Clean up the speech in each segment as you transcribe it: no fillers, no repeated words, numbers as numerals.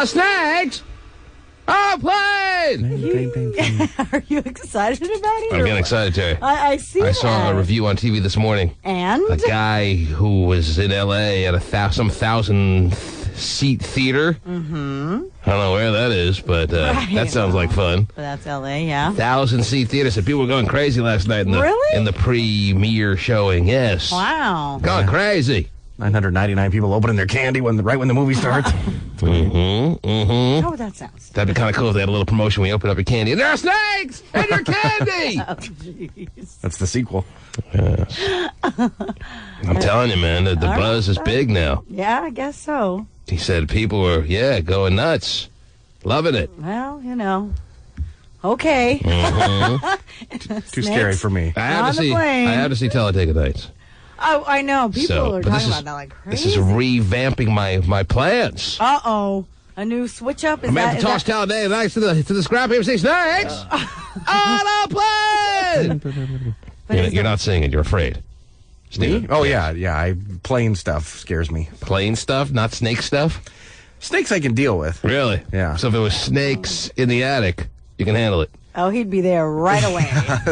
Snakes! Oh, plane! Are you excited about it? I'm getting excited, Terry. I see I saw that. a review on TV this morning. And? A guy who was in L.A. at some 1,000-seat theater. Mm-hmm. I don't know where that is, but that sounds like fun. But that's L.A., yeah. 1,000-seat theater. So people were going crazy last night in the premiere showing. Yes. Wow. Going crazy. 999 people opening their candy right when the movie starts. How would that sound? That'd be kind of cool if they had a little promotion when you open up your candy. And there are snakes in your candy! Oh, jeez. That's the sequel. Yes. I'm telling you, man, the buzz is big now. Yeah, I guess so. He said people were, going nuts. Loving it. Well, okay. Too scary for me. I have to see Talladega Nights. Oh, I know. People are talking about that like crazy. This is revamping my plans. Uh-oh. A new switch up? I'm going to toss Talladega Nights to the scrap heap and say, snakes! On a plane! You're not seeing it. You're afraid. Steven. Me? Oh, yeah. Plane stuff scares me. Plane stuff, not snake stuff? Snakes I can deal with. Really? Yeah. So if it was snakes in the attic, you can handle it. Oh, he'd be there right away.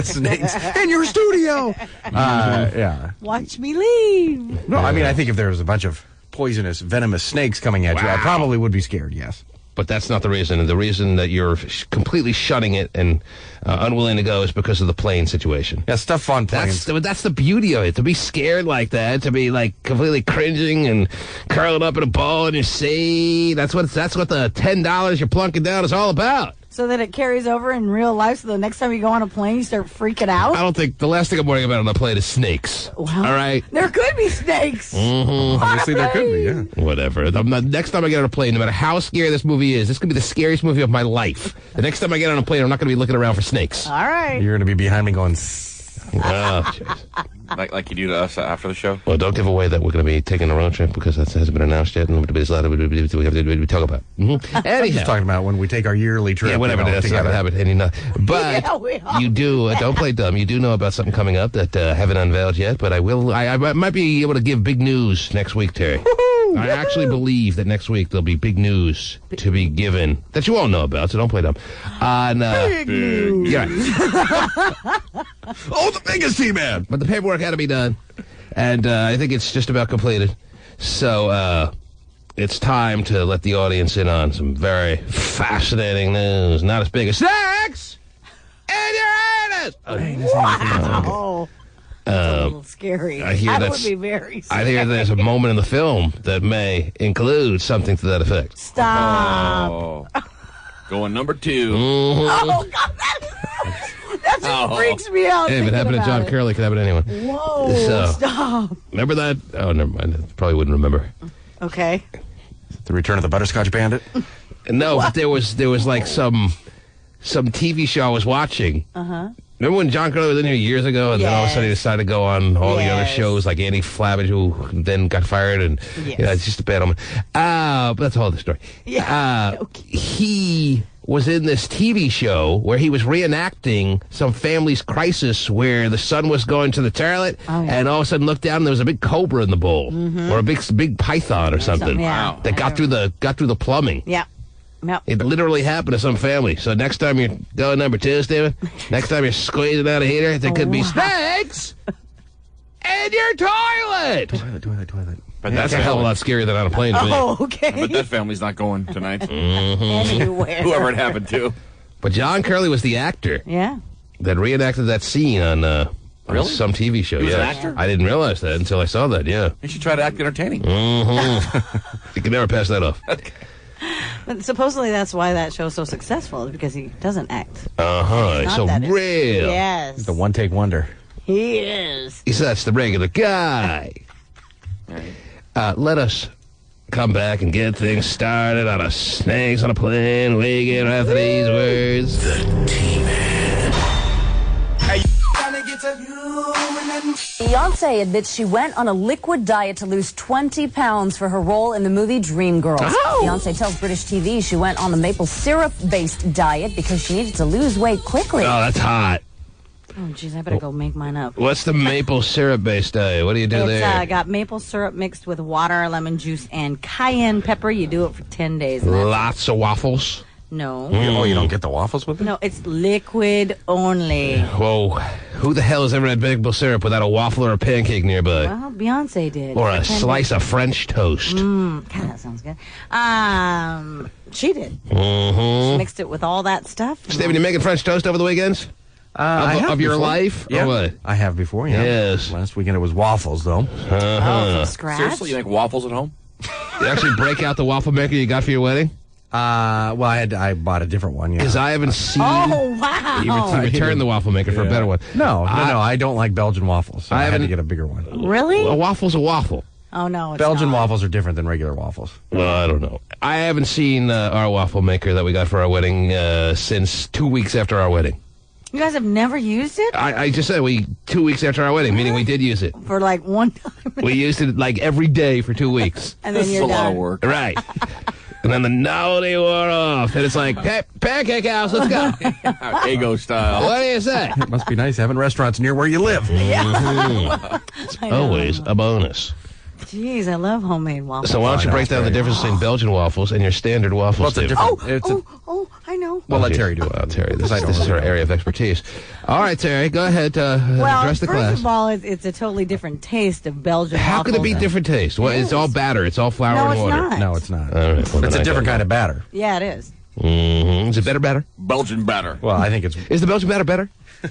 Snakes in your studio! Yeah. Watch me leave. No, I mean, I think if there was a bunch of poisonous, venomous snakes coming at you, I probably would be scared, yes. But that's not the reason. And the reason that you're completely shunning it and unwilling to go is because of the plane situation. Yeah, stuff on planes. That's the beauty of it. To be scared like that, to be like completely cringing and curling up in a ball in your seat. That's what the $10 you're plunking down is all about. So that it carries over in real life, so the next time you go on a plane, you start freaking out? I don't think the last thing I'm worrying about on the plane is snakes. Well, all right? There could be snakes. Mm-hmm. Obviously, there could be, yeah. Whatever. Next time I get on a plane, no matter how scary this movie is, this could be the scariest movie of my life. The next time I get on a plane, I'm not going to be looking around for snakes. All right. You're going to be behind me going... Oh, jeez. Like you do to us after the show? Well, don't give away that we're going to be taking a road trip because that hasn't been announced yet. And we have to talk about. Mm-hmm. Anyhow. Just talking about when we take our yearly trip. Yeah, whatever. That's not going to happen. But you do, don't play dumb. You do know about something coming up that haven't unveiled yet. But I might be able to give big news next week, Terry. I actually believe that next week there'll be big news to be given that you all know about, so don't play dumb. Big news. Yeah. Oh, the biggest T-Man! But the paperwork had to be done, and I think it's just about completed. So it's time to let the audience in on some very fascinating news. Not as big as snakes in your anus! Wow. That's a little scary. I hear that would be very scary. I hear there's a moment in the film that may include something to that effect. Stop. Oh. Going number 2. Mm-hmm. Oh, God, that just freaks me out. Hey, if it happened to John Curley, it could happen to anyone. Whoa, So, stop. Remember that? Oh, never mind. I probably wouldn't remember. Okay. The Return of the Butterscotch Bandit? No, but there was like some TV show I was watching. Uh-huh. Remember when John Curley was in here years ago, and then all of a sudden he decided to go on all the other shows, like Andy Flabbage, who then got fired, and it's just a bad omen. But that's a whole other story. Yeah. Okay. He was in this TV show where he was reenacting some family's crisis where the son was going to the toilet, and all of a sudden looked down and there was a big cobra in the bowl, or a big python or something that got through the plumbing. Yeah. Yep. It literally happened to some family. So next time you're going number 2, Steven, next time you're squeezing out a heater, there could be snakes in your toilet. Toilet. But That's a hell of a lot scarier than on a plane to me. Oh, okay. But that family's not going tonight. Anywhere. Whoever it happened to. But John Curley was the actor Yeah. that reenacted that scene on some TV show. He was an actor? I didn't realize that until I saw that, yeah. You should try to act entertaining. You can never pass that off. But supposedly that's why that show's so successful, is because he doesn't act. He's so Not that real. Yes. He's the one-take wonder. He is. He's that's the regular guy. Let us come back and get things started on a Snakes on a Plane. We get after these words. The T-Man. Beyonce admits she went on a liquid diet to lose 20 pounds for her role in the movie Dreamgirls. Oh. Beyonce tells British TV she went on a maple syrup-based diet because she needed to lose weight quickly. Oh, that's hot. Oh, geez, I better go make mine up. What's the maple syrup-based diet? What do you do It's there? got maple syrup mixed with water, lemon juice, and cayenne pepper. You do it for 10 days. And that's Lots of waffles. No. Oh, you don't get the waffles with it? No, it's liquid only. Whoa. Who the hell has ever had maple syrup without a waffle or a pancake nearby? Well, Beyonce did. Or a For 10 slice of French toast. God, that sounds good. She did. Mm-hmm. She mixed it with all that stuff. Steven, you making French toast over the weekends? I have of your before. life? Yeah. Or what? I have before, yeah. Yes. Last weekend it was waffles, though. Oh, from scratch? Seriously, you make waffles at home? You actually break out the waffle maker you got for your wedding? Well, I bought a different one, yeah. Because I haven't seen... Oh, wow. You returned the waffle maker for a better one. No, I don't like Belgian waffles, so I had to haven't- get a bigger one. Really? A waffle's a waffle. Oh, no, it's Belgian not. waffles are different than regular waffles. Well, I don't know. I haven't seen our waffle maker that we got for our wedding since 2 weeks after our wedding. You guys have never used it? I just said 2 weeks after our wedding, meaning we did use it. For like one time. We used it like every day for 2 weeks. And then This is you're a lot done. of work. Right. And then the novelty wore off. And it's like, hey, Pancake House, let's go. Ego style. What do you say? It must be nice having restaurants near where you live. I know. Always a bonus. Jeez, I love homemade waffles. So why don't you break down the difference between Belgian waffles and your standard waffles? Well, it's a Steve? different... it's a, I know. We'll let Terry do it. Well, Terry, this I don't is really her know. area of expertise. All right, Terry, go ahead. Well, address the first class. of all, it's a totally different taste of Belgian How waffles. could it be different taste? Well, it's all batter. It's all flour No, and it's water. not. No, it's not. All right, well, It's then a I different don't kind of batter. Yeah, it is. know. Is it better? Belgian batter. Well, I think it's... Is the Belgian batter better?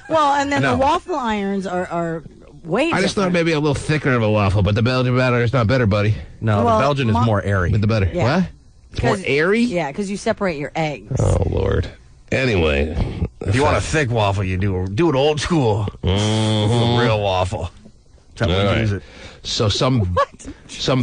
Well, and then No. the waffle irons are way I just thought different. maybe a little thicker of a waffle, but the Belgian batter is not better, buddy. No, Well, the Belgian is more airy. With the butter. Yeah. What? It's more 'Cause- airy? Yeah, because you separate your eggs. Oh, Lord. Anyway. If you want a thick waffle, you do it old school. A real waffle. That's how All we right. use it. So some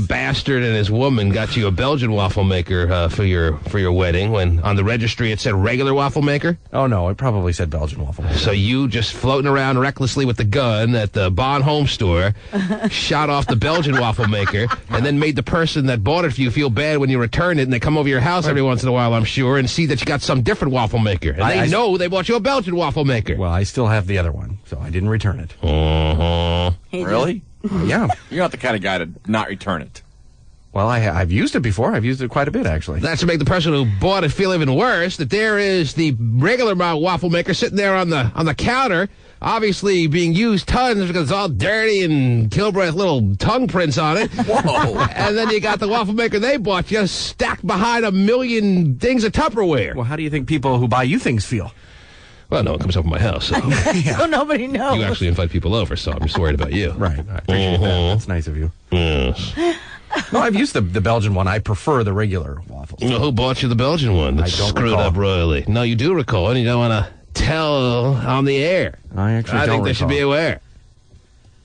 bastard and his woman got you a Belgian waffle maker for your wedding when on the registry it said regular waffle maker. Oh, no, it probably said Belgian waffle. So you just floating around recklessly with the gun at the Bon Home store, shot off the Belgian waffle maker, and then made the person that bought it for you feel bad when you return it, and they come over your house every once in a while, I'm sure, and see that you got some different waffle maker. And I they know they bought you a Belgian waffle maker. Well, I still have the other one, so I didn't return it. He Really? Yeah. You're not the kind of guy to not return it. Well, I've used it before. I've used it quite a bit, actually. That's to make the person who bought it feel even worse, that there is the regular waffle maker sitting there on the counter, obviously being used tons because it's all dirty and Kilbreth little tongue prints on it. Whoa. And then you got the waffle maker they bought just stacked behind a million things of Tupperware. Well, how do you think people who buy you things feel? Well, no one comes over my house, so So nobody knows. you actually invite people over, so I'm just worried about you. Right. I appreciate that. That's nice of you. Yes. No, I've used the Belgian one. I prefer the regular waffles. Well, who bought you the Belgian one that I don't screwed recall. up royally? No, you do recall, and you don't want to tell on the air. I actually I don't think they should be recall. aware.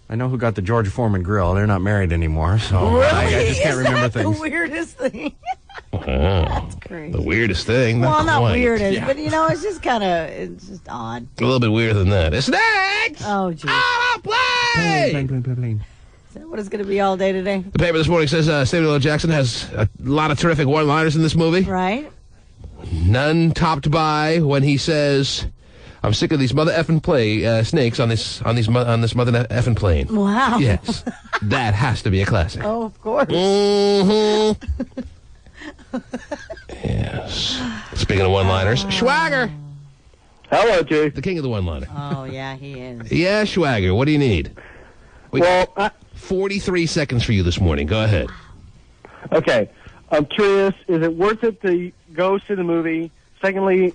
I know who got the George Foreman grill. They're not married anymore, so I just can't Isn't remember that things. the weirdest thing? Wow. Crazy. The weirdest thing. Well, not quite. weirdest, but it's just kind of, it's just odd. A little bit weirder than that. Snacks! Oh, geez. Oh, play! Is that what it's going to be all day today? The paper this morning says Samuel L. Jackson has a lot of terrific one-liners in this movie. Right? None topped by when he says, "I'm sick of these mother effing snakes on this mother effing plane." Wow. Yes, that has to be a classic. Oh, of course. Mm-hmm. Yes. Speaking of one-liners, Schwager, Hello, Jay. the king of the one-liner. Oh, yeah, he is. Yeah, Schwager, what do you need? We Well, got 43 seconds for you this morning. Go ahead. okay. I'm curious, is it worth it to go see the movie? Secondly,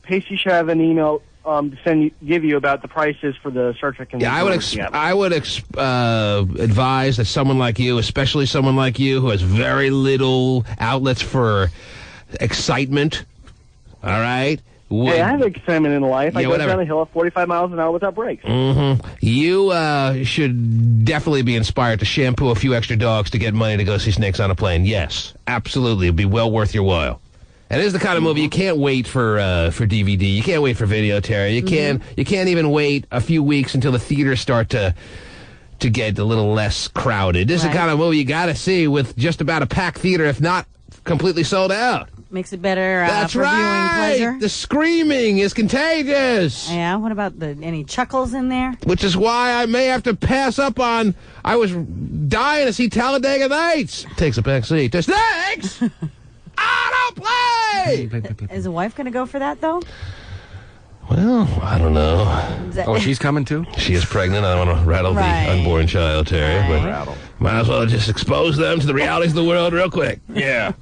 Pacey should have an email to give you about the prices for the Star Trek. And Yeah, I would advise that someone like you, especially someone like you who has very little outlets for excitement, all right? Hey, I have excitement in life. I Yeah, go whatever. down the hill at 45 miles an hour without brakes. You should definitely be inspired to shampoo a few extra dogs to get money to go see Snakes on a Plane. Yes, absolutely. It'd be well worth your while. And it is the kind of movie you can't wait for DVD. You can't wait for video, Terry. You can't even wait a few weeks until the theaters start to get a little less crowded. This is the Right. kind of movie you got to see with just about a packed theater, if not completely sold out. Makes it better That's for viewing right. pleasure. The screaming is contagious. Yeah, what about any chuckles in there? Which is why I may have to pass up on. I was dying to see Talladega Nights. Takes a back seat to Snakes. I don't play. Is the wife going to go for that, though? Well, I don't know. Is that- Oh, she's coming too? She is pregnant. I don't want to rattle Right. the unborn child, Terry. Right. But might as well just expose them to the realities of the world real quick. Yeah.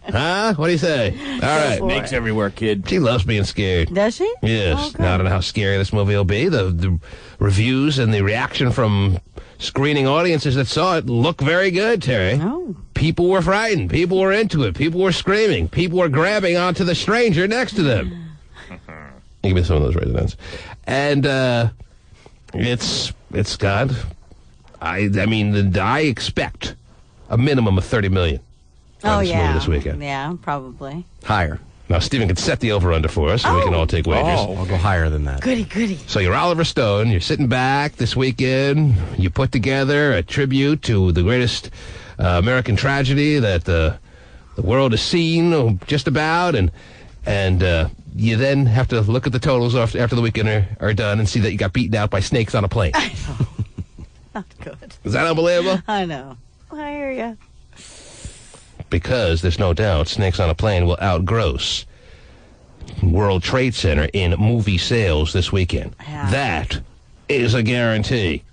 Huh? What do you say? All right. for Snakes everywhere, kid. She loves being scared. Does she? Yes. Oh, good. Now, I don't know how scary this movie will be. The reviews and the reaction from screening audiences that saw it look very good, Terry. Oh. People were frightened. People were into it. People were screaming. People were grabbing onto the stranger next to them. Give me some of those residents. And it's got, I mean, I expect a minimum of $30 million on this movie this weekend. Yeah, probably. Higher. Now, Stephen can set the over-under for us, so we can all take wagers. I'll go higher than that. Goody. So you're Oliver Stone. You're sitting back this weekend. You put together a tribute to the greatest American tragedy that the world has seen, just about, and you then have to look at the totals after the weekend are done and see that you got beaten out by snakes on a plane. Not good. Is that unbelievable? I know. I hear you. Because there's no doubt Snakes on a Plane will outgross World Trade Center in movie sales this weekend. Yeah. That is a guarantee.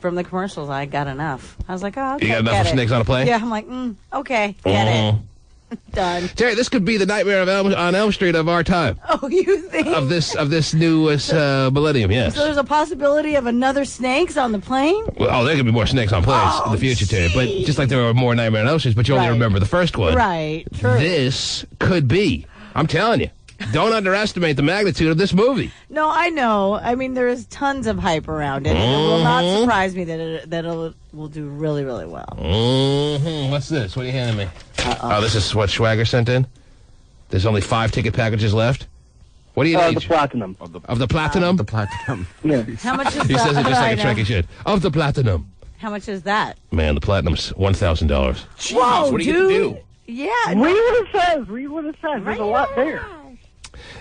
From the commercials, I got enough. I was like, oh, okay. You got enough get for it. Snakes on a Plane? Yeah, I'm like, okay, get it. Done. Terry, this could be the Nightmare on Elm Street of our time. Oh, you think? Of this newest millennium, yes. So there's a possibility of another snakes on the plane? Well, there could be more snakes on planes in the future, Terry. But just like there were more Nightmare on Elm Street, but you only Right. remember the first one. Right, true. This could be. I'm telling you. Don't underestimate the magnitude of this movie. No, I know. I mean, there is tons of hype around it. It will not surprise me that it will do really, really well. Mm-hmm. What's this? What are you handing me? Oh, this is what Schwager sent in? There's only 5 ticket packages left? What do you need? The platinum. Of the platinum? The platinum. Yeah. How much is that? He says it just like a I know. Trekkie should. Of the platinum. How much is that? Man, the platinum's $1,000. Jeez, Whoa, what do you dude. get to do? Yeah. Read what it says. Read what it says. There's a lot there.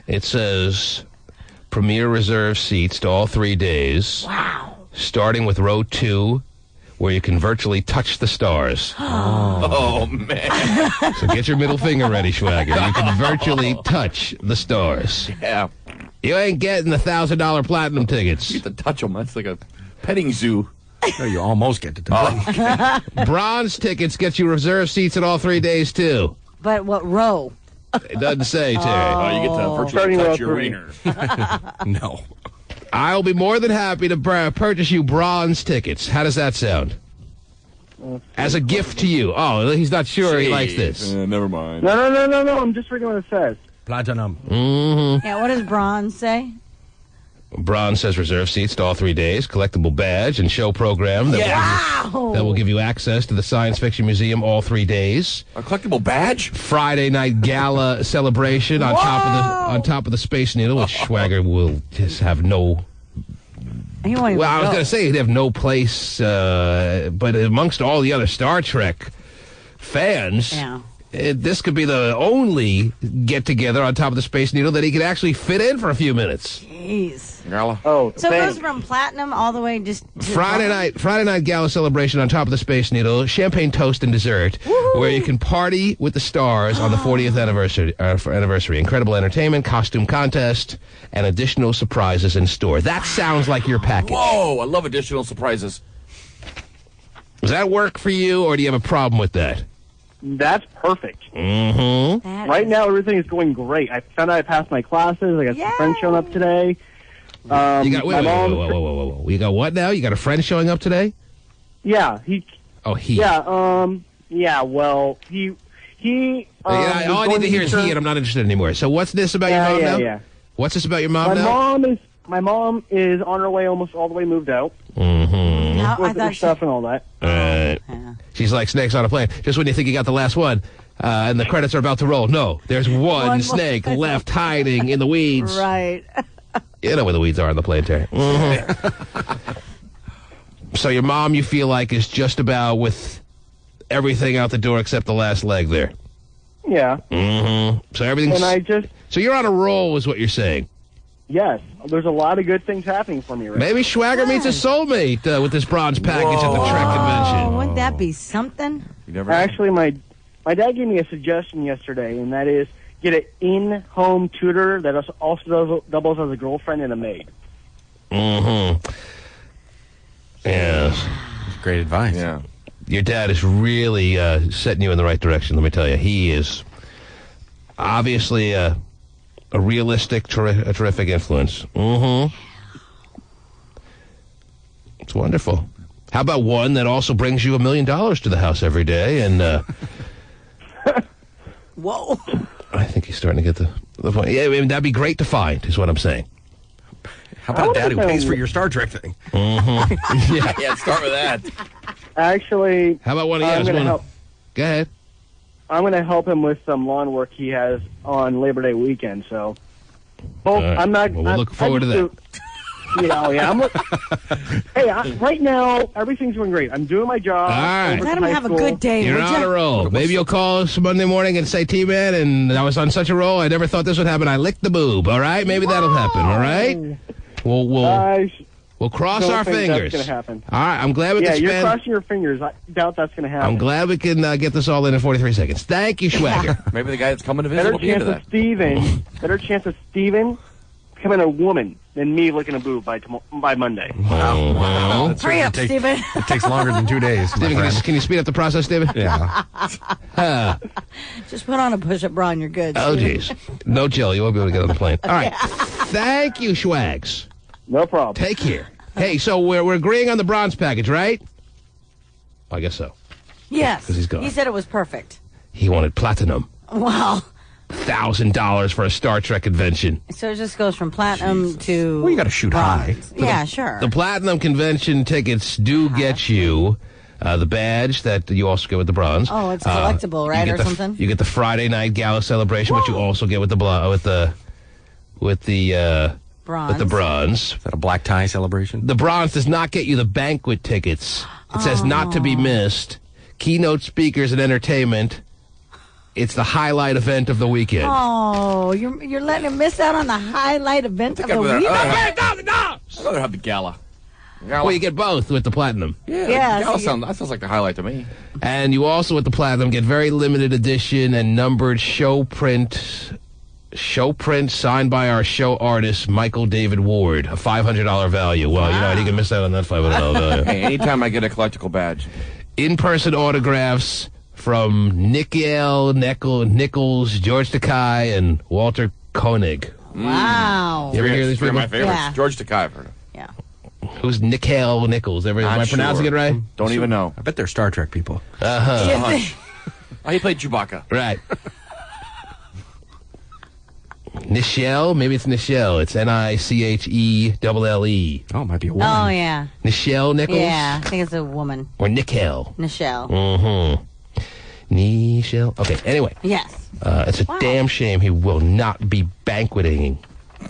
It says premier reserve seats to all 3 days. Wow. Starting with row 2, where you can virtually touch the stars. Oh, man. So get your middle finger ready, Schwager. You can virtually touch the stars. Yeah. You ain't getting the $1,000 platinum tickets. You get to touch them. That's like a petting zoo. No, you almost get to touch. Bronze tickets get you reserve seats at all 3 days, too. But what row? It doesn't say, Terry. Oh, you get to virtually Starting touch row your 3. wiener. No. I'll be more than happy to purchase you bronze tickets. How does that sound? As a gift to you. Oh, he's not sure he likes this. Never mind. No. I'm just reading what it says. Platinum. Yeah, what does bronze say? Bronze says reserve seats to all 3 days, collectible badge and show program that will give you access to the Science Fiction Museum all 3 days. A collectible badge? Friday night gala celebration on top of the Space Needle, which Schwager will just have no. He won't even Well, I was go. going to say he'd have no place, but amongst all the other Star Trek fans, Yeah. this could be the only get together on top of the Space Needle that he could actually fit in for a few minutes. Jeez. Gala? Oh, So it thanks. goes from platinum all the way just to Friday night gala celebration on top of the Space Needle, champagne toast and dessert, where you can party with the stars on the 40th anniversary. Incredible entertainment, costume contest, and additional surprises in store. That sounds like your package. Whoa, I love additional surprises. Does that work for you, or do you have a problem with that? That's perfect. Mm-hmm. That Right is- now, everything is going great. I found out I passed my classes. I got some friends showing up today. You got my mom. whoa. You got what now? You got a friend showing up today? Yeah, he. Oh, he. Yeah. Well, he. All I need to hear is he, and I'm not interested anymore. So what's this about your mom now? Yeah. What's this about your mom now? My mom is on her way, almost all the way moved out Mm-hmm. How- I with her thought stuff and all that. Yeah. She's like snakes on a plane. Just when you think you got the last one, and the credits are about to roll. No, there's one more. snake left hiding in the weeds. Right. You know where the weeds are on the plane, Terry. So your mom, you feel like, is just about with everything out the door except the last leg there. Yeah. So everything's... So you're on a roll, is what you're saying. Yes, there's a lot of good things happening for me right Maybe Schwager meets his soulmate with this bronze package at the Trek convention. Oh, wouldn't that be something? You never know. Actually, my dad gave me a suggestion yesterday, and that is get an in-home tutor that also doubles as a girlfriend and a maid. Yes. Great advice. Yeah. Your dad is really setting you in the right direction, let me tell you. He is obviously a realistic, a terrific influence. It's wonderful. How about one that also brings you $1 million to the house every day? And Whoa. I think he's starting to get the point. Yeah, I mean, that'd be great to find, is what I'm saying. How about a dad who pays for your Star Trek thing? Yeah, start with that. Actually, How about one of you? I'm going to help. Go ahead. I'm going to help him with some lawn work he has on Labor Day weekend. So, both. All right. I'm not. Well, we'll look forward to that. Hey, right now everything's going great. I'm doing my job. All right. over Let at him high have a school. good day. You're would on ya? a roll. Maybe you'll call us Monday morning and say, T-Man, and I was on such a roll, I never thought this would happen. I licked the boob, all right? Maybe that'll happen, all right? We'll cross don't our think that's fingers. gonna happen. All right, I'm glad we Yeah, can you're spend... crossing your fingers. I doubt that's going to happen. I'm glad we can get this all in 43 seconds. Thank you, Schwager. Maybe the guy that's coming to visit Better will be into chance that. of Steven becoming a woman than me licking a boob by Monday. Wow. Hurry up, Stephen. It takes longer than 2 days. my Steven, friend. can you speed up the process, Steven? Yeah. Just put on a push-up bra and you're good. Oh, Steven. jeez. No chill. You won't be able to get on the plane. All right. Thank you, Schwags. No problem. Take care. Hey, so we're agreeing on the bronze package, right? I guess so. Yes. 'Cause he's gone. He said it was perfect. He wanted platinum. Wow. $1,000 for a Star Trek convention. So it just goes from platinum to... Well, you got to shoot high. bronze. Yeah, sure. The platinum convention tickets do get you the badge that you also get with the bronze. Oh, it's collectible, you right, get or the, something? You get the Friday night gala celebration, which you also get with the Bronze. with the bronze. Is that a black tie celebration? The bronze does not get you the banquet tickets. It says not to be missed. Keynote speakers and entertainment. It's the highlight event of the weekend. Oh, you're letting him miss out on the highlight event of the week? I'd rather have the gala. Well, you get both with the platinum. Yeah, Yeah, gala so that sounds like the highlight to me. And you also, with the platinum, get very limited edition and numbered show print signed by our show artist, Michael David Ward, a $500 value. Well, you know, you can miss out on that $500 value. Hey, anytime I get a collectible badge. In-person autographs from Nichols, George Takei, and Walter Koenig. Wow. You ever hear these Three of people? my favorites. Yeah. George Takei. Yeah. Who's Nichols? Am I pronouncing it right? Don't even know. I bet they're Star Trek people. Oh, he played Chewbacca. Right. Nichelle? Maybe it's Nichelle. It's Nichelle. Oh, it might be a woman. Oh, yeah. Nichelle Nichols? Yeah, I think it's a woman. Or Nichelle? Nichelle. Nichelle. Okay, anyway. Yes. It's a damn shame he will not be banqueting.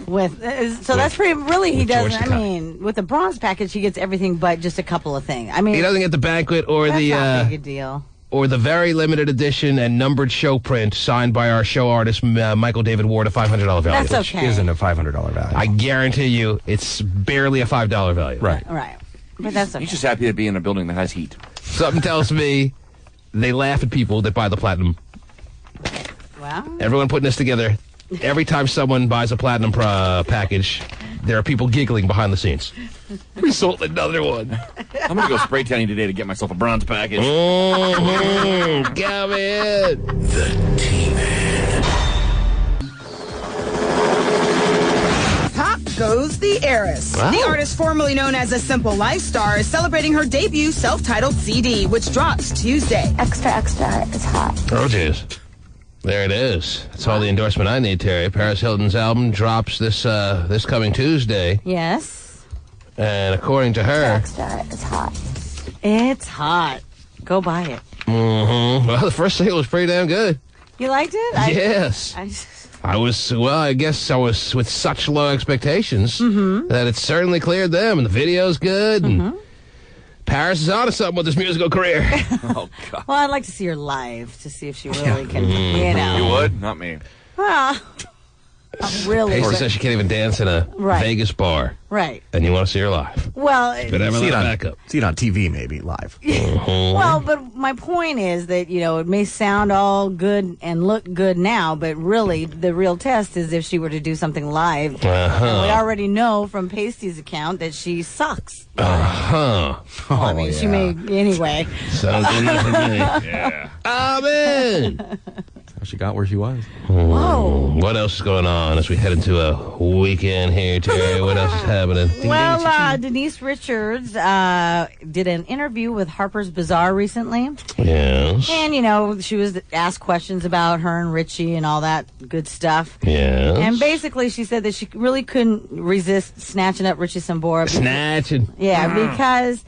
So that's pretty, really, he with George doesn't, Takei. I mean, with the bronze package, he gets everything but just a couple of things. I mean, He doesn't get the banquet or that's the not big a deal. or the very limited edition and numbered show print signed by our show artist, Michael David Ward, a $500 value. That's Which okay. isn't a $500 value. I guarantee you it's barely a $5 value. Right. Right. But that's okay. He's just happy to be in a building that has heat. Something tells me they laugh at people that buy the platinum. Wow. Everyone putting this together, every time someone buys a platinum package, there are people giggling behind the scenes. We sold another one. I'm going to go spray tanning today to get myself a bronze package. Come in. The T-Man. Pop goes the heiress. Wow. The artist formerly known as A Simple Life Star is celebrating her debut self-titled CD, which drops Tuesday. Extra, extra, it's hot. Oh, jeez. There it is. That's all the endorsement I need, Terry. Paris Hilton's album drops this coming Tuesday. Yes. And according to her... Extra, it's hot. It's hot. Go buy it. Well, the first single was pretty damn good. You liked it? Yes. I guess I was with such low expectations that it certainly cleared them. And the video's good. And Paris is on to something with this musical career. Oh, God. Well, I'd like to see her live to see if she really can, you know. You would? Not me. Well, not really. Pacey but- says she can't even dance in a Right. Vegas bar. Right. And you want to see her live. Well, But have a See it little on backup. See it on TV, maybe live. well, but my point is that, you know, it may sound all good and look good now, but really the real test is if she were to do something live. And we already know from Pacey's account that she sucks. Huh. Well, I mean, she may anyway. Sounds good enough to me. Yeah. Amen. She got where she was. Whoa. What else is going on as we head into a weekend here, Terry? What else is happening? Well, Denise Richards did an interview with Harper's Bazaar recently. Yes. And, you know, she was asked questions about her and Richie and all that good stuff. Yes. And basically, she said that she really couldn't resist snatching up Richie Sambora. Snatching. Yeah, because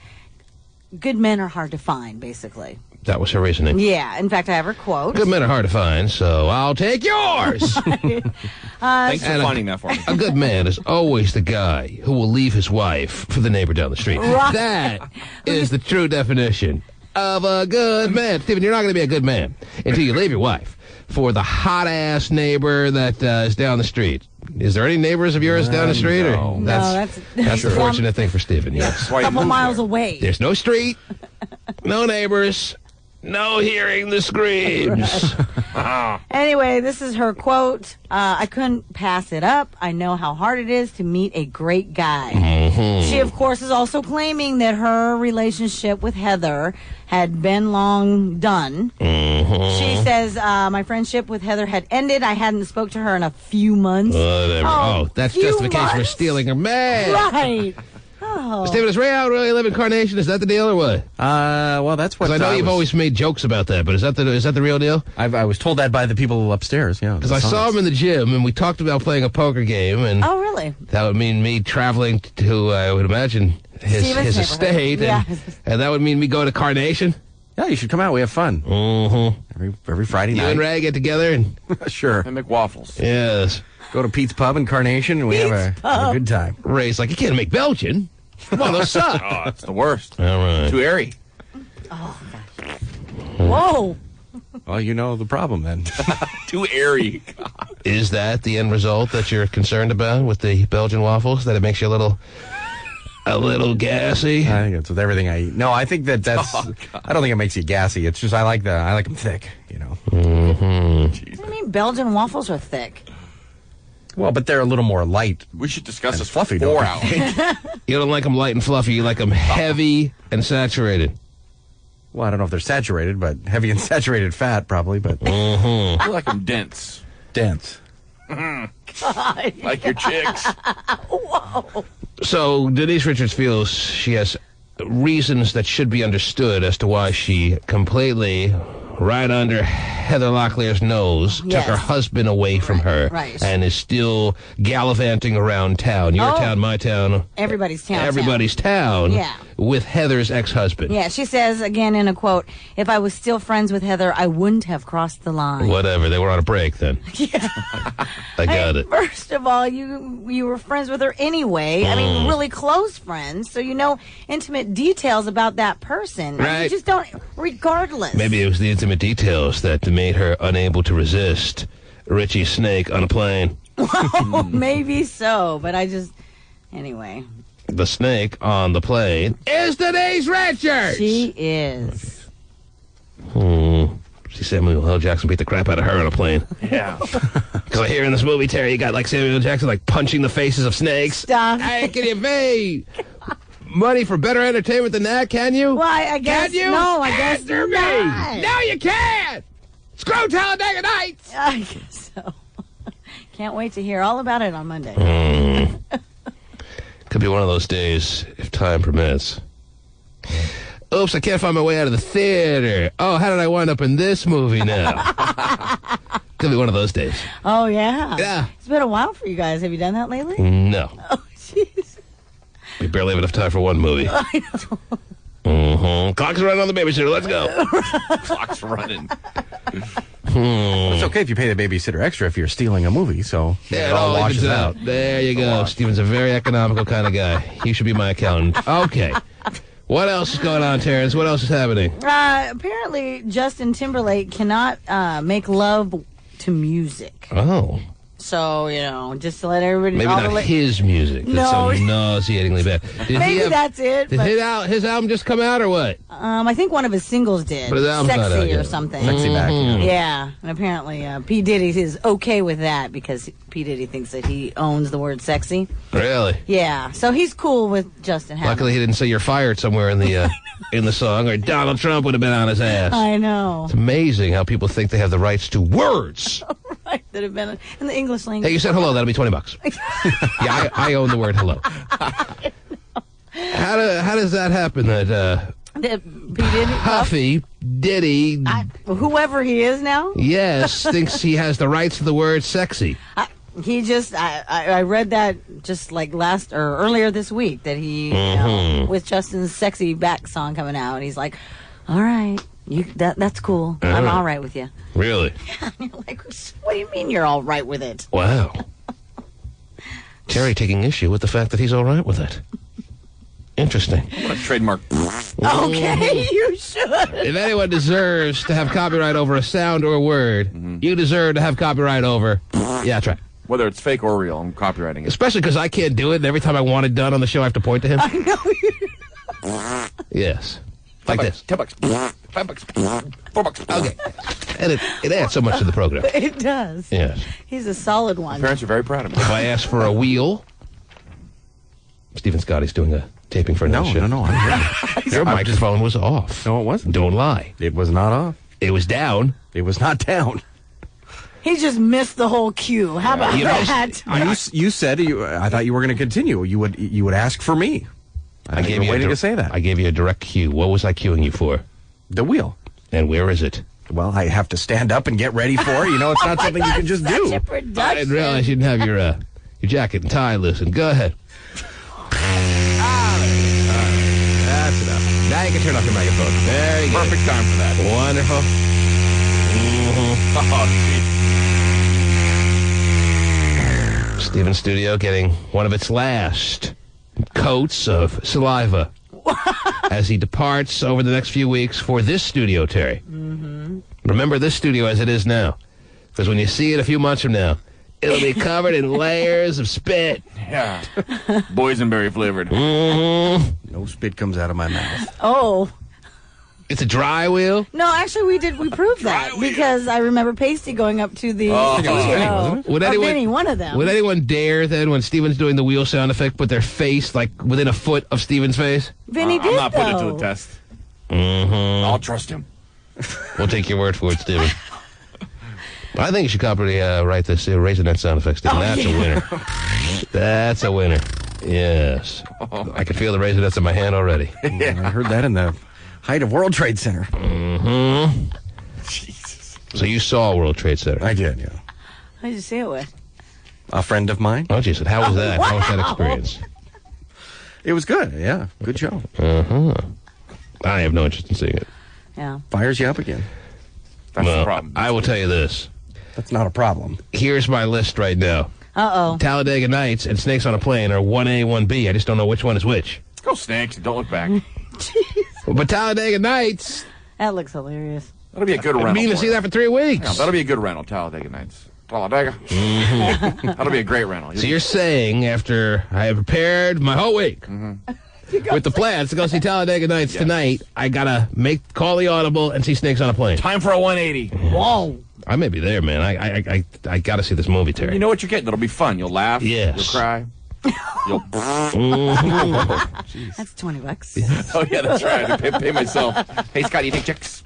good men are hard to find, basically. That was her reasoning. Yeah. In fact, I have her quote. Good men are hard to find, so I'll take yours. Thanks for and finding that for me. A good man is always the guy who will leave his wife for the neighbor down the street. Right. That is the true definition of a good man. Stephen, you're not going to be a good man until you leave your wife for the hot-ass neighbor that is down the street. Is there any neighbors of yours down the street? No. Or No, that's that's the fortunate thing for Stephen, yes. That's why a you couple moved miles there. away. There's no street, no neighbors, no hearing the screams. Anyway, this is her quote. I couldn't pass it up. I know how hard it is to meet a great guy. She, of course, is also claiming that her relationship with Heather had been long done. She says, my friendship with Heather had ended. I hadn't spoke to her in a few months. Whatever. Oh, that's few justification for months? stealing her man. Right. Oh. Stephen, does Ray Allen really live in Carnation? Is that the deal or what? Well, that's what Because I know you've was- always made jokes about that, but is that the real deal? I was told that by the people upstairs. Yeah, Because I saw him in the gym, and we talked about playing a poker game, and Oh, really? that would mean me traveling to, I would imagine, his Steven's estate, neighborhood. and, Yeah. and that would mean me going to Carnation. Yeah, you should come out. We have fun every Friday You night. and Ray get together, and Sure. I make waffles. yes, Go to Pete's Pub in Carnation, and we have a good time. Ray's like, you can't make Belgian. Come on, those suck. Oh, it's the worst. All right. Too airy. Whoa. Well, you know the problem then. Too airy. Is that the end result that you're concerned about with the Belgian waffles? That it makes you a little gassy? I think it's with everything I eat. No, I think that's. I don't think it makes you gassy. It's just I like them thick. You know. What do you mean Belgian waffles are thick? Well, but they're a little more light. We should discuss And this fluffy, for don't 4 you hours. think? You don't like them light and fluffy. You like them heavy and saturated. Well, I don't know if they're saturated, but heavy and saturated fat probably, but I like them dense. dense. Like your chicks. So Denise Richards feels she has reasons that should be understood as to why she completely, right under Heather Locklear's nose, Yes. took her husband away from her right. and is still gallivanting around town. Your Oh. town, my town, Everybody's town. everybody's town, Yeah. with Heather's ex-husband. Yeah, she says again in a quote, if I was still friends with Heather, I wouldn't have crossed the line. Whatever, they were on a break then. Yeah. I got it. First of all, you were friends with her anyway. I mean, really close friends, so you know intimate details about that person. I mean, Right. you just don't, regardless. Maybe it was the intimate details that made her unable to resist Richie Snake on a plane. Maybe so, but I just, anyway. The snake on the plane is Denise Richards! She is. See Samuel L. Jackson beat the crap out of her on a plane. Yeah. Because I hear in this movie, Terry, you got like Samuel L. Jackson like punching the faces of snakes. Stop. Hey, can you pay money for better entertainment than that, can you? Well, I guess, Can you? no, I guess Answer me! not. No, you can't! Screw Talladega Nights! I guess so. Can't wait to hear all about it on Monday. Could be one of those days, if time permits. Oops, I can't find my way out of the theater. Oh, how did I wind up in this movie now? Could be one of those days. Oh, yeah. Yeah. It's been a while for you guys. Have you done that lately? No. Oh, jeez. We barely have enough time for one movie. Clock's running on the babysitter. Let's go. Clock's running. It's okay if you pay the babysitter extra if you're stealing a movie, so Yeah, it all evens washes out. There you go. Steven's a very economical kind of guy. He should be my accountant. Okay. What else is going on, Terrence? What else is happening? Apparently, Justin Timberlake cannot make love to music. Oh. So, just to let everybody Maybe not his music. That's No. so nauseatingly bad. Maybe that's it. Did But, his album just come out or what? I think one of his singles did. But his album's not out Sexy or yet. something. Sexy back. Yeah, and apparently P. Diddy is okay with that because P. Diddy thinks that he owns the word sexy. Really? Yeah, so he's cool with Justin having Luckily, he didn't say you're fired somewhere in the in the song, or Donald Trump would have been on his ass. I know. It's amazing how people think they have the rights to words. Right, that have been in the English language. Hey, you said hello. That'll be $20. Yeah, I own the word hello. How does that happen? That P. Diddy, Huffy Diddy, whoever he is now, yes, thinks he has the rights to the word sexy. he just I read that just like earlier this week that he with Justin's sexy back song coming out, and he's like, all right, that's cool. I'm all right with you. Really? And you're like, what do you mean you're all right with it? Wow. Terry taking issue with the fact that he's all right with it. Interesting. I'm going to trademark. Okay, you should. If anyone deserves to have copyright over a sound or a word, you deserve to have copyright over. Yeah, that's right. Whether it's fake or real, I'm copywriting it. Especially because I can't do it, and every time I want it done on the show, I have to point to him. I know. Yes. Like this. $10, $5, $4. Okay. And it adds so much to the program. It does. Yes. He's a solid one. Parents are very proud of me. If I ask for a wheel, Stephen Scotty's doing a taping for another show. No. I'm here. Your microphone was off. No, it wasn't. Don't lie. It was not off. It was down. It was not down. He just missed the whole cue. How about You that? You said I thought you were going to continue. You would ask for me. I gave you waiting to say that. I gave you a direct cue. What was I cueing you for? The wheel. And where is it? Well, I have to stand up and get ready for it. It's not something you can just Such do. a production. I didn't realize you didn't have your jacket and tie loosened. Go ahead. That's enough. Now you can turn off your microphone. There you go. Perfect time for that. Wonderful. Oh, Steven's studio getting one of its last coats of saliva as he departs over the next few weeks for this studio, Terry. Remember this studio as it is now, because when you see it a few months from now, it'll be covered in layers of spit. yeah. Boysenberry flavored. No spit comes out of my mouth. Oh. It's a dry wheel. No, actually, we proved that because I remember Pasty going up to the studio. Would Or anyone, Vinny, one of them. Would anyone dare then, when Steven's doing the wheel sound effect, put their face like within a foot of Steven's face? Vinny did, I'm not putting it to though. the test. I'll trust him. We'll take your word for it, Steven. I think you should write this Raisinette sound effect, Steven. That's a winner. That's a winner. Yes. I can feel the Raisinettes in my hand already. I heard that in the height of World Trade Center. Jesus. So you saw World Trade Center. I did, yeah. Who did you see it with? A friend of mine. Oh, Jesus. How was that? How was that experience? It was good, yeah. Good show. I have no interest in seeing it. Yeah. Fires you up again. That's the problem. I will tell you this. That's not a problem. Here's my list right now. Uh-oh. Talladega Nights and Snakes on a Plane are 1A, 1B. I just don't know which one is which. Go Snakes. Don't look back. But Talladega Nights, That looks hilarious. That'll be a good I rental. mean to for see you. that for 3 weeks. Yeah, that'll be a good rental, Talladega Nights. Talladega. That'll be a great rental. So you're saying after I have prepared my whole week with the plans to go see Talladega Nights tonight, I gotta call the audible and see Snakes on a Plane. Time for a 180. Whoa. I may be there, man. I gotta see this movie, Terry. You know what you're getting. It'll be fun. You'll laugh. Yes. You'll cry. You'll. That's $20. Oh yeah, that's right. I pay myself. Hey Scott, you take checks?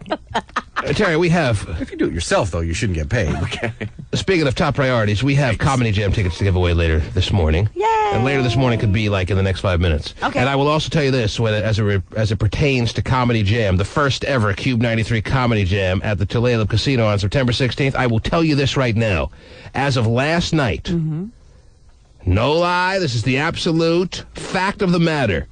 Terry, we have, If you do it yourself, though, you shouldn't get paid. Okay. speaking of top priorities, we have Comedy Jam tickets to give away later this morning. Yay! And later this morning could be like in the next 5 minutes. Okay. And I will also tell you this, as it pertains to Comedy Jam, the first ever Cube 93 Comedy Jam at the Tulalip Casino on September 16th. I will tell you this right now. As of last night, no lie, this is the absolute fact of the matter.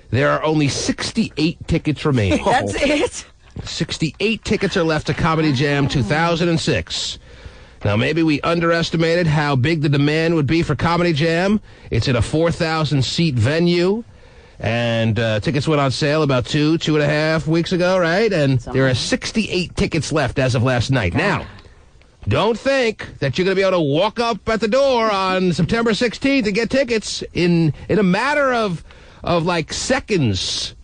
There are only 68 tickets remaining. That's it? 68 tickets are left to Comedy Jam 2006. Now, maybe we underestimated how big the demand would be for Comedy Jam. It's in a 4,000-seat venue. And tickets went on sale about 2.5 weeks ago, right? And there are 68 tickets left as of last night. Now, don't think that you're going to be able to walk up at the door on September 16th and get tickets in a matter of like seconds.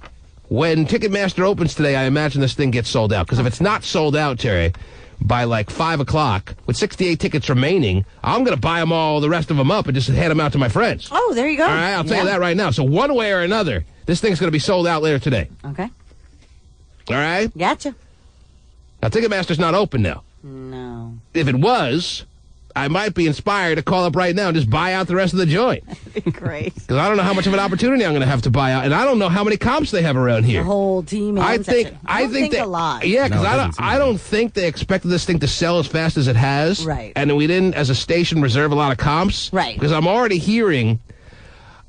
When Ticketmaster opens today, I imagine this thing gets sold out. Because if it's not sold out, Terry, by like 5 o'clock, with 68 tickets remaining, I'm going to buy them all, the rest of them up, and just hand them out to my friends. Oh, there you go. All right, I'll tell you that right now. So one way or another, this thing's going to be sold out later today. Okay. All right? Gotcha. Now, Ticketmaster's not open now. No. If it was, I might be inspired to call up right now and just buy out the rest of the joint. That'd be great. Because I don't know how much of an opportunity I'm going to have to buy out, and I don't know how many comps they have around here. The whole team. I think they, a lot. Yeah, because I don't think they expected this thing to sell as fast as it has. Right. And we didn't, as a station, reserve a lot of comps. Right. Because I'm already hearing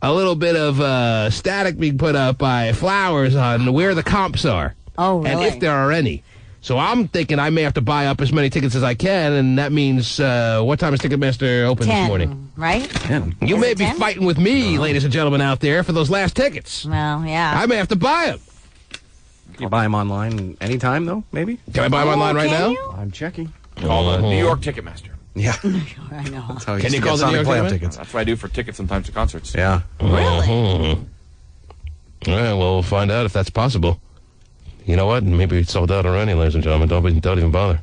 a little bit of static being put up by Flowers on where the comps are. Oh, really? And if there are any. So I'm thinking I may have to buy up as many tickets as I can, and that means what time is Ticketmaster open 10, this morning? Right? 10. You Is may it be 10? fighting with me, ladies and gentlemen out there, for those last tickets. Well, yeah. I may have to buy them. Can you buy them online anytime, though, maybe? Can I buy them online right now? you? I'm checking. Call the New York Ticketmaster. Yeah. I know. That's how Can you used to call get the New Sonic York Playoff Ticketmaster? tickets? That's what I do for tickets sometimes to concerts. Yeah. Really? All right, well, we'll find out if that's possible. You know what? Maybe it's sold out already, ladies and gentlemen. Don't even bother.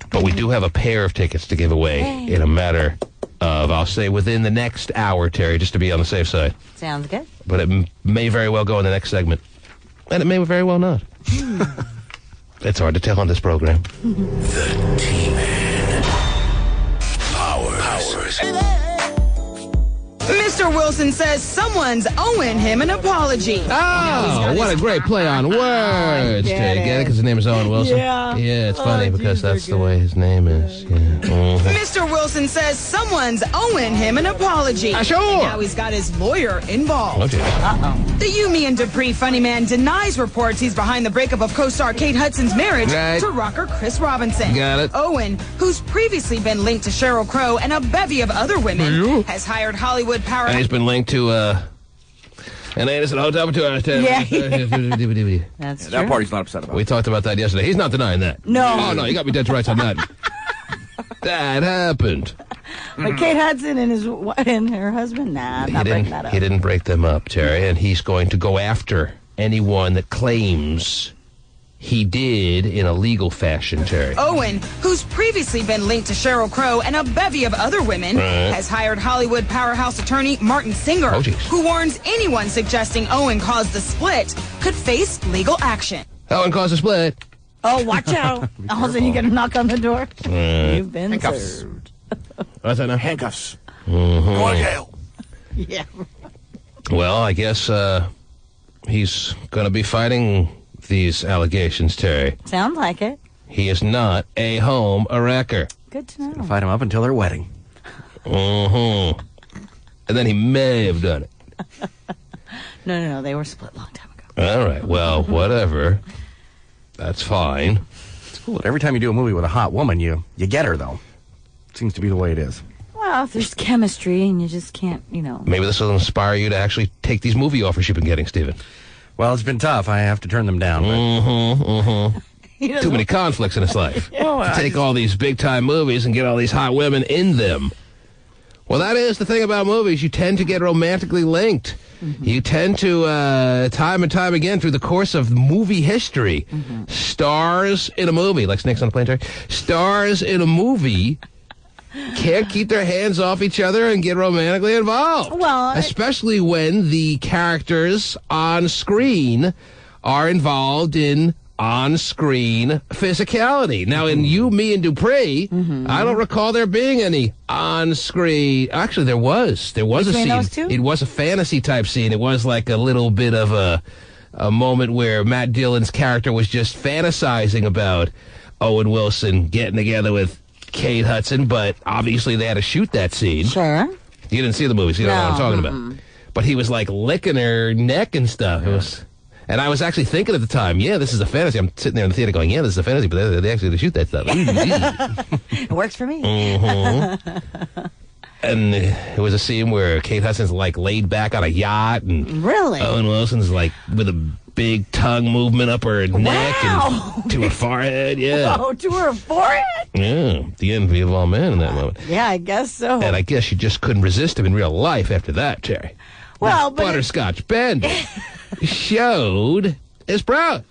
But we do have a pair of tickets to give away in a matter of, I'll say, within the next hour, Terry, just to be on the safe side. Sounds good. But it may very well go in the next segment. And it may very well not. It's hard to tell on this program. The T-Man. Powers. Mr. Wilson says someone's owing him an apology. Oh, what a great play on words. get Terry, get it? it. Because his name is Owen Wilson? Yeah. Yeah, it's funny Oh, because geez, that's they're the way his name is. Yeah. Mr. Wilson says someone's owing him an apology. Sure. And now he's got his lawyer involved. Oh, dear. The You, Me, and Dupree funny man denies reports he's behind the breakup of co-star Kate Hudson's marriage Right. to rocker Chris Robinson. Got it. Owen, who's previously been linked to Sheryl Crow and a bevy of other women, has hired Hollywood power... And he's been linked to, and they just said, hotel for 2 hours. Yeah. That's That's That true. part he's not upset about. We talked about that yesterday. He's not denying that. No. Oh, no, you got me dead to rights on that. That happened. But Kate Hudson and her husband, not breaking that up. He didn't break them up, Terry, and he's going to go after anyone that claims he did in a legal fashion, Terry. Owen, who's previously been linked to Sheryl Crow and a bevy of other women, has hired Hollywood powerhouse attorney Martin Singer, Oh, geez. who warns anyone suggesting Owen caused the split could face legal action. That one caused a split. Oh, watch out. All of a sudden you get a knock on the door. You've been Handcuffs. served. What's that now? Handcuffs. Go to jail. Yeah. Well, I guess he's going to be fighting these allegations, Terry. Sounds like it. He is not a home wrecker. Good to know. Fight them up until their wedding. And then he may have done it. No. They were split a long time ago. All right. Well, whatever. That's fine. It's cool that every time you do a movie with a hot woman, you get her, though. Seems to be the way it is. Well, if there's chemistry and you just can't, Maybe this will inspire you to actually take these movie offers you've been getting, Stephen. Well, it's been tough. I have to turn them down. But Too many conflicts in his life. To take all these big-time movies and get all these hot women in them. Well, that is the thing about movies. You tend to get romantically linked. You tend to, time and time again, through the course of movie history, stars in a movie, like Snakes on a Plane, Terry, stars in a movie can't keep their hands off each other and get romantically involved. Well, especially when the characters on screen are involved in on-screen physicality. Now, in You, Me, and Dupree, I don't recall there being any on-screen. Actually, there was. There was Between a scene. those two? It was a fantasy-type scene. It was like a little bit of a moment where Matt Dillon's character was just fantasizing about Owen Wilson getting together with Kate Hudson, but obviously they had to shoot that scene. Sure. You didn't see the movie, so you don't know what I'm talking about. But he was like licking her neck and stuff. It was, and I was actually thinking at the time, yeah, this is a fantasy. I'm sitting there in the theater going, yeah, this is a fantasy, but they actually had to shoot that stuff. It works for me. And it was a scene where Kate Hudson's like laid back on a yacht, and Really? Owen Wilson's like with a big tongue movement up her neck and to her forehead. Yeah. Oh, to her forehead? Yeah. The envy of all men in that moment. Yeah, I guess so. And I guess she just couldn't resist him in real life after that, Terry. Well, but Butterscotch Bandit showed his prowess.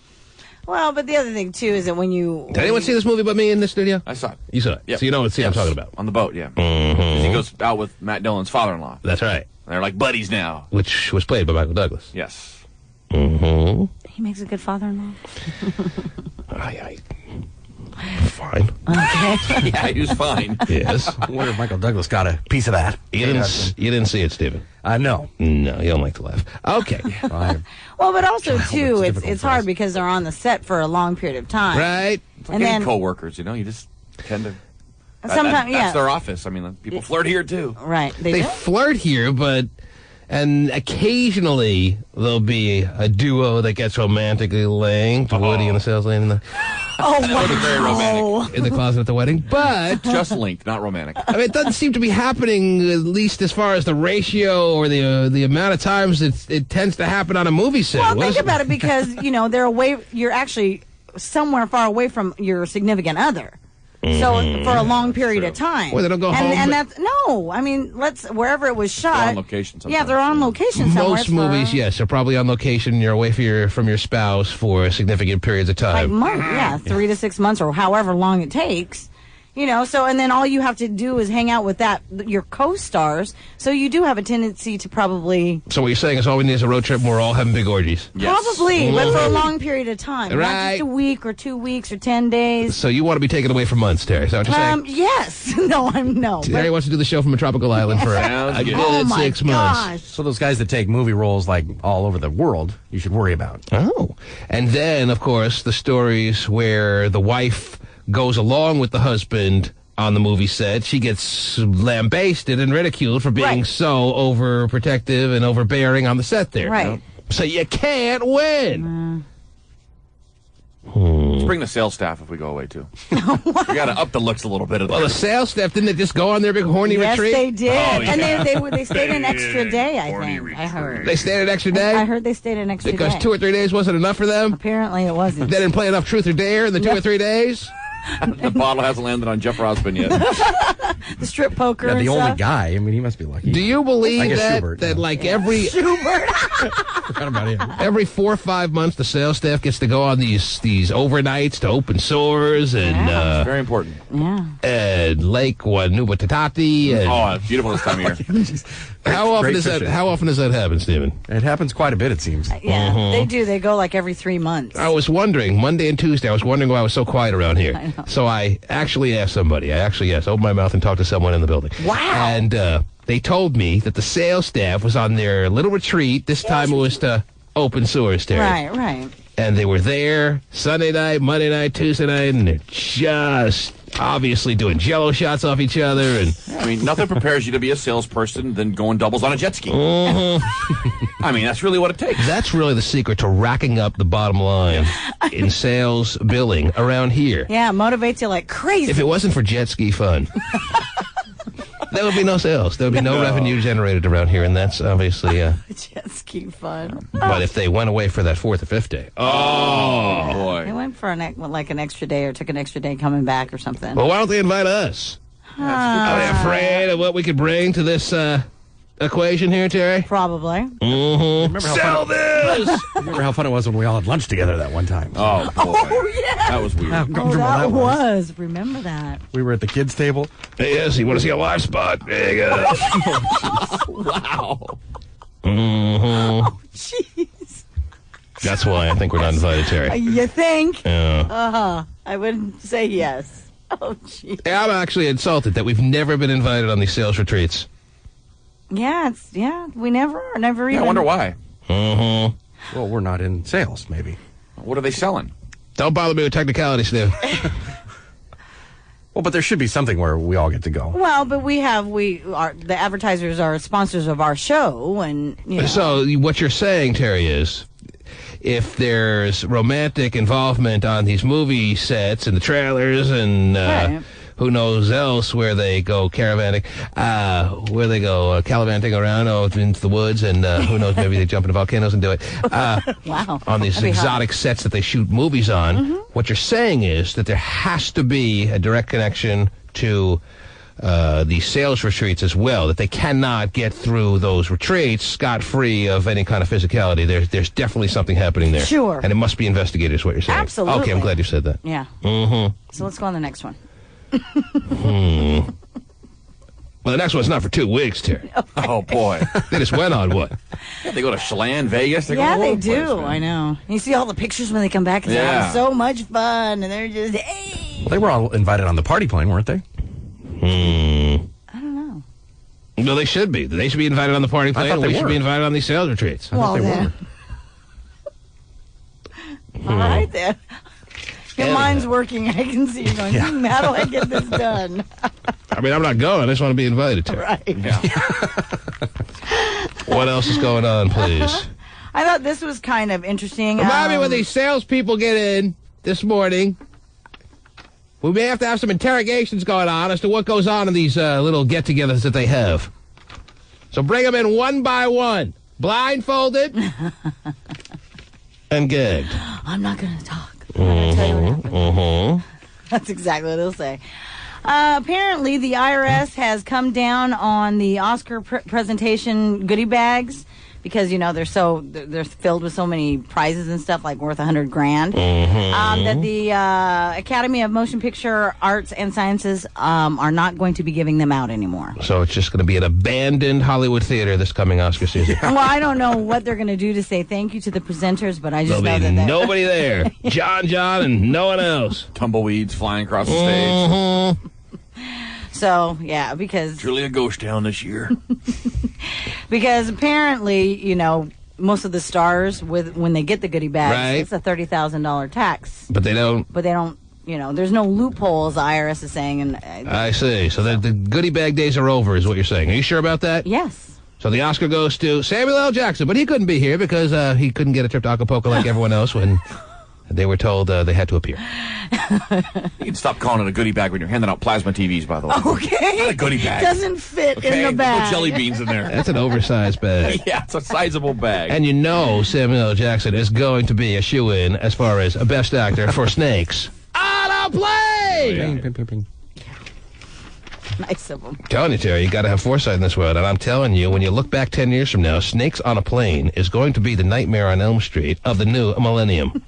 well, but the other thing too is that when you Did anyone see this movie but me in the studio? I saw it. You saw it. Yep. So you know what scene I'm Yes. talking about. On the boat, yeah. 'Cause he goes out with Matt Dillon's father-in-law. That's right. They're like buddies now. Which was played by Michael Douglas. Yes. Mm-hmm. he makes a good father-in-law. Fine. Yeah, he was fine. Yes. I wonder if Michael Douglas got a piece of that. You didn't see it, Stephen. No. No, you don't like to laugh. Okay. Well, but also too, it's it's difficult for hard us. because they're on the set for a long period of time. Right? It's like And any then- co-workers, you know, you just tend to... Sometimes, yeah. That's their office. I mean, like, people flirt here, too. Right. They They do? flirt here, and occasionally there'll be a duo that gets romantically linked. Woody and the salesman in Oh, That would be very romantic. the closet at the wedding. But Just linked, not romantic. I mean, it doesn't seem to be happening, at least as far as the ratio or the amount of times it tends to happen on a movie set. Well, What think is- about it because, they're away, you're actually somewhere far away from your significant other. So for a long period of time. Well, they don't go home, And but- that's, no, I mean, wherever it was shot. on location Yeah, sometimes. they're on location somewhere. Most movies, yes, are probably on location. You're away from your spouse for significant periods of Like time. months, yeah, 3 to 6 months or however long it takes. So, and then all you have to do is hang out with your co-stars. So you do have a tendency to probably, So what you're saying is all we need is a road trip and we're all having big orgies. Yes. probably, but for a long period of time. Not Right. just a week or 2 weeks or 10 days. So you want to be taken away for months, Terry? Is that what you're saying? Yes. No. Terry wants to do the show from a tropical island for Sounds a good. good Oh my 6 months. gosh. So those guys that take movie roles like all over the world, you should worry about. Oh. And then, of course, the stories where the wife goes along with the husband on the movie set. She gets lambasted and ridiculed for being Right. so overprotective and overbearing on the set there. Right. So you can't win. Let's bring the sales staff if we go away, too. We got to up the looks a little bit of Well, the sales staff, didn't they just go on their big horny Yes, retreat? they did. Oh, yeah. And they stayed an extra day, I think. I heard. They stayed an extra day? I heard they stayed an extra Because day. 2 or 3 days wasn't enough for them? Apparently it wasn't. They didn't play enough Truth or Dare in the 2 or 3 days? The bottle hasn't landed on Jeff Rosbin yet. The strip poker Yeah, and the only stuff. guy. I mean, he must be lucky. Do you I believe guess that, Schubert, that yeah. like every Forgot about him. every 4 or 5 months the sales staff gets to go on these overnights to open source and Very important. Lake Wanubatati and Oh, it's beautiful this time of year. how often great does that fishing. how often does that happen, Stephen? It happens quite a bit, it seems. Yeah, they do. They go like every 3 months. I was wondering Monday and Tuesday. I was wondering why I was so quiet around here. I know. So I actually asked somebody. Opened my mouth and talked to someone in the building. Wow. And they told me that the sales staff was on their little retreat. This time it was to open source, Terry. Right. And they were there Sunday night, Monday night, Tuesday night, and they're just obviously doing jello shots off each other. And I mean, nothing prepares you to be a salesperson than going doubles on a jet ski. I mean, that's really what it takes. that's really the secret to racking up the bottom line in sales billing around here. Yeah, it motivates you like crazy. If it wasn't for jet ski fun, there would be no sales. There would be no revenue generated around here, and that's obviously. Jet ski fun. But if they went away for that 4th or 5th day, Oh, They boy. went for an extra day or took an extra day coming back or something. well, why don't they invite us? Are they afraid of what we could bring to this equation here, Terry? Probably. Remember how, Sell fun, this! remember how fun it was when we all had lunch together that one time? Oh, boy. That was weird. How Oh, comfortable that was. was. Remember that. We were at the kids' table. Yes, you want to see a live spot? There you go. Wow. Jeez. That's why I think we're not invited, Terry. You think? Yeah. I wouldn't say yes. Oh, jeez. I'm actually insulted that we've never been invited on these sales retreats. Yeah, we never Yeah, even. I wonder why. Well, we're not in sales, maybe. What are they selling? Don't bother me with technicality, Steve. Well, but there should be something where we all get to go. Well, but the advertisers are sponsors of our show, and you know. So what you're saying, Terry, is if there's romantic involvement on these movie sets and the trailers and Right. who knows else where they go caravanning, gallivanting around into the woods, and who knows, maybe they jump into volcanoes and do it. Wow. On these exotic sets that they shoot movies on. What you're saying is that there has to be a direct connection to the sales retreats as well, that they cannot get through those retreats scot-free of any kind of physicality. There's definitely something happening there. Sure. And it must be investigated, is what you're saying. Absolutely. Okay, I'm glad you said that. Yeah. So let's go on the next one. Well, the next one's not for 2 weeks, Terry. Oh, boy. They just went on what? Yeah, they go to Chelan, Vegas. They go Yeah, all they over the do. place, man. I know. You see all the pictures when they come back. It's having so much fun, and they're just, hey. Well, they were all invited on the party plane, weren't they? I don't know. No, they should be. They should be invited on the party plane. thought they We should were. be invited on these sales retreats. Well, they then. All right, then. Your mind's working. I can see you going, how do I get this done? I mean, I'm not going. I just want to be invited to. Right. Yeah. What else is going on, please? I thought this was kind of interesting. Remind me when these salespeople get in this morning. We may have to have some interrogations going on as to what goes on in these little get-togethers that they have. So bring them in one by one, blindfolded and gagged. I'm not going to talk. I'm not going to tell you what happened. That's exactly what they'll say. Apparently, the IRS has come down on the Oscar presentation goodie bags because, you know, they're filled with so many prizes and stuff, like worth $100,000. That the Academy of Motion Picture Arts and Sciences are not going to be giving them out anymore. So it's just going to be an abandoned Hollywood theater this coming Oscar season. Well, I don't know what they're going to do to say thank you to the presenters, but I just There'll know be that nobody there. John, and no one else. Tumbleweeds flying across the stage. So, yeah, because Truly a ghost town this year. because apparently, you know, most of the stars when they get the goodie bags, Right. it's a $30,000 tax. But they don't. But they don't, you know, there's no loopholes, the IRS is saying. And I see. So the goodie bag days are over, is what you're saying. Are you sure about that? yes. So the Oscar goes to Samuel L. Jackson, but he couldn't be here because he couldn't get a trip to Acapulco like everyone else when they were told they had to appear. You can stop calling it a goodie bag when you're handing out plasma TVs, by the way. Okay. Not a goodie bag. Doesn't fit Okay, in the bag. no jelly beans in there. That's an oversized bag. Yeah, it's a sizable bag. And you know Samuel L. Jackson is going to be a shoo-in as far as a best actor for Snakes on a plane! Ping, ping, ping. Nice of them. Telling you, Terry, you got to have foresight in this world. And I'm telling you, when you look back 10 years from now, Snakes on a Plane is going to be the Nightmare on Elm Street of the new millennium.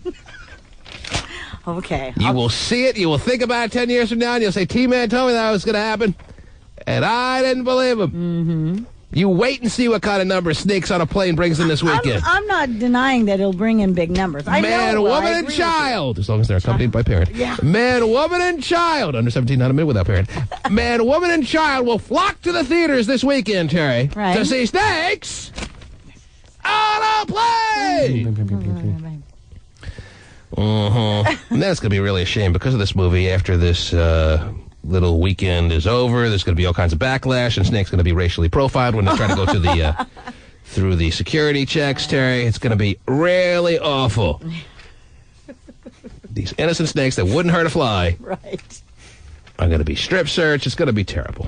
Okay. You will see it, you will think about it 10 years from now, and you'll say, T-Man told me that was going to happen, and I didn't believe him. Mm-hmm. You wait and see what kind of number Snakes on a Plane brings in this weekend. I'm not denying that it'll bring in big numbers. I Man, know, I woman, and agree with child, as long as they're accompanied by parent. Yeah. Man, woman, and child, under 17, not admitted without parent. Man, woman, and child will flock to the theaters this weekend, Terry, Right. to see Snakes on a Plane. And that's going to be really a shame because of this movie. After this little weekend is over, there's going to be all kinds of backlash, and Snake's going to be racially profiled when they try to go to the through the security checks, Terry. It's going to be really awful. These innocent snakes that wouldn't hurt a fly Right. are going to be strip searched. It's going to be terrible.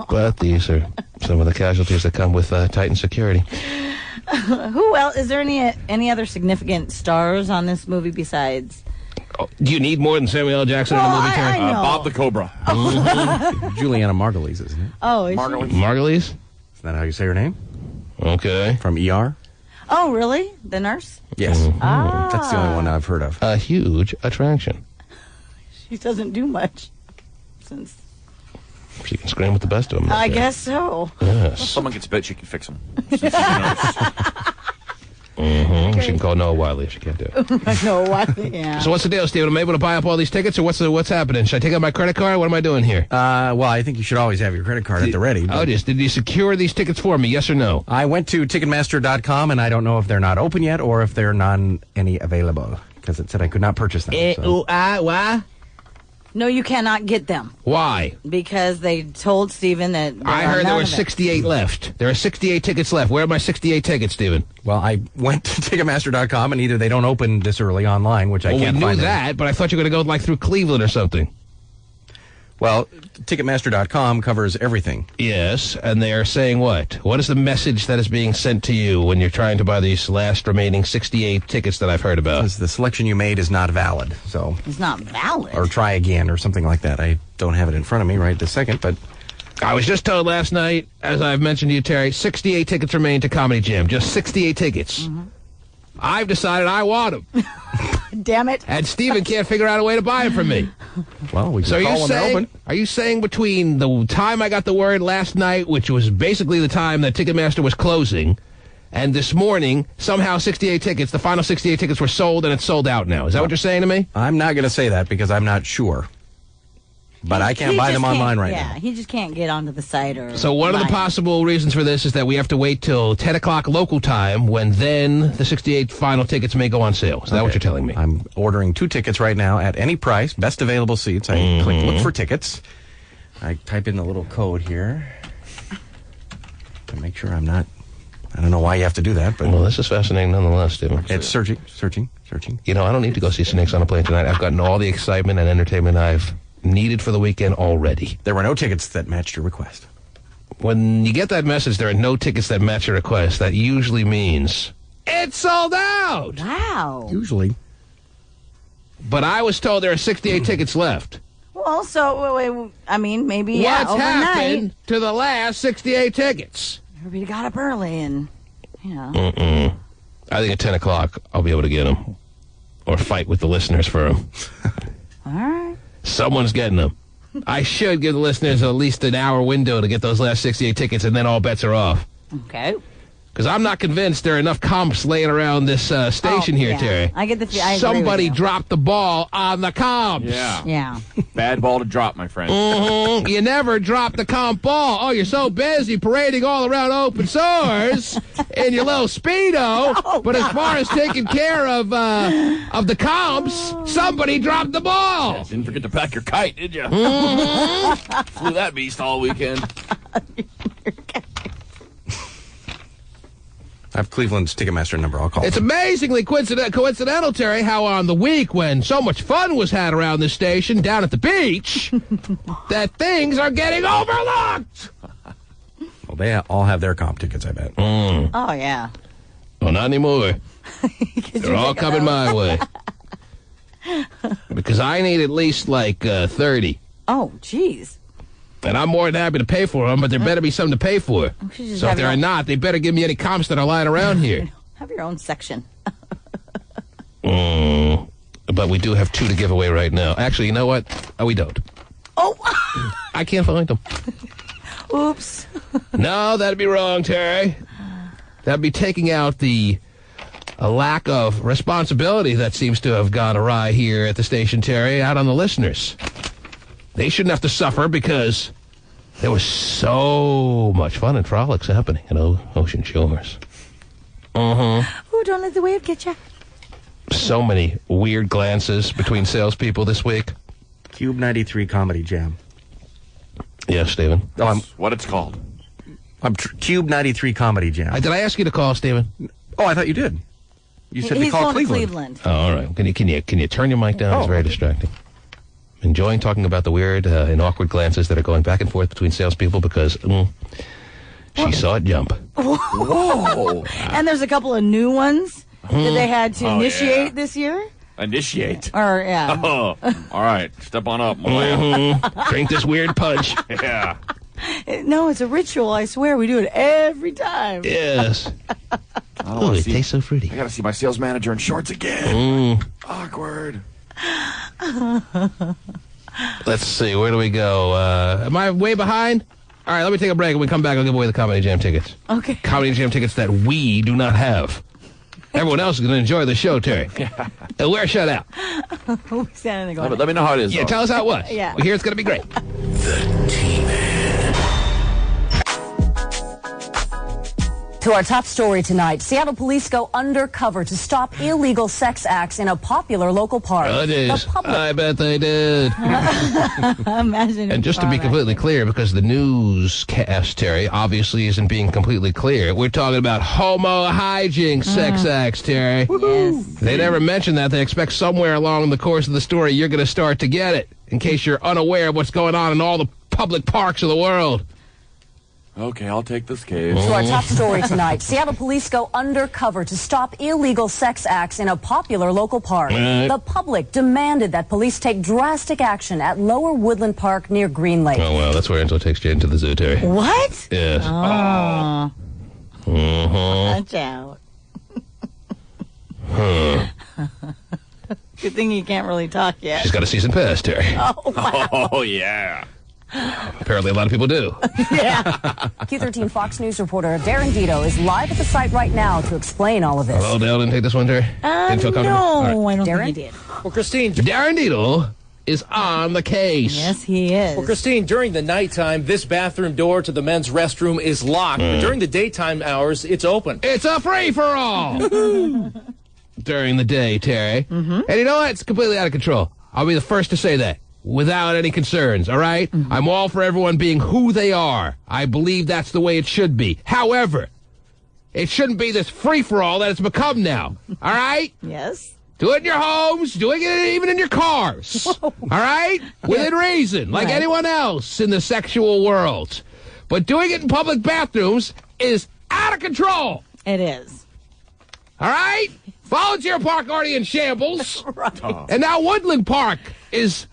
But these are some of the casualties that come with Titan security. Who else? Is there any other significant stars on this movie besides? Oh, do you need more than Samuel L. Jackson in a movie, Terry? I know. Bob the Cobra. Juliana Margulies, isn't it? Oh, is she? Margulies? Isn't that how you say her name? Okay. From ER? Oh, really? The nurse? Yes. Ah. That's the only one I've heard of. A huge attraction. She doesn't do much. Since She can scream with the best of them. I guess so. Yes. Someone gets bit, she can fix them. She can call Noah Wiley if she can't do it. I know why. Yeah. So what's the deal, Steven? Am I able to buy up all these tickets, or what's happening? Should I take out my credit card? What am I doing here? Well, I think you should always have your credit card at the ready. Oh, did you secure these tickets for me, yes or no? I went to Ticketmaster.com, and I don't know if they're not open yet or if they're not any available, because it said I could not purchase them. So. Why? No, you cannot get them Why? because they told Steven that I heard there were 68 left. There are 68 tickets left. Where are my 68 tickets, Steven? Well, I went to Ticketmaster.com, and either they don't open this early online, which I Well, can't we knew find. that, but I thought you were going to go through Cleveland or something. Well, Ticketmaster.com covers everything. Yes, and they are saying what? What is the message that is being sent to you when you're trying to buy these last remaining 68 tickets that I've heard about? Because the selection you made is not valid, so... It's not valid. Or try again, or something like that. I don't have it in front of me right this second, but... I was just told last night, as I've mentioned to you, Terry, 68 tickets remain to Comedy Jam. Just 68 tickets. Mm-hmm. I've decided I want them. Damn it. And Steven can't figure out a way to buy them from me. Well, we can call when they're open. Are you saying between the time I got the word last night, which was basically the time that Ticketmaster was closing, and this morning, somehow 68 tickets, the final 68 tickets were sold and it's sold out now? Is that what you're saying to me? I'm not going to say that because I'm not sure. But I can't buy them online right now. Yeah, he just can't get onto the site or... So one of the possible reasons for this is that we have to wait till 10 o'clock local time when then the 68 final tickets may go on sale. Is that what you're telling me? I'm ordering 2 tickets right now at any price, best available seats. I click look for tickets. I type in the little code here to make sure I'm not... I don't know why you have to do that, but... Well, this is fascinating nonetheless, Stephen. It's searching. You know, I don't need to go see Snakes on a Plane tonight. I've gotten all the excitement and entertainment I've needed for the weekend already. There were no tickets that matched your request. When you get that message, there are no tickets that match your request, that usually means it's sold out. Wow. Usually. But I was told there are 68 tickets left. Well, so, I mean, maybe, What's overnight. happened to the last 68 tickets? Everybody got up early and, I think at 10 o'clock I'll be able to get them. Or fight with the listeners for them. All right. Someone's getting them. I should give the listeners at least an hour window to get those last 68 tickets, and then all bets are off. Okay. Because I'm not convinced there are enough comps laying around this station here, Terry. I get the feeling. Somebody dropped the ball on the comps. Yeah. Bad ball to drop, my friend. You never drop the comp ball. Oh, you're so busy parading all around open source in your little Speedo. But as far as taking care of the comps, somebody dropped the ball. Didn't forget to pack your kite, did you? Flew that beast all weekend. I have Cleveland's Ticketmaster number. I'll call It's them. amazingly coincidental, Terry, how on the week when so much fun was had around this station down at the beach, that things are getting overlooked. Well, they all have their comp tickets, I bet. Oh, yeah. Well, not anymore. They're all coming my way. Because I need at least, 30. Oh, jeez. And I'm more than happy to pay for them, but there better be something to pay for. So if there are not, they better give me any comps that are lying around here. Have your own section. But we do have 2 to give away right now. Actually, you know what? Oh, we don't. Oh! I can't find them. Oops. No, that'd be wrong, Terry. That'd be taking out a lack of responsibility that seems to have gone awry here at the station, Terry, out on the listeners. They shouldn't have to suffer because there was so much fun and frolics happening at Ocean Shores. Oh, don't let the wave get you. So many weird glances between salespeople this week. Cube 93 Comedy Jam. Yes, Stephen. Oh, What it's called. Cube 93 Comedy Jam. Did I ask you to call, Stephen? Oh, I thought you did. You said to He's call going Cleveland. to Cleveland. Oh, all right. Can you turn your mic down? It's very distracting. Enjoying talking about the weird and awkward glances that are going back and forth between salespeople because she saw it jump. Whoa. And there's a couple of new ones that they had to initiate this year. Initiate. Or, yeah. Oh, all right. Step on up, Malaya. Drink this weird punch. Yeah. No, it's a ritual. I swear. We do it every time. Yes. Oh, it tastes so fruity. I got to see my sales manager in shorts again. Awkward. Let's see. Where do we go? Am I way behind? All right, let me take a break. When we come back, I'll give away the Comedy Jam tickets. Okay. Comedy Jam tickets that we do not have. Everyone else is going to enjoy the show, Terry. And we're shut out. We're standing there going, Let me know how it is. Yeah, though. tell us how it was. Yeah. We hear it's going to be great. The T-Man. To our top story tonight, Seattle police go undercover to stop illegal sex acts in a popular local park. Oh, it is. The public- I bet they did. Imagine. And just to be completely clear, because the newscast, Terry, obviously isn't being completely clear, we're talking about homo hijinks sex acts, Terry. Yes. They never mention that. They expect somewhere along the course of the story you're going to start to get it. in case you're unaware of what's going on in all the public parks of the world. Okay, I'll take this case. To our top story tonight, Seattle police go undercover to stop illegal sex acts in a popular local park. The public demanded that police take drastic action at Lower Woodland Park near Green Lake. Oh, well, that's where Angela takes Jane to the zoo, Terry. What? Yes. Oh. Watch out. Good thing you can't really talk yet. She's got a season pass, Terry. Oh, wow. Oh, yeah. Apparently a lot of people do. Yeah. Q13 Fox News reporter Darren Dito is live at the site right now to explain all of this. Hello, Dale, didn't take this one, Terry? Didn't feel comfortable? No, All right. I don't Darren? think he did. Well, Christine. Darren Needle is on the case. Yes, he is. Well, Christine, during the nighttime, this bathroom door to the men's restroom is locked. But during the daytime hours, it's open. It's a free-for-all. During the day, Terry. And you know what? It's completely out of control. I'll be the first to say that. Without any concerns, all right? I'm all for everyone being who they are. I believe that's the way it should be. However, it shouldn't be this free-for-all that it's become now, all right? Yes. Do it in your homes, doing it even in your cars, all right? Within reason, like Right. anyone else in the sexual world. But doing it in public bathrooms is out of control, It is. all right? Volunteer Park already in shambles. Right. And now Woodland Park is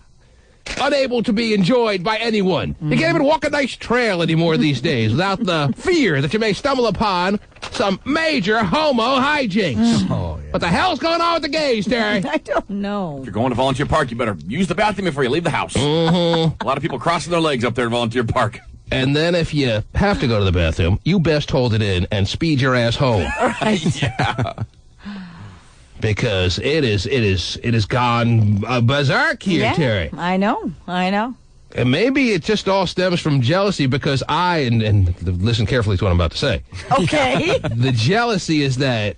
unable to be enjoyed by anyone. You can't even walk a nice trail anymore these days without the fear that you may stumble upon some major homo hijinks. What the hell's going on with the gays, Terry? I don't know. If you're going to Volunteer Park, you better use the bathroom before you leave the house. A lot of people crossing their legs up there at Volunteer Park. And then if you have to go to the bathroom, you best hold it in and speed your ass home. Yeah. Because it is gone berserk here, Terry. I know. And maybe it just all stems from jealousy because and listen carefully to what I'm about to say. Okay. The jealousy is that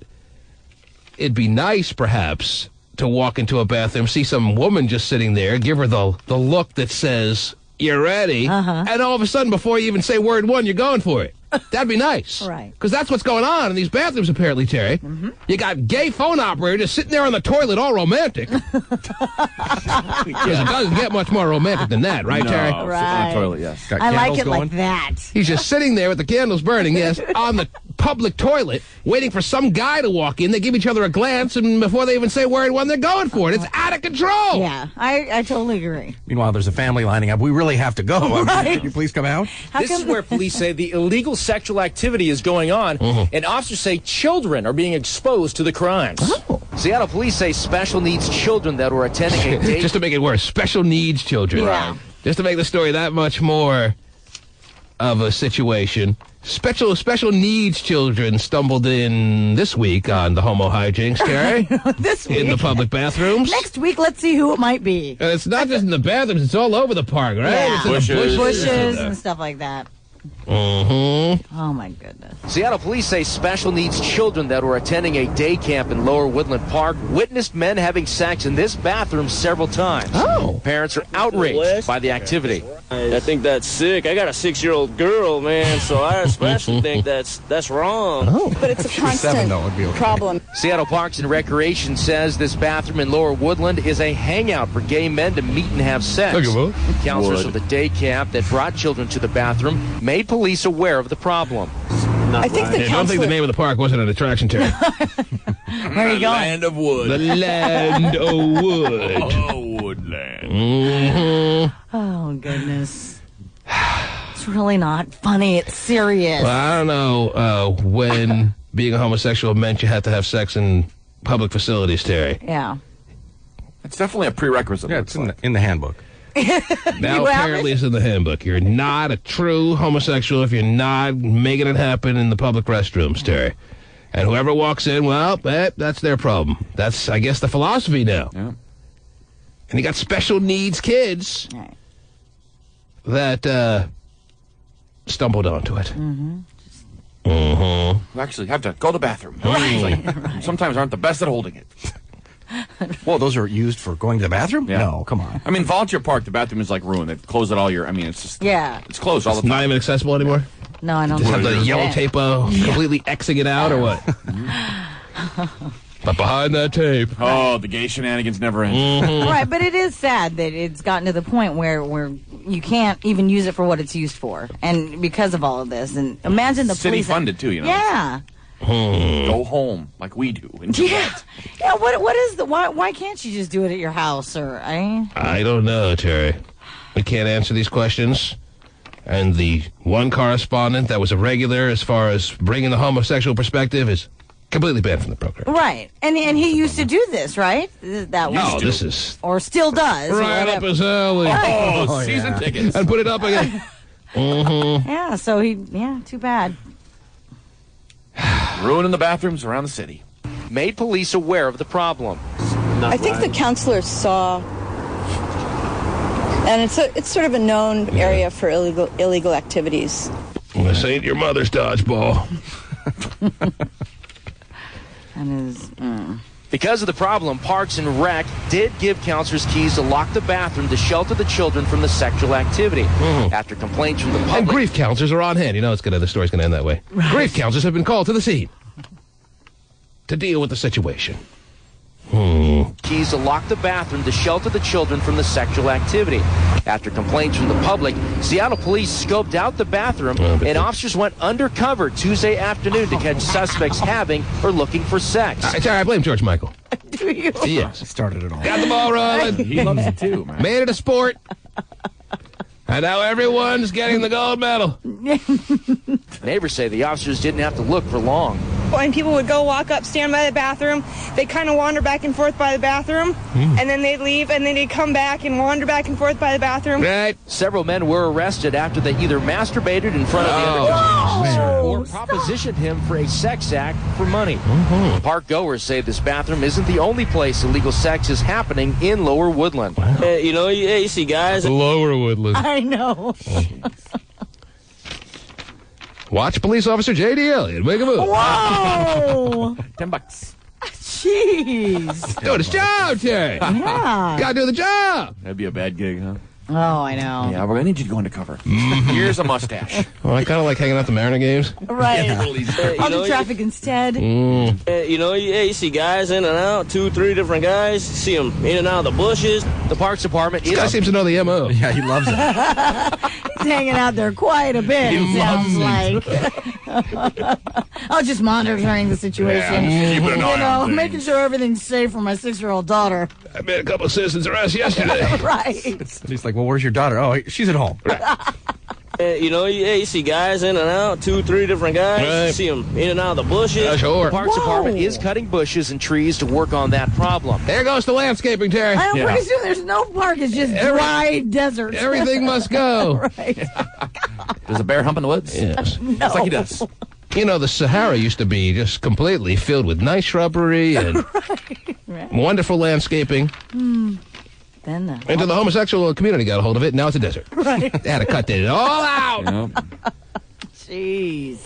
it'd be nice, perhaps, to walk into a bathroom, see some woman just sitting there, give her the look that says, "You're ready," and all of a sudden, before you even say word one, you're going for it. That'd be nice. Right. Because that's what's going on in these bathrooms, apparently, Terry. You got gay phone operators sitting there on the toilet all romantic. Because it doesn't get much more romantic than that, right, Terry? No, Right. sit on the toilet, yes. Got I like candles it going? like that. He's just sitting there with the candles burning, yes, on the public toilet, waiting for some guy to walk in. They give each other a glance, and before they even say word one, they're going for it. It's out of control. Yeah, I totally agree. Meanwhile, there's a family lining up. We really have to go. I mean, Right. can you please come out? This is where police say the illegal sexual activity is going on, and officers say children are being exposed to the crimes. Seattle police say special needs children that were attending a date. Just to make it worse, special needs children. Yeah. Just to make the story that much more of a situation. Special needs children stumbled in this week on the homo hijinks, Terry. This week. In the public bathrooms. Next week, let's see who it might be. And it's not just in the bathrooms, it's all over the park, right? Yeah. It's in the Bushes. Bushes and stuff like that. Oh my goodness. Seattle police say special needs children that were attending a day camp in Lower Woodland Park witnessed men having sex in this bathroom several times. Oh. Parents are outraged by the activity. I think that's sick. I got a 6-year-old girl, man, so I especially think that's wrong. Oh. But it's a constant 7, though, it'd be okay. problem. Seattle Parks and Recreation says this bathroom in Lower Woodland is a hangout for gay men to meet and have sex. Okay, well. Counselors of the day camp that brought children to the bathroom made police aware of the problem. I think the I don't think the name of the park wasn't an attraction, Terry. Where are you going? Land of wood. The land of wood. Oh, woodland. Oh goodness. It's really not funny. It's serious. Well, I don't know when being a homosexual meant you had to have sex in public facilities, Terry. Yeah. It's definitely a prerequisite. Yeah, it's in the handbook. Now You have apparently it's in the handbook. You're not a true homosexual if you're not making it happen in the public restrooms, Terry. And whoever walks in, well, that's their problem. That's, I guess, the philosophy now. Yeah. And you got special needs kids Right. that stumbled onto it. You actually have to go to the bathroom. Sometimes aren't the best at holding it. Well, those are used for going to the bathroom? Yeah. No, come on. I mean, Volunteer Park, the bathroom is like ruined. They've closed it all year. I mean, it's just... Yeah. It's closed all the It's not time. even accessible anymore? No, I don't Just have think the so. yellow tape completely Xing it out or what? But behind that tape. Oh, the gay shenanigans never end. Mm-hmm. Right, but it is sad that it's gotten to the point where you can't even use it for what it's used for, and because of all of this. And imagine the City police funded too, you know. Yeah. Go home like we do. Yeah. What is the why can't you just do it at your house or I don't know, Terry. We can't answer these questions. And the one correspondent that was a regular as far as bringing the homosexual perspective is completely banned from the program. Right, and he used to do this, right? That was this is or still does. right up his alley. Oh, season tickets. And put it up again. Mm-hmm. Yeah, so too bad. Ruining the bathrooms around the city. Made police aware of the problem. I think the counselors saw, and it's sort of a known area for illegal activities. This ain't your mother's dodgeball. Because of the problem, Parks and Rec did give counselors keys to lock the bathroom to shelter the children from the sexual activity. After complaints from the public. And grief counselors are on hand. You know the story's going to end that way. Right. Grief counselors have been called to the scene to deal with the situation. Keys to lock the bathroom to shelter the children from the sexual activity. After complaints from the public, Seattle police scoped out the bathroom, and officers went undercover Tuesday afternoon to catch suspects having or looking for sex. Sorry, I blame George Michael. Do you? Yes. Started it all. Got the ball rolling. He loves it too, man. Made it a sport. And now everyone's getting the gold medal. Neighbors say the officers didn't have to look for long. When people would go walk up, stand by the bathroom, they kind of wander back and forth by the bathroom, and then they'd leave, and then they'd come back and wander back and forth by the bathroom. Right. Several men were arrested after they either masturbated in front of the undercover officer or propositioned him for a sex act for money. Park goers say this bathroom isn't the only place illegal sex is happening in Lower Woodland. You see guys. Lower Woodland. I know. Watch police officer J.D. Elliott make a move. Whoa! $10. Jeez. Doing his job, Terry. Yeah. Gotta do the job. That'd be a bad gig, huh? Oh, I know. Yeah, we're gonna need you to go undercover. Here's a mustache. Well, I kind of like hanging out at the Mariner games. Right. I'll do traffic instead. You see guys in and out, 2, 3 different guys. See them in and out of the bushes. The Parks Department This guy seems to know the M.O. Yeah, he loves it. He's hanging out there quite a bit, He sounds loves like. I'll just monitoring the situation. Yeah, keeping an eye on things. Making sure everything's safe for my 6-year-old daughter. I made a couple of citizens arrests yesterday. Right. He's like, well, where's your daughter? Oh, she's at home. You see guys in and out, 2, 3 different guys. Right. See them in and out of the bushes. Yeah, sure. The Parks Department is cutting bushes and trees to work on that problem. There goes the landscaping, Terry. I know, pretty soon there's no park. It's just dry desert. Everything must go. Right. Does a bear hump in the woods? Yes. No. Looks like he does. You know, the Sahara used to be just completely filled with nice shrubbery and wonderful landscaping. Then Until the homosexual community got a hold of it, now it's a desert. Right. They had to cut it all out. Jeez.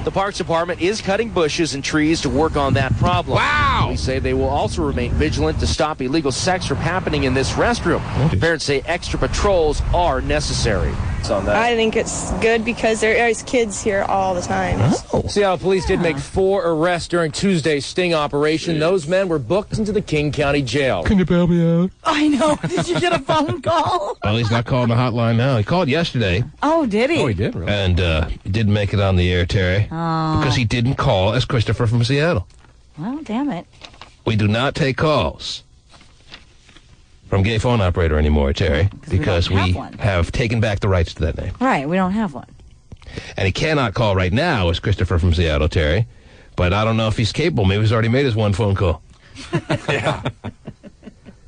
The Parks Department is cutting bushes and trees to work on that problem. Wow! Police say they will also remain vigilant to stop illegal sex from happening in this restroom. Parents say extra patrols are necessary. I think it's good because there's kids here all the time. Seattle police did make 4 arrests during Tuesday's sting operation. Those men were booked into the King County Jail. Can you bail me out? I know. Did you get a phone call? Well, he's not calling the hotline now. He called yesterday. Oh, did he? Oh, he did, really? And he didn't make it on the air, Terry. Because he didn't call as Christopher from Seattle. Well, damn it. We do not take calls from gay phone operator anymore, Terry, because we have taken back the rights to that name. Right, we don't have one. And he cannot call right now as Christopher from Seattle, Terry. But I don't know if he's capable. Maybe he's already made his one phone call. Yeah.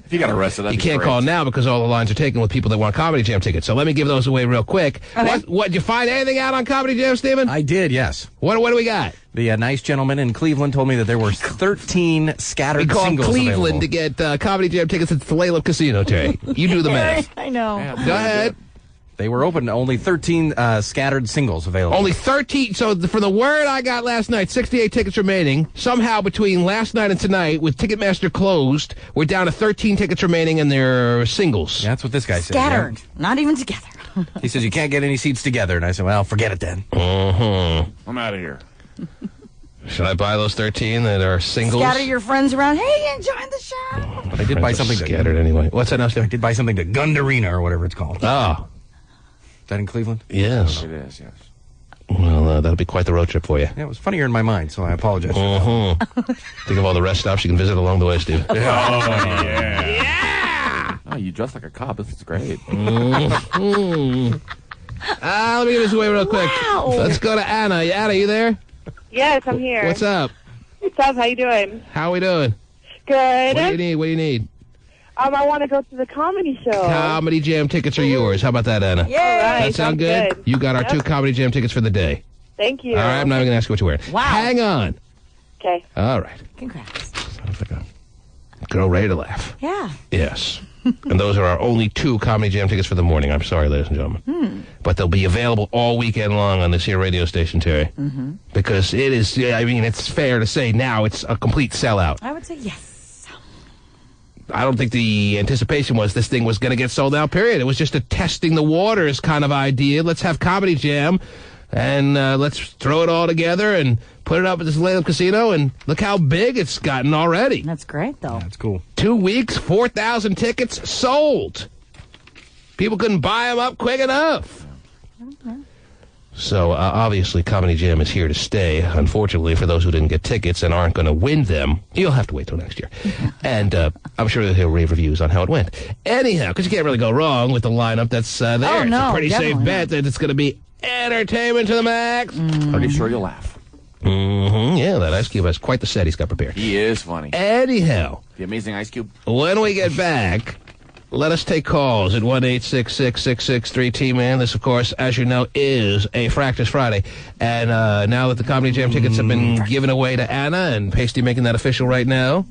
If you got arrested, that'd You can't call now because all the lines are taken with people that want Comedy Jam tickets. So let me give those away real quick. Okay. What did you find anything out on Comedy Jam, Stephen? I did, yes. What do we got? The nice gentleman in Cleveland told me that there were 13 scattered We called singles Cleveland available. to get Comedy Jam tickets at the Layla Casino, Terry. You do the math. I know. Go ahead. They were open to only 13 scattered singles available. Only 13. So for the word I got last night, 68 tickets remaining. Somehow between last night and tonight, with Ticketmaster closed, we're down to 13 tickets remaining, and they're singles. Yeah, that's what this guy said. Scattered. Not even together. He says you can't get any seats together, and I said, well, forget it then. Mm-hmm. I'm out of here. Should I buy those 13 that are singles? Scatter your friends around. Hey, enjoying the show. But I did buy something scattered anyway. What's that now, Steve? I did buy something to Gundarena or whatever it's called. Oh. Is that in Cleveland? Yes. It is, yes. Well, that'll be quite the road trip for you. Yeah, it was funnier in my mind, so I apologize. Think of all the rest stops you can visit along the way, Steve. Oh, yeah. Oh, you dress like a cop. This is great. Let me get this away real quick. Let's go to Anna. Anna, you there? Yes, I'm here. What's up? What's up? How you doing? How we doing? Good. What do you need? I want to go to the comedy show. Comedy Jam tickets are yours. How about that, Anna? Yeah. That sound good? You got our 2 Comedy Jam tickets for the day. Thank you. All right, I'm not even going to ask you what you're wearing. Wow. Hang on. Okay. All right. Congrats. Sounds like a girl ready to laugh. Yeah. Yes. And those are our only 2 Comedy Jam tickets for the morning. I'm sorry, ladies and gentlemen. But they'll be available all weekend long on this here radio station, Terry. Because it is, I mean, it's fair to say now it's a complete sellout. I would say yes. I don't think the anticipation was this thing was going to get sold out, period. It was just a testing the waters kind of idea. Let's have Comedy Jam, and let's throw it all together and put it up at this Salem Casino, and look how big it's gotten already. That's great, though. That's cool. 2 weeks, 4,000 tickets sold. People couldn't buy them up quick enough. So, obviously, Comedy Jam is here to stay. Unfortunately, for those who didn't get tickets and aren't going to win them, you'll have to wait till next year. And I'm sure they'll rave reviews on how it went. Anyhow, because you can't really go wrong with the lineup that's there. Oh, no, it's a pretty safe definitely bet that it's going to be entertainment to the max. Pretty sure you'll laugh. Yeah, that Ice Cube has quite the set he's got prepared. He is funny. Anyhow, The amazing Ice Cube. when we get back, let us take calls at 1-866-663-T-Man. This, of course, as you know, is a Fractus Friday. And now that the Comedy Jam tickets have been given away to Anna, and Pasty making that official right now,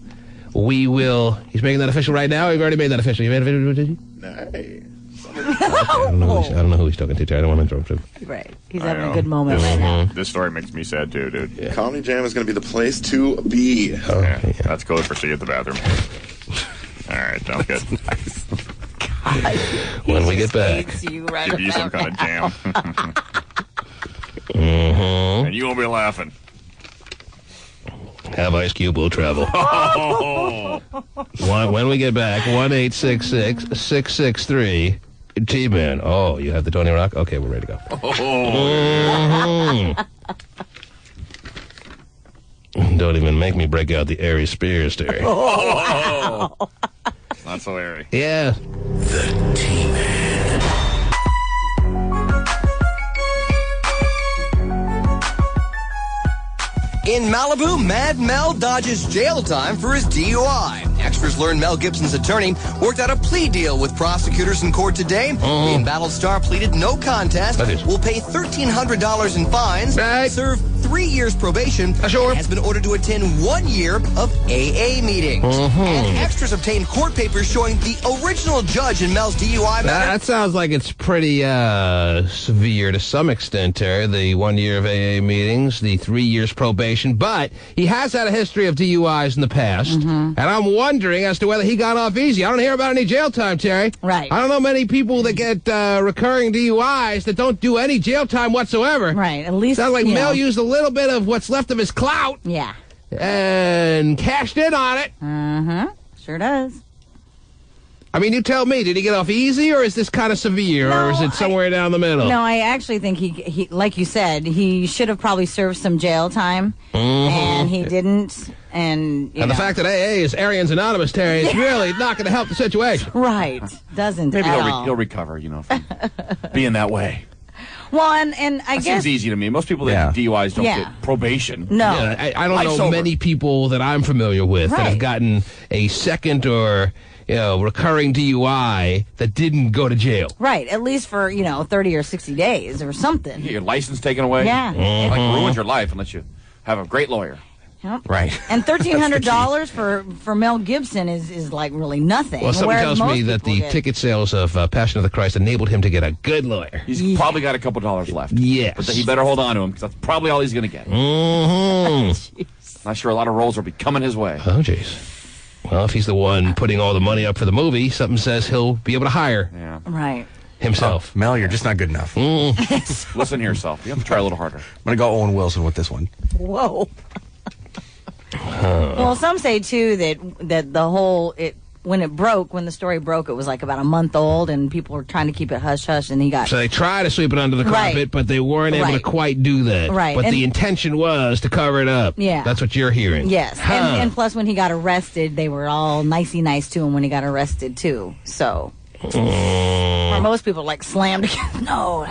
he's making that official right now? You've already made that official. You made it official, did you? Nice. I don't know who he's talking to, Terry. I don't want to interrupt him. Right. He's having a good moment right now. This story makes me sad too, dude. Yeah. Comedy Jam is going to be the place to be. That's code for see you at the bathroom. All right, sounds good. When we get back, give you some kind of jam. And you won't be laughing. Have Ice Cube will travel. When we get back, 1-866-663-T-Man. Oh, you have the Tony Rock? Okay, we're ready to go. Don't even make me break out the Aries Spears, Terry. Not so airy. Yeah. The T-Man. In Malibu, Mad Mel dodges jail time for his DUI. Extras learn Mel Gibson's attorney worked out a plea deal with prosecutors in court today. The embattled star pleaded no contest, will pay $1,300 in fines, serve 3 years probation, and has been ordered to attend 1 year of AA meetings. And extras obtained court papers showing the original judge in Mel's DUI matter. That sounds like it's pretty severe to some extent, Terry. The 1 year of AA meetings, the 3 years probation. But he has had a history of DUIs in the past. And I'm wondering as to whether he got off easy. I don't hear about any jail time, Terry. Right. I don't know many people that get recurring DUIs that don't do any jail time whatsoever. Right. At least sounds like you Mel know. used a little bit of what's left of his clout. Yeah. And cashed in on it. Sure does. I mean, you tell me, did he get off easy, or is this kind of severe, or is it somewhere down the middle? No, I actually think he, like you said, he should have probably served some jail time, and he didn't. And the fact that AA is Aryans Anonymous, Terry, is really not going to help the situation. Right. Doesn't Maybe at all. he'll recover, from being that way. Well, and I That guess seems easy to me. Most people that do DUIs don't Yeah. get probation. No. Yeah, I don't Life's know over. many people that I'm familiar with that have Right. gotten a second or recurring DUI that didn't go to jail. right, at least for 30 or 60 days or something. Get your license taken away. Yeah. Like ruins your life unless you have a great lawyer. Yep. Right. And $1,300 for Mel Gibson is like really nothing. Well, something whereas tells most me that people the get- ticket sales of Passion of the Christ enabled him to get a good lawyer. He's probably got a couple dollars left. Yes. But he better hold on to him because that's probably all he's going to get. Not sure a lot of roles will be coming his way. Oh, jeez. Well, if he's the one putting all the money up for the movie, something says he'll be able to hire Right. himself. Mel, you're just not good enough. Listen to yourself. You have to try a little harder. I'm going to go Owen Wilson with this one. Whoa. Well, some say too that the whole when the story broke, it was like about a month old, and people were trying to keep it hush hush, and he got. So they tried to sweep it under the carpet, Right. but they weren't able to quite do that. Right. But And- the intention was to cover it up. Yeah. That's what you're hearing. Yes, Huh. and plus when he got arrested, they were all nicey nice to him when he got arrested too. So, or most people like slammed against. No.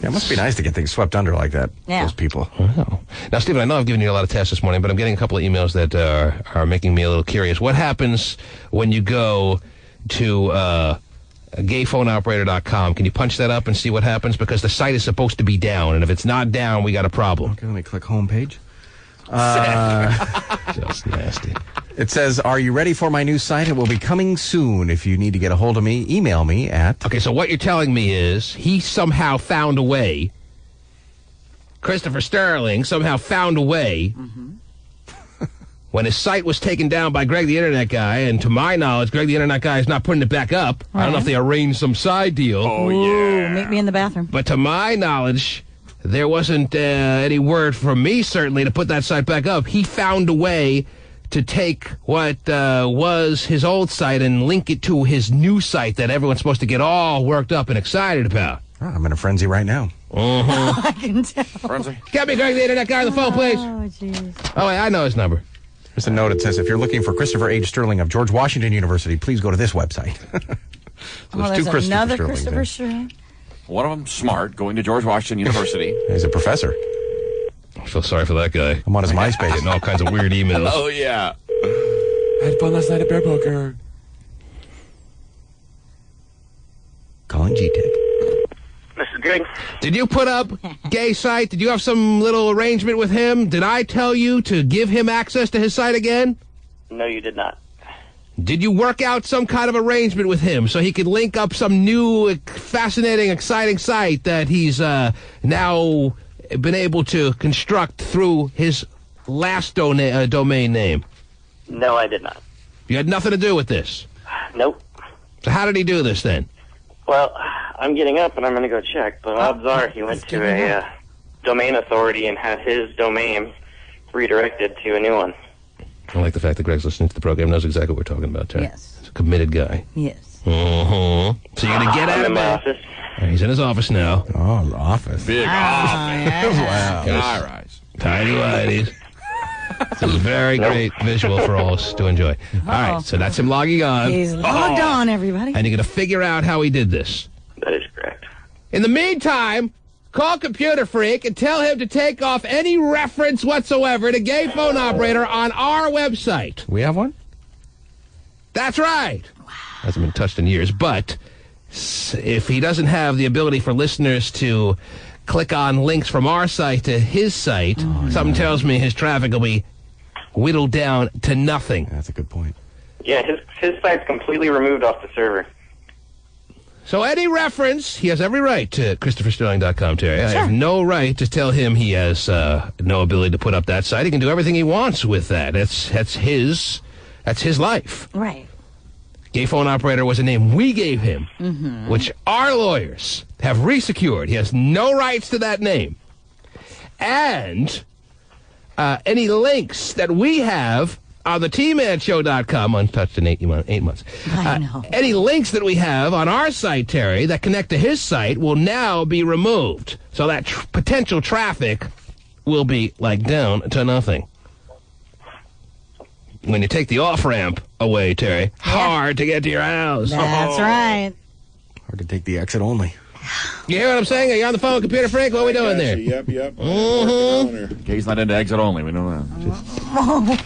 Yeah, it must be nice to get things swept under like that. Yeah. Those people. Wow. Now, Stephen, I know I've given you a lot of tests this morning, but I'm getting a couple of emails that are making me a little curious. What happens when you go to gayphoneoperator.com? Can you punch that up and see what happens? Because the site is supposed to be down, and if it's not down, we got a problem. Okay, let me click homepage. Just nasty. It says, "Are you ready for my new site? It will be coming soon. If you need to get a hold of me, email me at..." Okay, so what you're telling me is he somehow found a way, Christopher Sterling somehow found a way, when his site was taken down by Greg the Internet Guy, and to my knowledge, Greg the Internet Guy is not putting it back up. I don't know if they arranged some side deal. Ooh, meet me in the bathroom. But to my knowledge, there wasn't any word from me, certainly, to put that site back up. He found a way to take what was his old site and link it to his new site that everyone's supposed to get all worked up and excited about. Oh, I'm in a frenzy right now. I can tell. Frenzy. Get me Greg the Internet Guy on the phone, please. Oh, jeez. Oh, wait, I know his number. There's a note that says, "If you're looking for Christopher H. Sterling of George Washington University, please go to this website." So There's two Christopher another Sterlings Christopher there. Sterling. One of them smart, going to George Washington University. He's a professor. I feel sorry for that guy. I'm on his MySpace. Getting all kinds of weird emails. Oh, yeah. I had fun last night at Bear Poker. Calling G-Tech. This is Greg. Did you put up gay site? Did you have some little arrangement with him? Did I tell you to give him access to his site again? No, you did not. Did you work out some kind of arrangement with him so he could link up some new, fascinating, exciting site that he's now been able to construct through his last domain name? No, I did not. You had nothing to do with this? Nope. So how did he do this then? Well, I'm getting up and I'm going to go check, but odds are he went to a domain authority and had his domain redirected to a new one. I like the fact that Greg's listening to the program, knows exactly what we're talking about, Terry. Yes. He's a committed guy. Yes. So you're going to get out I'm of in my bed. office. He's in his office now. Oh, the office. Big office. Wow. High rise. Tiny whities. This is a very great visual for all us to enjoy. All right, so that's him logging on. He's logged on, everybody. And you're going to figure out how he did this. That is correct. In the meantime, call Computer Freak and tell him to take off any reference whatsoever to Gay Phone Operator on our website. We have one? That's right. Wow. Hasn't been touched in years, but if he doesn't have the ability for listeners to click on links from our site to his site, something tells me his traffic will be whittled down to nothing. That's a good point. Yeah, his site's completely removed off the server. So any reference, he has every right to ChristopherSterling.com, Terry. I have no right to tell him he has no ability to put up that site. He can do everything he wants with that. That's his life. Right. Gay Phone Operator was a name we gave him, which our lawyers have resecured. He has no rights to that name. And any links that we have on the TManShow.com, untouched in 8 months. I know. Any links that we have on our site, Terry, that connect to his site will now be removed. So that potential traffic will be, like, down to nothing. When you take the off-ramp away, Terry, hard to get to your house. That's right. Hard to take the exit only. You hear what I'm saying? Are you on the phone with Computer Freak? What are we doing there? Yep. Gay's not into exit only. We know that. On the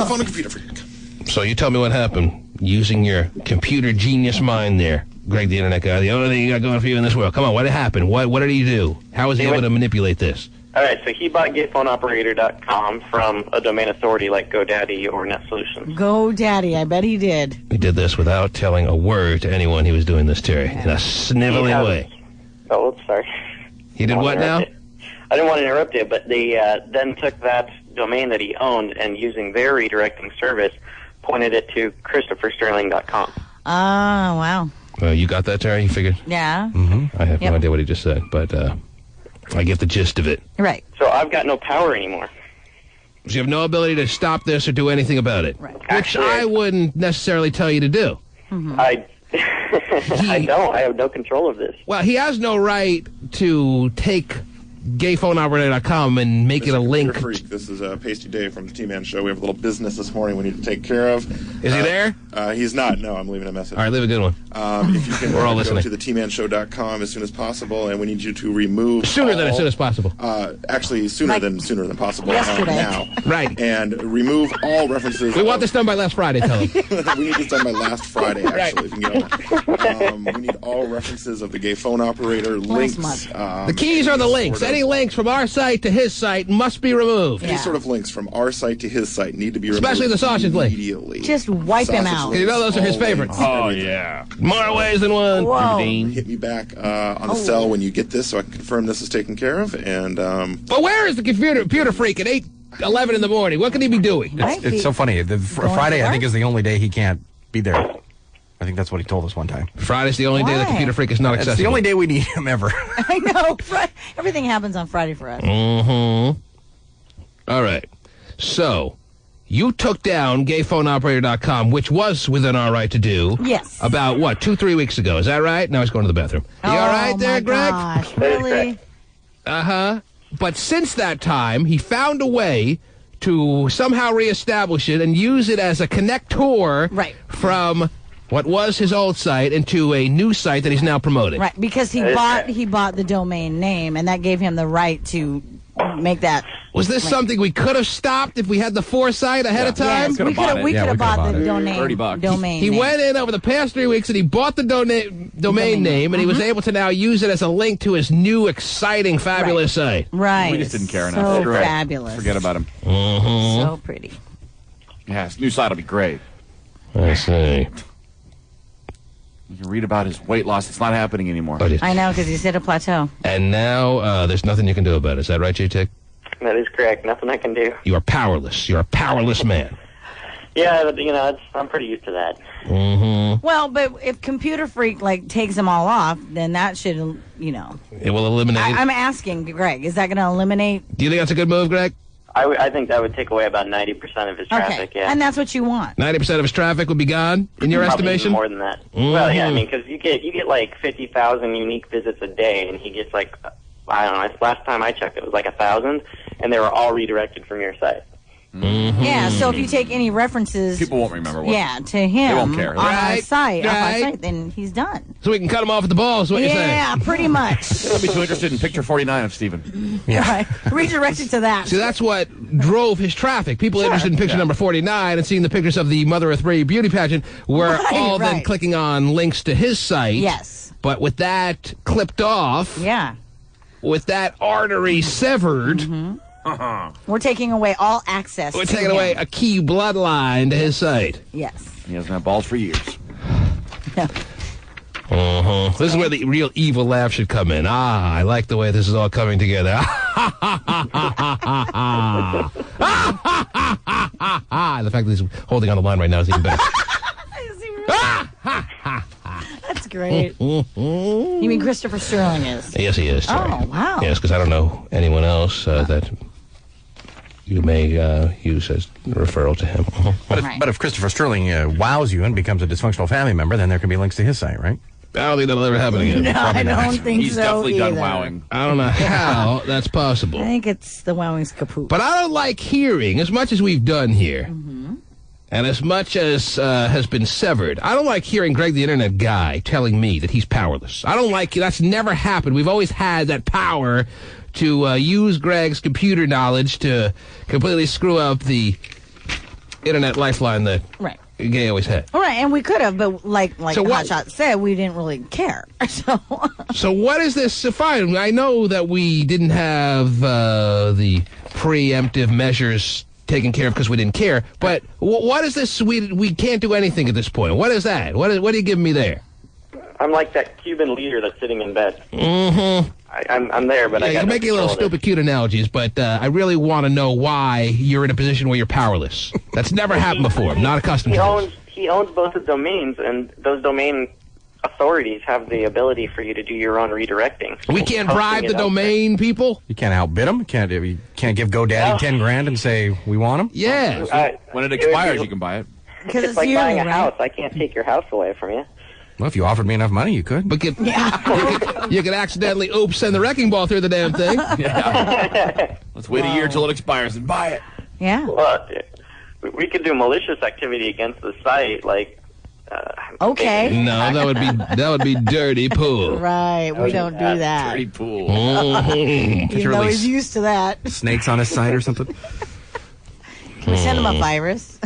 phone with Computer Freak. So you tell me what happened using your computer genius mind there, Greg the Internet Guy. The only thing you got going for you in this world. Come on, what happened? What did he do? How was he able to manipulate this? All right, so he bought GayPhoneOperator.com from a domain authority like GoDaddy or NetSolutions. GoDaddy, I bet he did. He did this without telling a word to anyone he was doing this, Terry, in a sniveling way. Oh, oops, sorry. He did what now? I didn't want to interrupt you, but they then took that domain that he owned and using their redirecting service, pointed it to ChristopherSterling.com. Oh, wow. You got that, Terry? You figured? Yeah. I have no idea what he just said, but I get the gist of it. Right. So I've got no power anymore. So you have no ability to stop this or do anything about it. Right. Which Actually, I wouldn't necessarily tell you to do. I don't. I have no control of this. Well, he has no right to take gayphoneoperator.com and make it a link. Freak. This is Pasty Dave from the T-Man Show. We have a little business this morning we need to take care of. Is he there? He's not. No, I'm leaving a message. All right, leave a good one. If you can We're all go listening. to the tmanshow.com as soon as possible, and we need you to remove Sooner than as soon as possible. Actually, sooner than possible. Yesterday. Now. Right. And remove all references. We want this done by last Friday, tell him. We need this done by last Friday, actually. If you can get on that. We need all references of the gay phone operator, links. The keys are the links. Any links from our site to his site must be removed. Any sort of links from our site to his site need to be removed. Especially the sausage link. Immediately. Just wipe him out. You know those are his favorites. Oh, yeah. More ways than one. Whoa. Hit me back on the cell when you get this so I can confirm this is taken care of. And But where is the computer freak at 8:11 in the morning? What can he be doing? It's so funny. Friday, I think, is the only day he can't be there. I think that's what he told us one time. Friday's the only day the computer freak is not accessible. It's the only day we need him ever. I know. Everything happens on Friday for us. Mm-hmm. All right. So, you took down gayphoneoperator.com, which was within our right to do. Yes. About, 2-3 weeks ago. Is that right? Now he's going to the bathroom. You all right there, Greg? Gosh, really? Uh-huh. But since that time, he found a way to somehow reestablish it and use it as a connector from what was his old site into a new site that he's now promoting. Right, because he bought the domain name, and that gave him the right to make that. Was this something we could have stopped if we had the foresight ahead of time? Yes, we could have bought the domain. He went in over the past 3 weeks and he bought the domain name, and he was able to now use it as a link to his new, exciting, fabulous site. Right. We just didn't care So enough. Screw it. fabulous. Forget about him. So pretty. Yeah, his new site will be great. I see. You can read about his weight loss. It's not happening anymore. I know, because he's hit a plateau. And now there's nothing you can do about it. Is that right, J-Tech? That is correct. Nothing I can do. You are powerless. You're a powerless man. Yeah, but, I'm pretty used to that. Mm-hmm. Well, but if Computer Freak, takes them all off, then that should, It will eliminate... I'm asking, Greg, is that going to eliminate... Do you think that's a good move, Greg? I think that would take away about 90% of his traffic, yeah. And that's what you want. 90% of his traffic would be gone, in your Probably estimation? even more than that. Mm-hmm. Well, yeah, because you get like 50,000 unique visits a day, and he gets I don't know, last time I checked it was 1,000, and they were all redirected from your site. Mm-hmm. Yeah, so if you take any references... People won't remember what. Yeah, to him They won't care. on our site, Right. then he's done. So we can cut him off at the balls, is what you're saying? Yeah, pretty much. Don't be too interested in picture 49 of Stephen. Right. Redirected to that. See, that's what drove his traffic. People interested in picture number 49 and seeing the pictures of the Mother of Three beauty pageant were all then clicking on links to his site. Yes. But with that clipped off, Yeah. with that artery severed, We're taking away all access. we're to taking him. away a key bloodline to his site. Yes. He hasn't had balls for years. This is where the real evil laugh should come in. Ah, I like the way this is all coming together. The fact that he's holding on the line right now is even better. That's great. You mean Christopher Sterling is? Yes, he is. Sorry. Oh, wow. Yes, because I don't know anyone else that you may use as a referral to him. But if Christopher Sterling wows you and becomes a dysfunctional family member, then there can be links to his site, right? I don't think that'll ever happen again. No, I don't think He's so definitely either. done wowing. I don't know how that's possible. I think it's the wowing's kaput. But I don't like hearing, as much as we've done here, and as much as has been severed, I don't like hearing Greg the Internet Guy telling me that he's powerless. I don't like, that's never happened. We've always had that power to use Greg's computer knowledge to completely screw up the Internet lifeline that Gay always had. All right, and we could have, but like So what- Hotshot said, we didn't really care. So what is this? Fine, I know that we didn't have the preemptive measures taken care of because we didn't care, but what is this? We can't do anything at this point. What is that? What are you giving me there? I'm like that Cuban leader that's sitting in bed. Mm-hmm. I'm there, but I Yeah, got you're no making a little control of it. stupid, cute analogies, but I really want to know why you're in a position where you're powerless. That's never happened before. I'm not accustomed He to this. owns both the domains, and those domain authorities have the ability for you to do your own redirecting. We can't Posting bribe it the out domain people? You can't outbid them? You can't give GoDaddy 10 grand and say, we want them? Yeah. When it expires, you can buy it. Because It's like buying a house. I can't take your house away from you. Well, if you offered me enough money, you could. But you could accidentally send the wrecking ball through the damn thing. Yeah. Let's wait a year till it expires and buy it. Yeah. Well, we could do malicious activity against the site, like. Okay. No, that would be dirty pool. Right. We don't do that. Dirty pool. You know he's used to that. Snakes on his site or something? Can we send him a virus?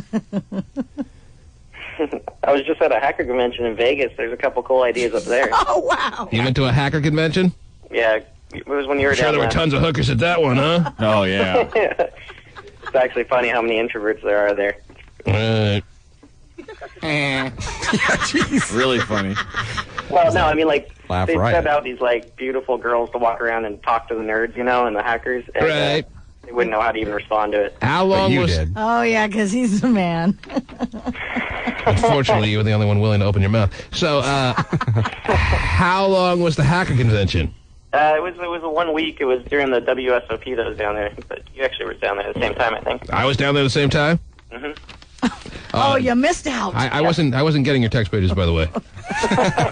I was just at a hacker convention in Vegas. There's a couple cool ideas up there. Oh, wow. You went to a hacker convention? Yeah, it was when you were Sure, down there were tons of hookers at that one, huh? Oh, yeah. It's actually funny how many introverts there are there. Really funny. Well, no, I mean, like, Laugh they right. set out these, like, beautiful girls to walk around and talk to the nerds, you know, and the hackers. And, Right. they wouldn't know how to even respond to it. How long was... Oh, yeah, because he's the man. Unfortunately, you were the only one willing to open your mouth. So, how long was the hacker convention? It was a 1 week. It was during the WSOP that was down there. But you actually were down there at the same time, I think. I was down there at the same time? Mm-hmm. Oh, you missed out. I wasn't getting your text pages, by the way.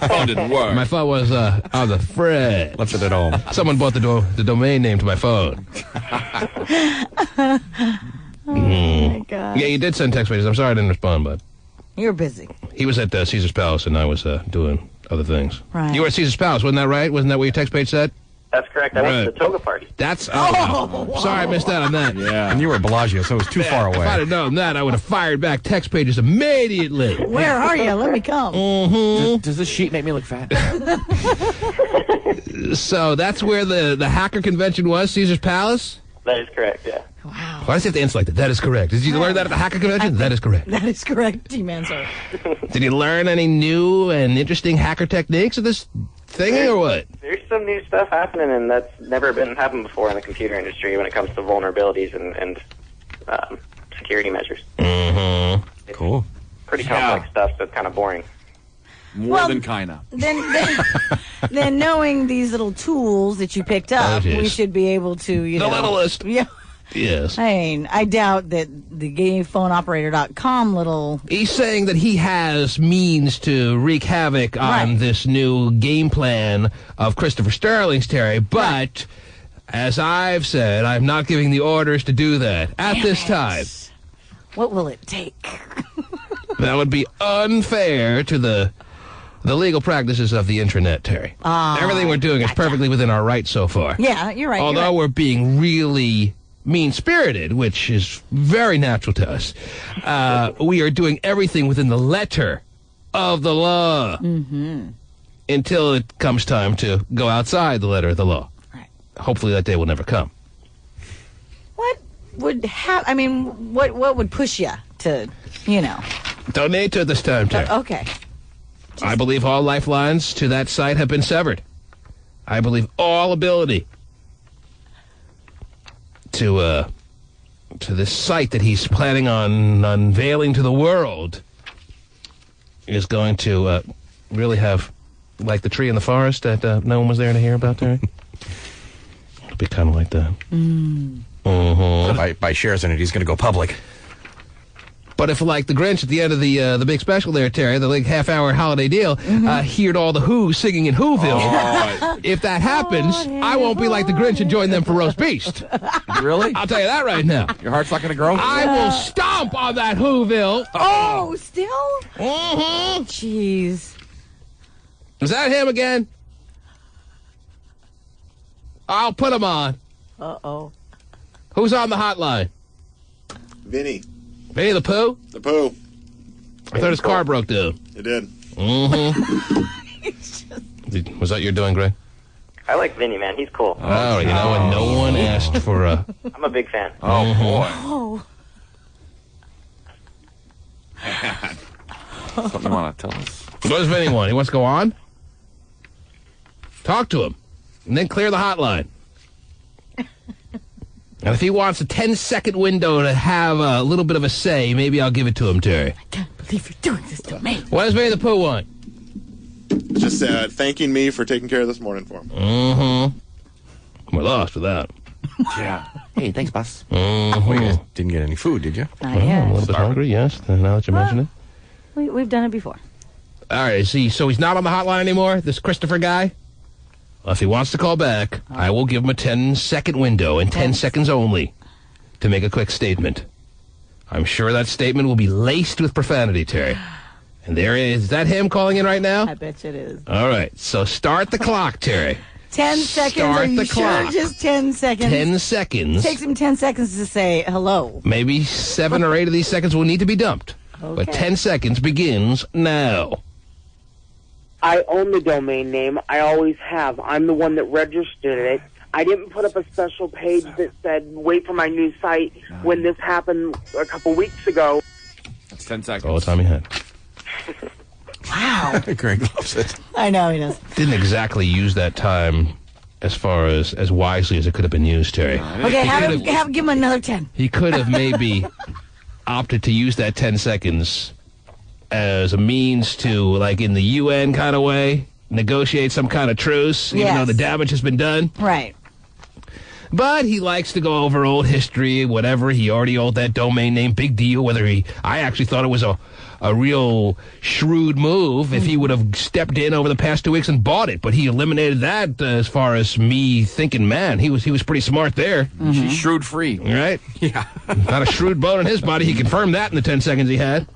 Phone didn't work. My phone was on the fridge. Left it at home. Someone bought the domain name to my phone. Oh, my God. Yeah, you did send text pages. I'm sorry I didn't respond, bud. You're busy. He was at Caesar's Palace, and I was doing other things. Right. You were at Caesar's Palace, wasn't that right? Wasn't that what your text page said? That's correct. I went to the toga party. That's... Sorry I missed out on that. Yeah. And you were at Bellagio, so it was too far away. If I'd have known that, I would have fired back text pages immediately. Where are you? Let me come. Does this sheet make me look fat? So that's where the hacker convention was, Caesar's Palace? That is correct, yeah. Wow. Why does he have to answer like that? That is correct. Did you learn that at the hacker convention? That is correct. That is correct, T-Man, sir. Did you learn any new and interesting hacker techniques of this thingy or what? There's some new stuff happening, and that's never been happened before in the computer industry when it comes to vulnerabilities and security measures. Mm-hmm. Cool. Pretty complex stuff, so it's kind of boring. More than kinda. Then knowing these little tools that you picked up, we should be able to, The littlest. Yeah. Yes. I mean, I doubt that the GayPhoneOperator.com little... He's saying that he has means to wreak havoc on this new game plan of Christopher Sterling's, Terry, but as I've said, I'm not giving the orders to do that at this time. What will it take? That would be unfair to the legal practices of the intranet, Terry. Everything we're doing is perfectly within our rights so far. Yeah, you're right. Although we're being really mean-spirited, which is very natural to us, we are doing everything within the letter of the law until it comes time to go outside the letter of the law. Right. Hopefully that day will never come. What would I mean, what would push you to, Donate to this time, Terry. Okay. I believe all lifelines to that site have been severed. I believe all ability to this site that he's planning on unveiling to the world is going to really have, like the tree in the forest that no one was there to hear about, Terry. It'll be kind of like that. By shares in it, he's going to go public. But if, like the Grinch at the end of the big special there, Terry, the like half-hour holiday deal, heard all the Who singing in Whoville, if that happens, I won't be like the Grinch and join them for roast beast. Really? I'll tell you that right now. Your heart's not going to grow? I will stomp on that Whoville. Oh, still? Mm-hmm. Jeez. Is that him again? I'll put him on. Uh-oh. Who's on the hotline? Vinny. Vinny the Pooh? The Pooh. I thought his car broke down. It did. Mm-hmm. Was that your doing, Greg? I like Vinny, man. He's cool. Oh, you know, and no one asked for a... I'm a big fan. Oh, boy. Oh. Something you want to tell us? What does Vinny want? He wants to go on? Talk to him. And then clear the hotline. And if he wants a 10-second window to have a little bit of a say, maybe I'll give it to him, Terry. I can't believe you're doing this to me. What does Vinny the Pooh want? just thanking me for taking care of this morning for him. Mm-hmm. We're lost without. Yeah. Hey, thanks, boss. Mm-hmm. Well, you guys didn't get any food, did you? Not yet. I'm a little bit hungry, yes, now that you mention it. We've done it before. All right, so he's not on the hotline anymore, this Christopher guy? Well, if he wants to call back, I will give him a 10-second window, and 10 seconds only, to make a quick statement. I'm sure that statement will be laced with profanity, Terry. And there is that him calling in right now? I bet you it is. All right, so start the clock, Terry. 10 seconds. Start Are you the sure? clock. Just 10 seconds. 10 seconds. It takes him 10 seconds to say hello. Maybe 7 or 8 of these seconds will need to be dumped. Okay. But 10 seconds begins now. I own the domain name. I always have. I'm the one that registered it. I didn't put up a special page that said, wait for my new site when this happened a couple weeks ago. That's 10 seconds. All the time he had. Wow. Greg loves it. I know he does. Didn't exactly use that time as far as wisely as it could have been used, Terry. Okay, give him another 10. He could have maybe opted to use that 10 seconds as a means to, like in the UN kind of way, negotiate some kind of truce, even though the damage has been done. Right. But he likes to go over old history, whatever. He already owned that domain name. Big deal. I actually thought it was a real shrewd move if he would have stepped in over the past 2 weeks and bought it. But he eliminated that as far as me thinking, man, he was pretty smart there. Mm-hmm. She's shrewd free. Right? Yeah. Not a shrewd bone in his body. He confirmed that in the 10 seconds he had.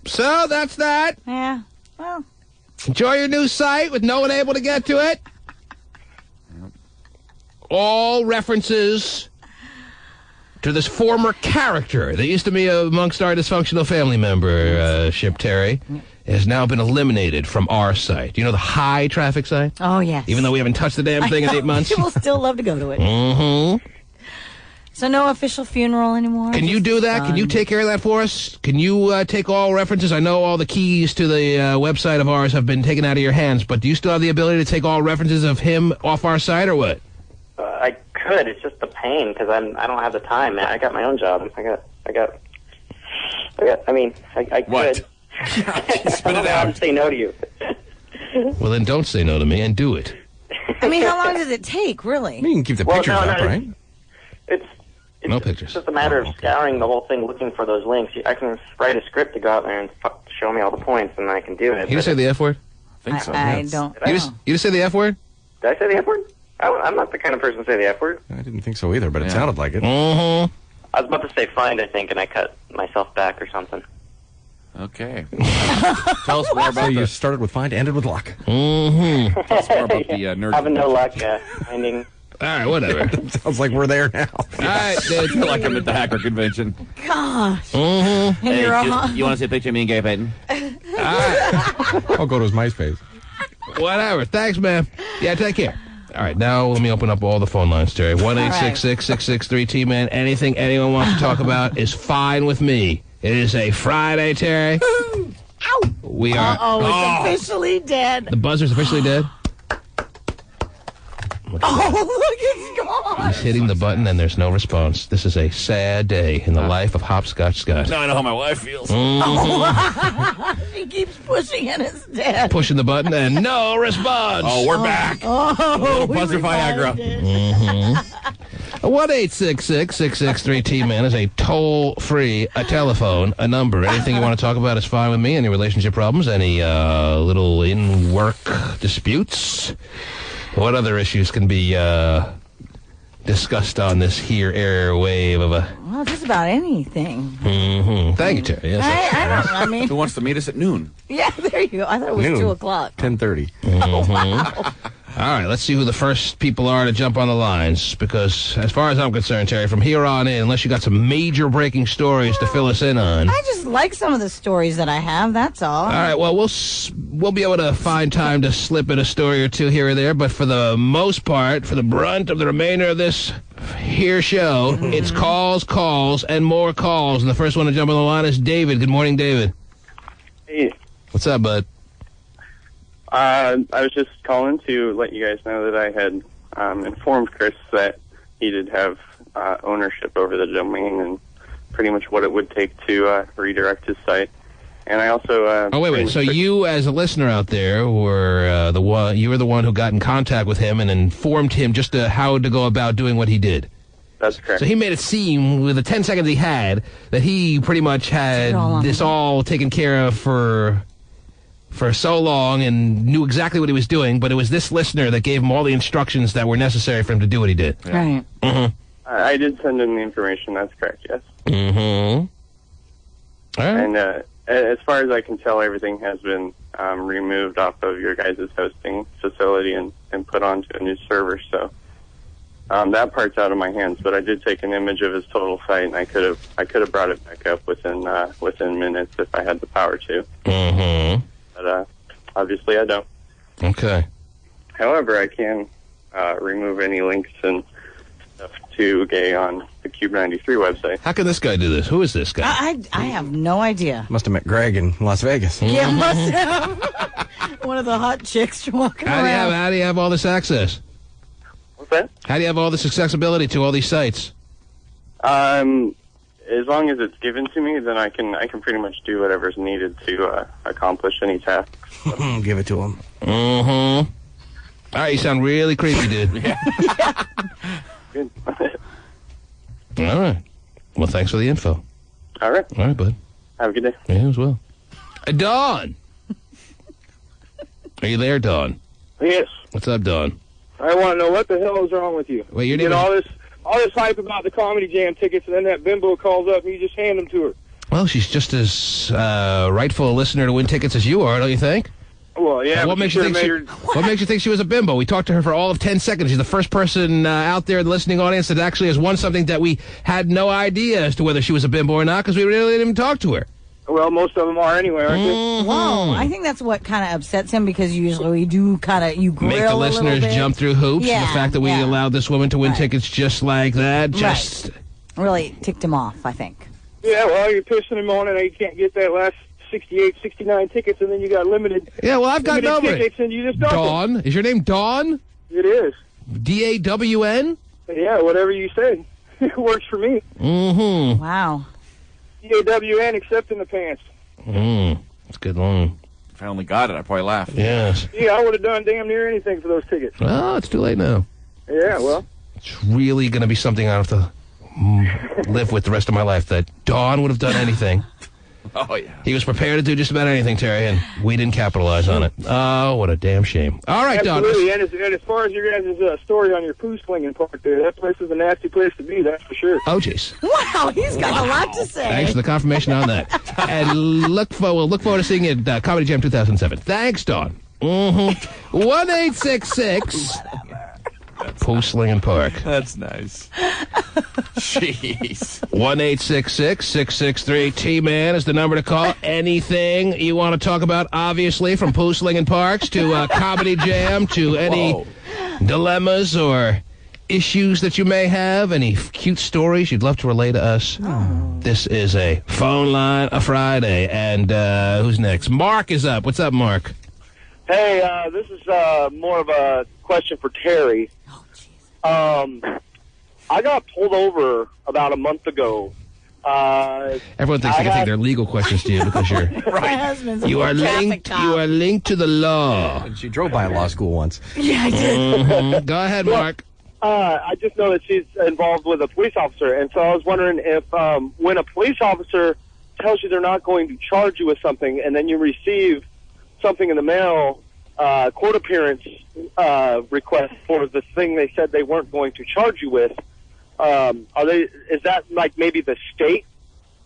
So that's that. Yeah. Well. Enjoy your new site with no one able to get to it. All references to this former character that used to be amongst our dysfunctional family membership, Terry, has now been eliminated from our site. You know the high traffic site? Oh, yes. Even though we haven't touched the damn thing in 8 months? People still love to go to it. Mm-hmm. So no official funeral anymore? Can you do that? Can you take care of that for us? Can you take all references? I know all the keys to the website of ours have been taken out of your hands, but do you still have the ability to take all references of him off our site, or what? I could. It's just a pain because I don't have the time, man. I got my own job. I What? could. Spit it out. Say no to you. Well, then don't say no to me and do it. I mean, how long does it take, really? You can keep the pictures up, right? It's no pictures. just a matter of scouring the whole thing, looking for those links. I can write a script to go out there and show me all the points, and I can do it. You just say the F word? I think so. I yes. don't You know. just say the F word? Did I say the F word? I'm not the kind of person to say the F word. I didn't think so either, but it Yeah. sounded like it. Mm-hmm. I was about to say find, I think, and I cut myself back or something. Okay. Tell us more So about you this. started with find, ended with lock. Mm-hmm. Tell us more about the nerd. Having no luck finding. All right, whatever. Sounds like we're there now. All right, I dude. feel like I'm at the hacker convention. Gosh. Mm-hmm. And you're on. You want to see a picture of me and Gay Payton? I'll go to his MySpace. Whatever. Thanks, man. Yeah, take care. All right, now let me open up all the phone lines, Terry. 1-866-663-T-Man. Anything anyone wants to talk about is fine with me. It is a Friday, Terry. Ow! We are... It's officially dead. The buzzer's officially dead? Oh, look, it's gone. He's hitting the button and there's no response. This is a sad day in the life of Hopscotch Scott. Now I know how my wife feels. He keeps pushing and it's dead. Pushing the button and no response. Oh, we're back. Oh, we Buzzer Viagra. revived it. Mm-hmm. 1-866-663-T-Man is a toll-free telephone, a number. Anything you want to talk about is fine with me. Any relationship problems, any little in-work disputes. What other issues can be discussed on this here airwave of a... Well, just about anything. Mm-hmm. Thank you, Terry. Yes, I mean... Who wants to meet us at noon? Yeah, there you go. I thought it was Noon. 2 o'clock. 10:30. Mm-hmm. All right, let's see who the first people are to jump on the lines, because as far as I'm concerned, Terry, from here on in, unless you got some major breaking stories to fill us in on... I just like some of the stories that I have, that's all. All right, well, we'll be able to find time to slip in a story or two here or there, but for the most part, for the brunt of the remainder of this here show, it's calls, and more calls. And the first one to jump on the line is David. Good morning, David. Hey, What's up, bud? I was just calling to let you guys know that I had informed Chris that he did have ownership over the domain and pretty much what it would take to redirect his site. And I also. wait. So you, as a listener out there, were you were the one who got in contact with him and informed him just how to go about doing what he did. That's correct. So he made it seem, with the 10 seconds he had, that he pretty much had this all taken care of for so long and knew exactly what he was doing, but it was this listener that gave him all the instructions that were necessary for him to do what he did. Right. Mm-hmm. I did send him the information. That's correct, yes. Mm-hmm. All right. And as far as I can tell, everything has been removed off of your guys' hosting facility and put onto a new server, so... that part's out of my hands, but I did take an image of his total site, and I could have brought it back up within minutes if I had the power to. Mm-hmm. But obviously I don't. Okay. However, I can remove any links and stuff to gay on the Cube 93 website. How can this guy do this? Who is this guy? I have no idea. Must have met Greg in Las Vegas. Yeah, must have. One of the hot chicks walking around. How do you have all this access? What's that? How do you have all this accessibility to all these sites? As long as it's given to me, then I can pretty much do whatever's needed to accomplish any tasks. Give it to him. Mm-hmm. All right, you sound really creepy, dude. Yeah. Good. All right. Well, thanks for the info. All right. All right, bud. Have a good day. Yeah, as well. Dawn! Are you there, Dawn? Yes. What's up, Dawn? I want to know what the hell is wrong with you. Wait, your you name get is... all this hype about the Comedy Jam tickets, and then that bimbo calls up and you just hand them to her. Well, she's just as rightful a listener to win tickets as you are, don't you think? Well, yeah. What makes you think she was a bimbo? We talked to her for all of 10 seconds. She's the first person out there in the listening audience that actually has won something that we had no idea as to whether she was a bimbo or not, because we really didn't even talk to her. Well, most of them are anyway, aren't they? Mm-hmm. Whoa, I think that's what kind of upsets him, because usually we do you grill make the listeners jump through hoops. Yeah, and the fact that we allowed this woman to win tickets just like that just really ticked him off, I think. Yeah, well, you're pissing him on it. You can't get that last 68, 69 tickets, and then you got limited. Yeah, well, I've got limited tickets, and you just don't. Dawn, is your name Dawn? It is. D-A-W-N? Yeah, whatever you say. It works for me. Mm-hmm. Wow. D-A-W-N, except in the pants. It's a good line. If I only got it, I'd probably laugh. Yes. Yeah, I would have done damn near anything for those tickets. Well, it's too late now. Yeah, well. It's really going to be something I have to live with the rest of my life, that Dawn would have done anything. Oh, yeah. He was prepared to do just about anything, Terry, and we didn't capitalize on it. Oh, what a damn shame. All right, Dawn. Absolutely, and as far as your guys' story on your poo-slinging part there, that place is a nasty place to be, that's for sure. Oh, jeez. Wow, he's got a lot to say. Thanks for the confirmation on that. And we'll look forward to seeing you at Comedy Jam 2007. Thanks, Dawn. Mm-hmm. 1-866... Poo-slinging Park. That's nice. Jeez. 1-866-663-T-Man is the number to call. Anything you want to talk about, obviously, from Poo-slinging Parks to Comedy Jam to any dilemmas or issues that you may have, any cute stories you'd love to relay to us. This is a phone line a Friday. And who's next? Mark is up. What's up, Mark? Hey, this is more of a question for Terry. I got pulled over about a month ago. Everyone thinks they can take their legal questions to you because you're right. You are linked to the law. And she drove by a law school once. Yeah, I did. Mm-hmm. Go ahead, Mark. I just know that she's involved with a police officer, and so I was wondering if when a police officer tells you they're not going to charge you with something, and then you receive something in the mail, court appearance request for the thing they said they weren't going to charge you with, is that like maybe the state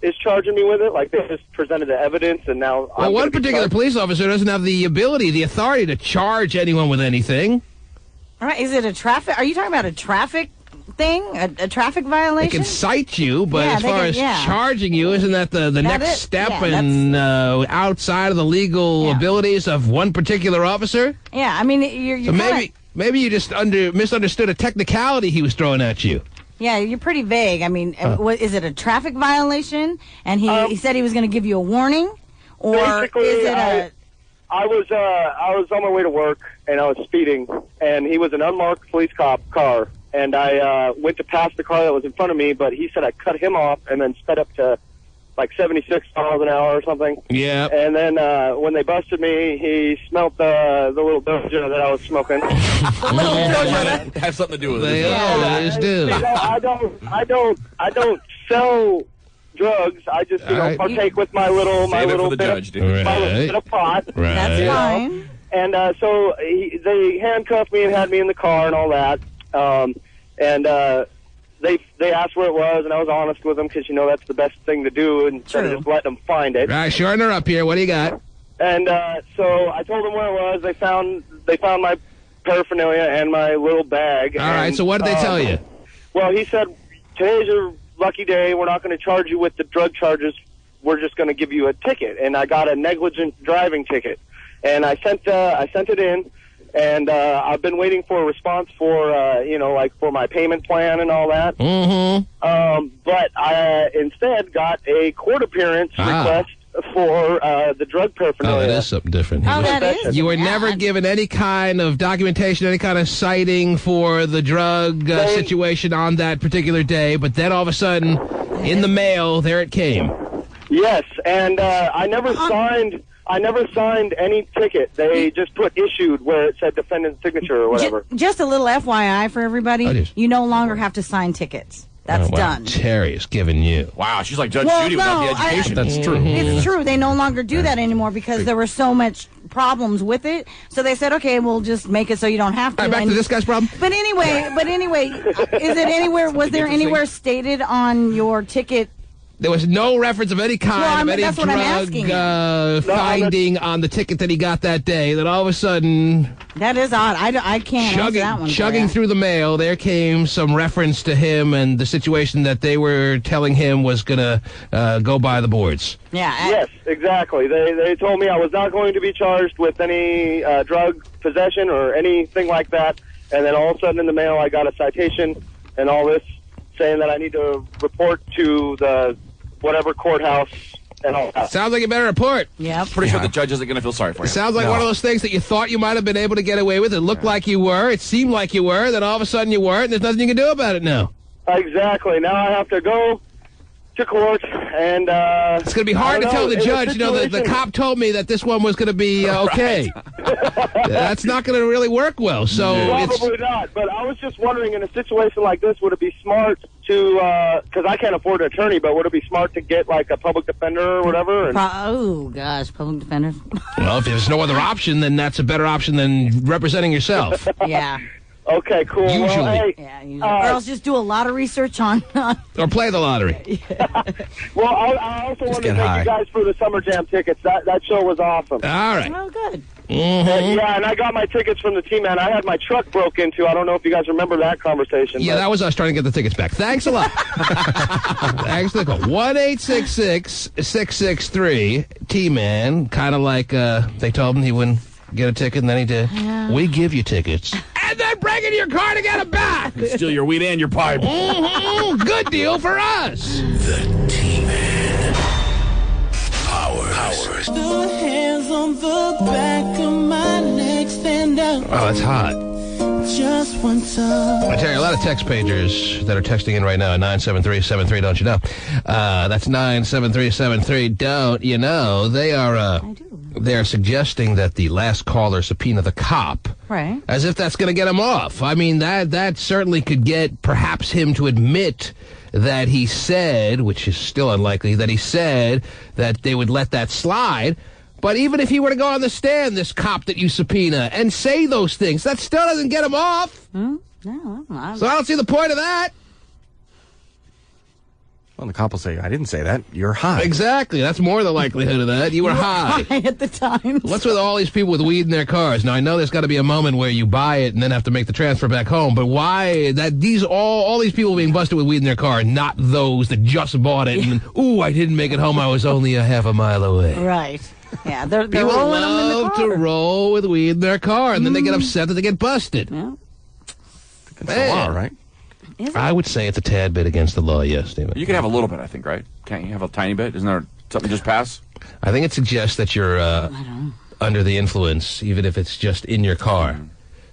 is charging me with it? Like they just presented the evidence and now Well, one particular police officer doesn't have the ability, the authority to charge anyone with anything. All right, is it a traffic? Are you talking about a traffic thing? A traffic violation? They can cite you, but as far as charging you, isn't that the next step and outside of the legal abilities of one particular officer? Yeah, I mean, you're maybe you just misunderstood a technicality he was throwing at you. Yeah, you're pretty vague. I mean, is it a traffic violation? And he said he was going to give you a warning, or is it a? I was on my way to work and I was speeding, and he was an unmarked police car, and I went to pass the car that was in front of me, but he said I cut him off and then sped up to like 76 miles an hour or something. Yeah. And then when they busted me, he smelt the little doja that I was smoking. Have something to do with it. They always do. I don't sell drugs. I just partake with my little bit of pot. Right. That's fine. And so they handcuffed me and had me in the car and all that. They asked where it was, and I was honest with them because, that's the best thing to do instead of just letting them find it. Right, shorten her up here. What do you got? And so I told them where it was. They found my paraphernalia and my little bag. All right, so what did they tell you? Well, he said, today's your lucky day. We're not going to charge you with the drug charges. We're just going to give you a ticket. And I got a negligent driving ticket. And I sent it in. And I've been waiting for a response for, for my payment plan and all that. Mm-hmm. But I instead got a court appearance request for the drug paraphernalia. Oh, that is something different. You were never given any kind of documentation, any kind of citing for the drug situation on that particular day, but then all of a sudden, in the mail, there it came. Yes, and I never signed any ticket. They just put issued where it said defendant's signature or whatever. Just a little FYI for everybody. You no longer have to sign tickets. That's done. Terry is giving you. Wow, she's like Judge Judy without the education. That's true. It's true. They no longer do that anymore because there were so much problems with it. So they said, okay, we'll just make it so you don't have to. All right, back to this guy's problem. But anyway, is it anywhere? Was there anywhere stated on your ticket? There was no reference of any kind of any that's what I'm asking. drug finding on the ticket that he got that day. That all of a sudden, that is odd. I can't answer that one. Chugging through the mail, there came some reference to him and the situation that they were telling him was going to go by the boards. Yeah. Yes, exactly. They told me I was not going to be charged with any drug possession or anything like that. And then all of a sudden in the mail, I got a citation and all this saying that I need to report to the whatever courthouse and all that. Sounds like you better report. Yeah. Pretty sure the judge isn't going to feel sorry for you. It sounds like one of those things that you thought you might have been able to get away with. It looked like you were. It seemed like you were. Then all of a sudden you weren't, and there's nothing you can do about it now. Exactly. Now I have to go to court, and it's going to be hard to tell the judge. The cop told me that this one was going to be okay. That's not going to really work well. So probably not. But I was just wondering, in a situation like this, would it be smart to, because I can't afford an attorney, but would it be smart to get like a public defender or whatever? Oh gosh, public defender. Well, if there's no other option, then that's a better option than representing yourself. Yeah. Okay, cool. Usually. Well, usually. Or else just do a lot of research on. Or play the lottery. Well, I also want to thank you guys for the Summer Jam tickets. That show was awesome. All right. Oh, good. Yeah, and I got my tickets from the T-Man. I had my truck broke into. I don't know if you guys remember that conversation. Yeah, that was us trying to get the tickets back. Thanks a lot. Thanks for the call. 1-866-663 T-Man. Kind of like they told him he wouldn't get a ticket, and then he did. Yeah. We give you tickets. And then break into your car to get it back. Steal your weed and your pipe. Good deal for us. The T-Man. Powers. The hands on the back of my neck stand up. Oh, that's hot. Just one time. I tell you, a lot of text pagers that are texting in right now at 97373, don't you know? That's 97373, don't you know? They are suggesting that the last caller subpoena the cop. Right. As if that's going to get him off. I mean, that certainly could get perhaps him to admit that he said, which is still unlikely, that he said that they would let that slide. But even if he were to go on the stand, this cop that you subpoena, and say those things, that still doesn't get him off. No, so I don't see the point of that. Well, the cop will say, I didn't say that. You're high. Exactly. That's more the likelihood of that. You were high. At the time. What's with all these people with weed in their cars? Now, I know there's got to be a moment where you buy it and then have to make the transfer back home, but why that all these people being busted with weed in their car, not those that just bought it and, ooh, I didn't make it home. I was only a half a mile away. Right. Yeah, they're people rolling them in the love car. to roll with weed in their car, and then they get upset that they get busted. Yeah. It's the law, right? I would say it's a tad bit against the law, yes, Stephen. You can have a little bit, I think, right? Can't you have a tiny bit? Isn't there something just pass? I think it suggests that you're under the influence, even if it's just in your car.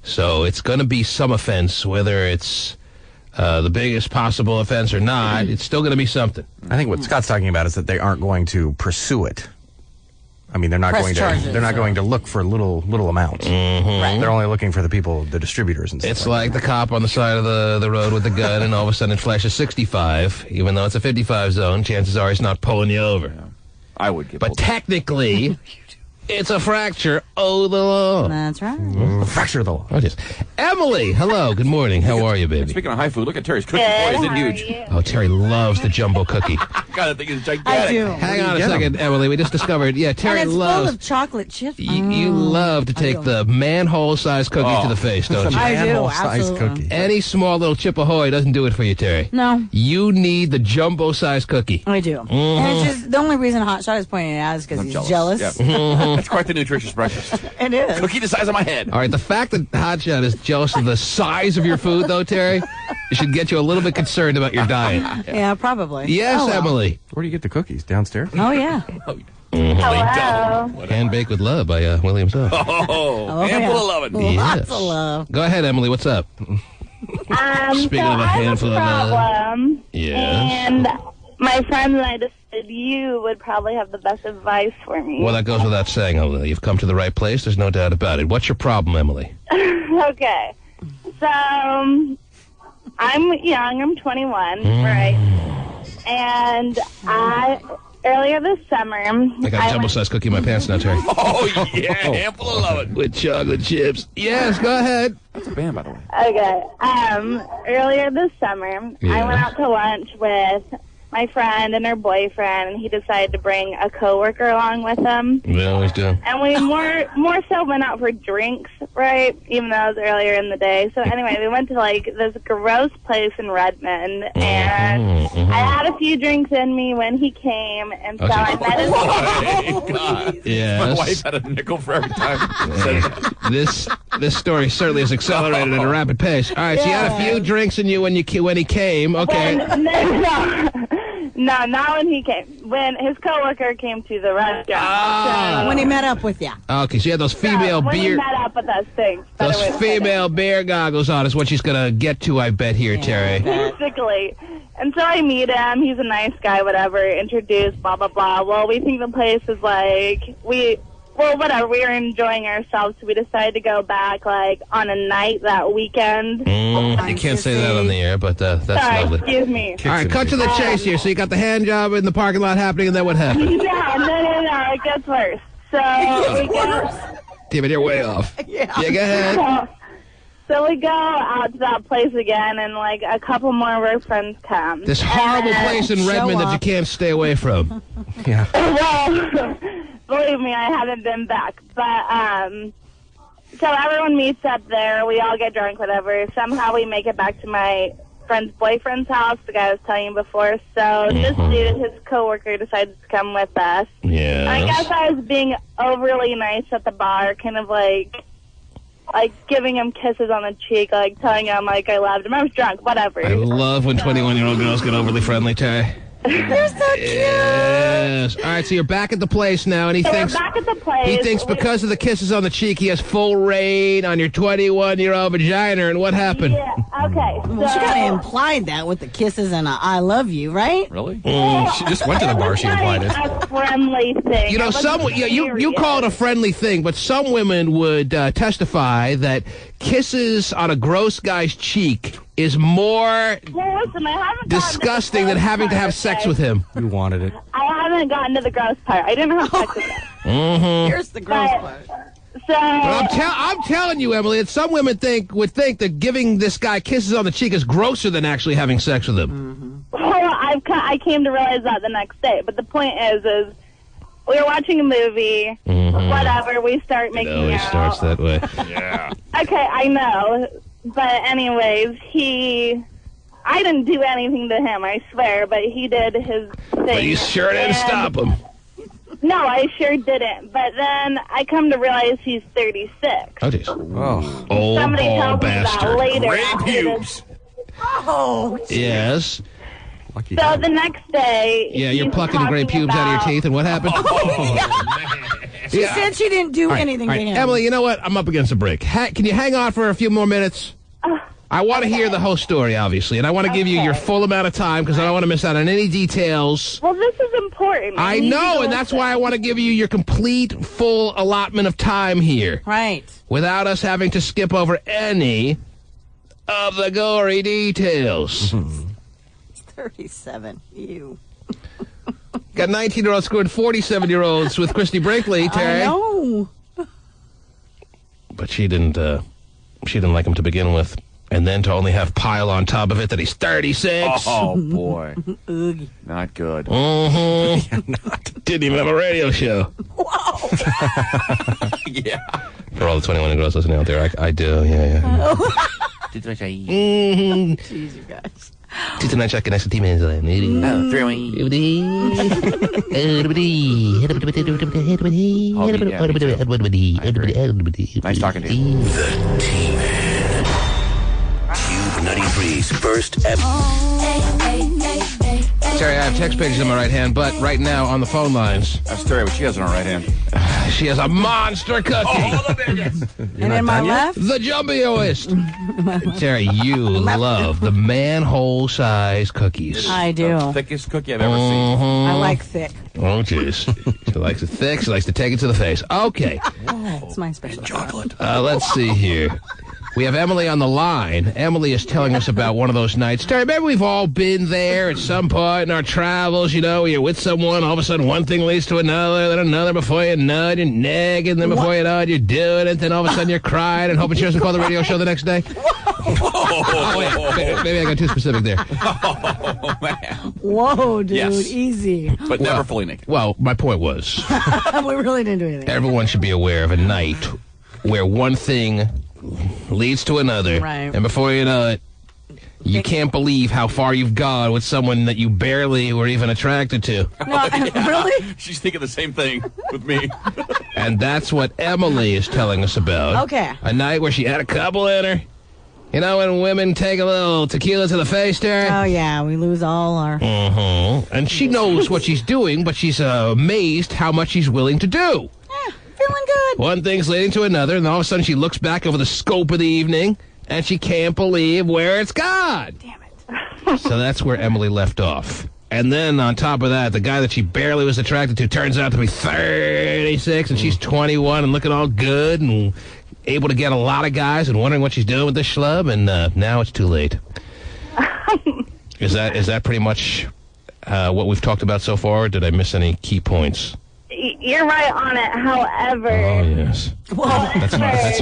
So it's going to be some offense, whether it's the biggest possible offense or not, it's still going to be something. I think what Scott's talking about is that they aren't going to pursue it. I mean, they're not Press going charges, to. They're not going to look for little amounts. Right. They're only looking for the people, the distributors, and stuff. It's like the cop on the side of the road with the gun, and all of a sudden it flashes 65. Even though it's a 55 zone, chances are he's not pulling you over. Yeah. I would get. But technically, it's a fracture of the law. That's right. Fracture of the law. Oh, yes. Emily, hello. Good morning. How are you, baby? Speaking of high food, look at Terry's cookie. Boy, is it huge. Oh, Terry loves the jumbo cookie. God, that thing is gigantic. I do. Hang on a second, Emily. We just discovered. Yeah, Terry And it's loves. full of chocolate chips. You love to take the manhole-sized cookie to the face, don't you? I do, Manhole-sized absolutely. cookie. Any small little chip ahoy doesn't do it for you, Terry. No. You need the jumbo-sized cookie. I do. And it's just the only reason Hot Shot is pointing it out is because he's jealous. Yeah. That's quite the nutritious breakfast. It is. Cookie the size of my head. All right, the fact that Hotshot is jealous of the size of your food, though, Terry, it should get you a little bit concerned about your diet. Yeah, probably. Yes, Oh, well. Emily. Where do you get the cookies? Downstairs? Oh, yeah. Hello. Hand Baked with Love by Williams Love. Oh, handful of loving. Lots of love. Go ahead, Emily. What's up? Speaking So of a I have handful a of love. problem, Yes. and my friends and I decided you would probably have the best advice for me. Well, that goes without saying, Emily. You've come to the right place. There's no doubt about it. What's your problem, Emily? Okay. So, I'm young. I'm 21, right? And earlier this summer, I got a jumbo-sized cookie in my pants now, Terry. Oh, yeah. Handful of loving. With chocolate chips. Yes, go ahead. That's a band, by the way. Okay. Earlier this summer, I went out to lunch with my friend and her boyfriend, and he decided to bring a coworker along with him. We always do. And we more so went out for drinks, right? Even though it was earlier in the day. So anyway, we went to like this gross place in Redmond, and I had a few drinks in me when he came, and so I met his. Oh, God. Yes. My wife had a nickel for every time. This story certainly is accelerated at a rapid pace. All right, so you had a few drinks in you when he came. Okay. No, not when he came. When his coworker came to the restaurant. When he met up with you. Okay, so you had those female when he beer... met up with us, thanks. Those female beer goggles on is what she's going to get to, I bet, here, Terry. Basically. And so I meet him. He's a nice guy, whatever. Introduced, blah, blah, blah. Well, we think the place is like... whatever. We were enjoying ourselves, so we decided to go back, like, on a night that weekend. You can't say that on the air, but that's Sorry, lovely. excuse me. All right, cut to the chase here. So you got the hand job in the parking lot happening, and then what happened? No, it gets worse. So we go... Damn it, you're way off. Yeah. Yeah, go ahead. So we go out to that place again, and like a couple more of our friends come. This horrible place in Redmond that you can't stay away from. Yeah. Well, believe me, I haven't been back. But so everyone meets up there. We all get drunk, whatever. Somehow we make it back to my friend's boyfriend's house, the guy I was telling you before. So this dude, his coworker, decided to come with us. Yeah. I guess I was being overly nice at the bar, kind of like giving him kisses on the cheek, like telling him like I loved him. I was drunk, whatever. I love when 21-year-old girls get overly friendly, Terry. You're so cute. Yes. All right, so you're back at the place now, and he So thinks we're back at the place. he thinks because of the kisses on the cheek, he has full reign on your 21-year-old vagina. And what happened? Yeah. Okay. Well, she kind of implied that with the kisses and I love you, right? Really? She just went to the bar. She implied it. A friendly thing. You know, you call it a friendly thing, but some women would testify that kisses on a gross guy's cheek is more Well, listen, I haven't disgusting than having to have sex with him. You wanted it. I haven't gotten to the gross part. I didn't have sex with him. Here's the gross part. So But I'm telling you, Emily, that some women would think that giving this guy kisses on the cheek is grosser than actually having sex with him. well, I came to realize that the next day. But the point is we were watching a movie. Whatever. We start making It always out. starts that way. Yeah. Okay, I know. But anyways, I didn't do anything to him, I swear, but he did his thing. But you sure didn't stop him. No, I sure didn't. But then I come to realize he's 36. Oh, jeez. Oh. Old Somebody ball tells me that bastard. later. Gray after pubes. Oh, Yes. Lucky So him. the next day... Yeah, you're he's plucking gray talking pubes out of your about- teeth, and what happened? she said she didn't do anything All to right, him. Emily, you know what? I'm up against a break. Can you hang on for a few more minutes? I want to hear the whole story, obviously, and I want to give you your full amount of time because I don't want to miss out on any details. Well, this is important. I know, and that's why I want to give you your complete, full allotment of time here. Right. Without us having to skip over any of the gory details. 37. Ew. Got 19-year-olds screwing 47-year-olds with Christy Brinkley, Terry. I know. But she didn't like him to begin with. And then to only have pile on top of it that he's 36. Oh, boy. Not good. Didn't even have a radio show. Wow. Yeah. For all the 21 girls listening out there, I do, yeah. Jeez, you guys. Tonight, check next to Team Angela. Nice talking to you. The T-Man. Cube 93's first ever. Terry, I have text pages in my right hand, but right now on the phone lines. That's Terry, what she has in her right hand. She has a monster cookie. And in my left? The jumbioist. Terry, you love the manhole size cookies. I do. The thickest cookie I've ever seen. I like thick. Oh, jeez. She likes it thick. She likes to take it to the face. Okay. It's my special chocolate. Let's see here. We have Emily on the line. Emily is telling us about one of those nights. Terry, maybe we've all been there at some point in our travels, you know, you're with someone, all of a sudden one thing leads to another, then another, before you know it, you're nagging, then before you know it, you're doing it, then all of a sudden you're crying and hoping she doesn't call the radio show the next day. Oh, wait, maybe I got too specific there. Oh, man. Whoa, dude, Yes. easy. But never fully naked. Well, my point was, We really didn't do anything. everyone should be aware of a night where one thing leads to another, Right. and before you know it, you can't believe how far you've gone with someone that you barely were even attracted to. No, really? She's thinking the same thing with me. And that's what Emily is telling us about. Okay. A night where she had a couple in her. You know when women take a little tequila to the face, Terry? Oh, yeah, we lose all our... And she knows what she's doing, but she's amazed how much she's willing to do. Feeling good. One thing's leading to another, and all of a sudden she looks back over the scope of the evening, and she can't believe where it's gone. Damn it. So that's where Emily left off. And then on top of that, the guy that she barely was attracted to turns out to be 36, and she's 21 and looking all good and able to get a lot of guys and wondering what she's doing with this schlub, and now it's too late. Is that pretty much what we've talked about so far, or did I miss any key points? You're right on it. However, Oh, yes.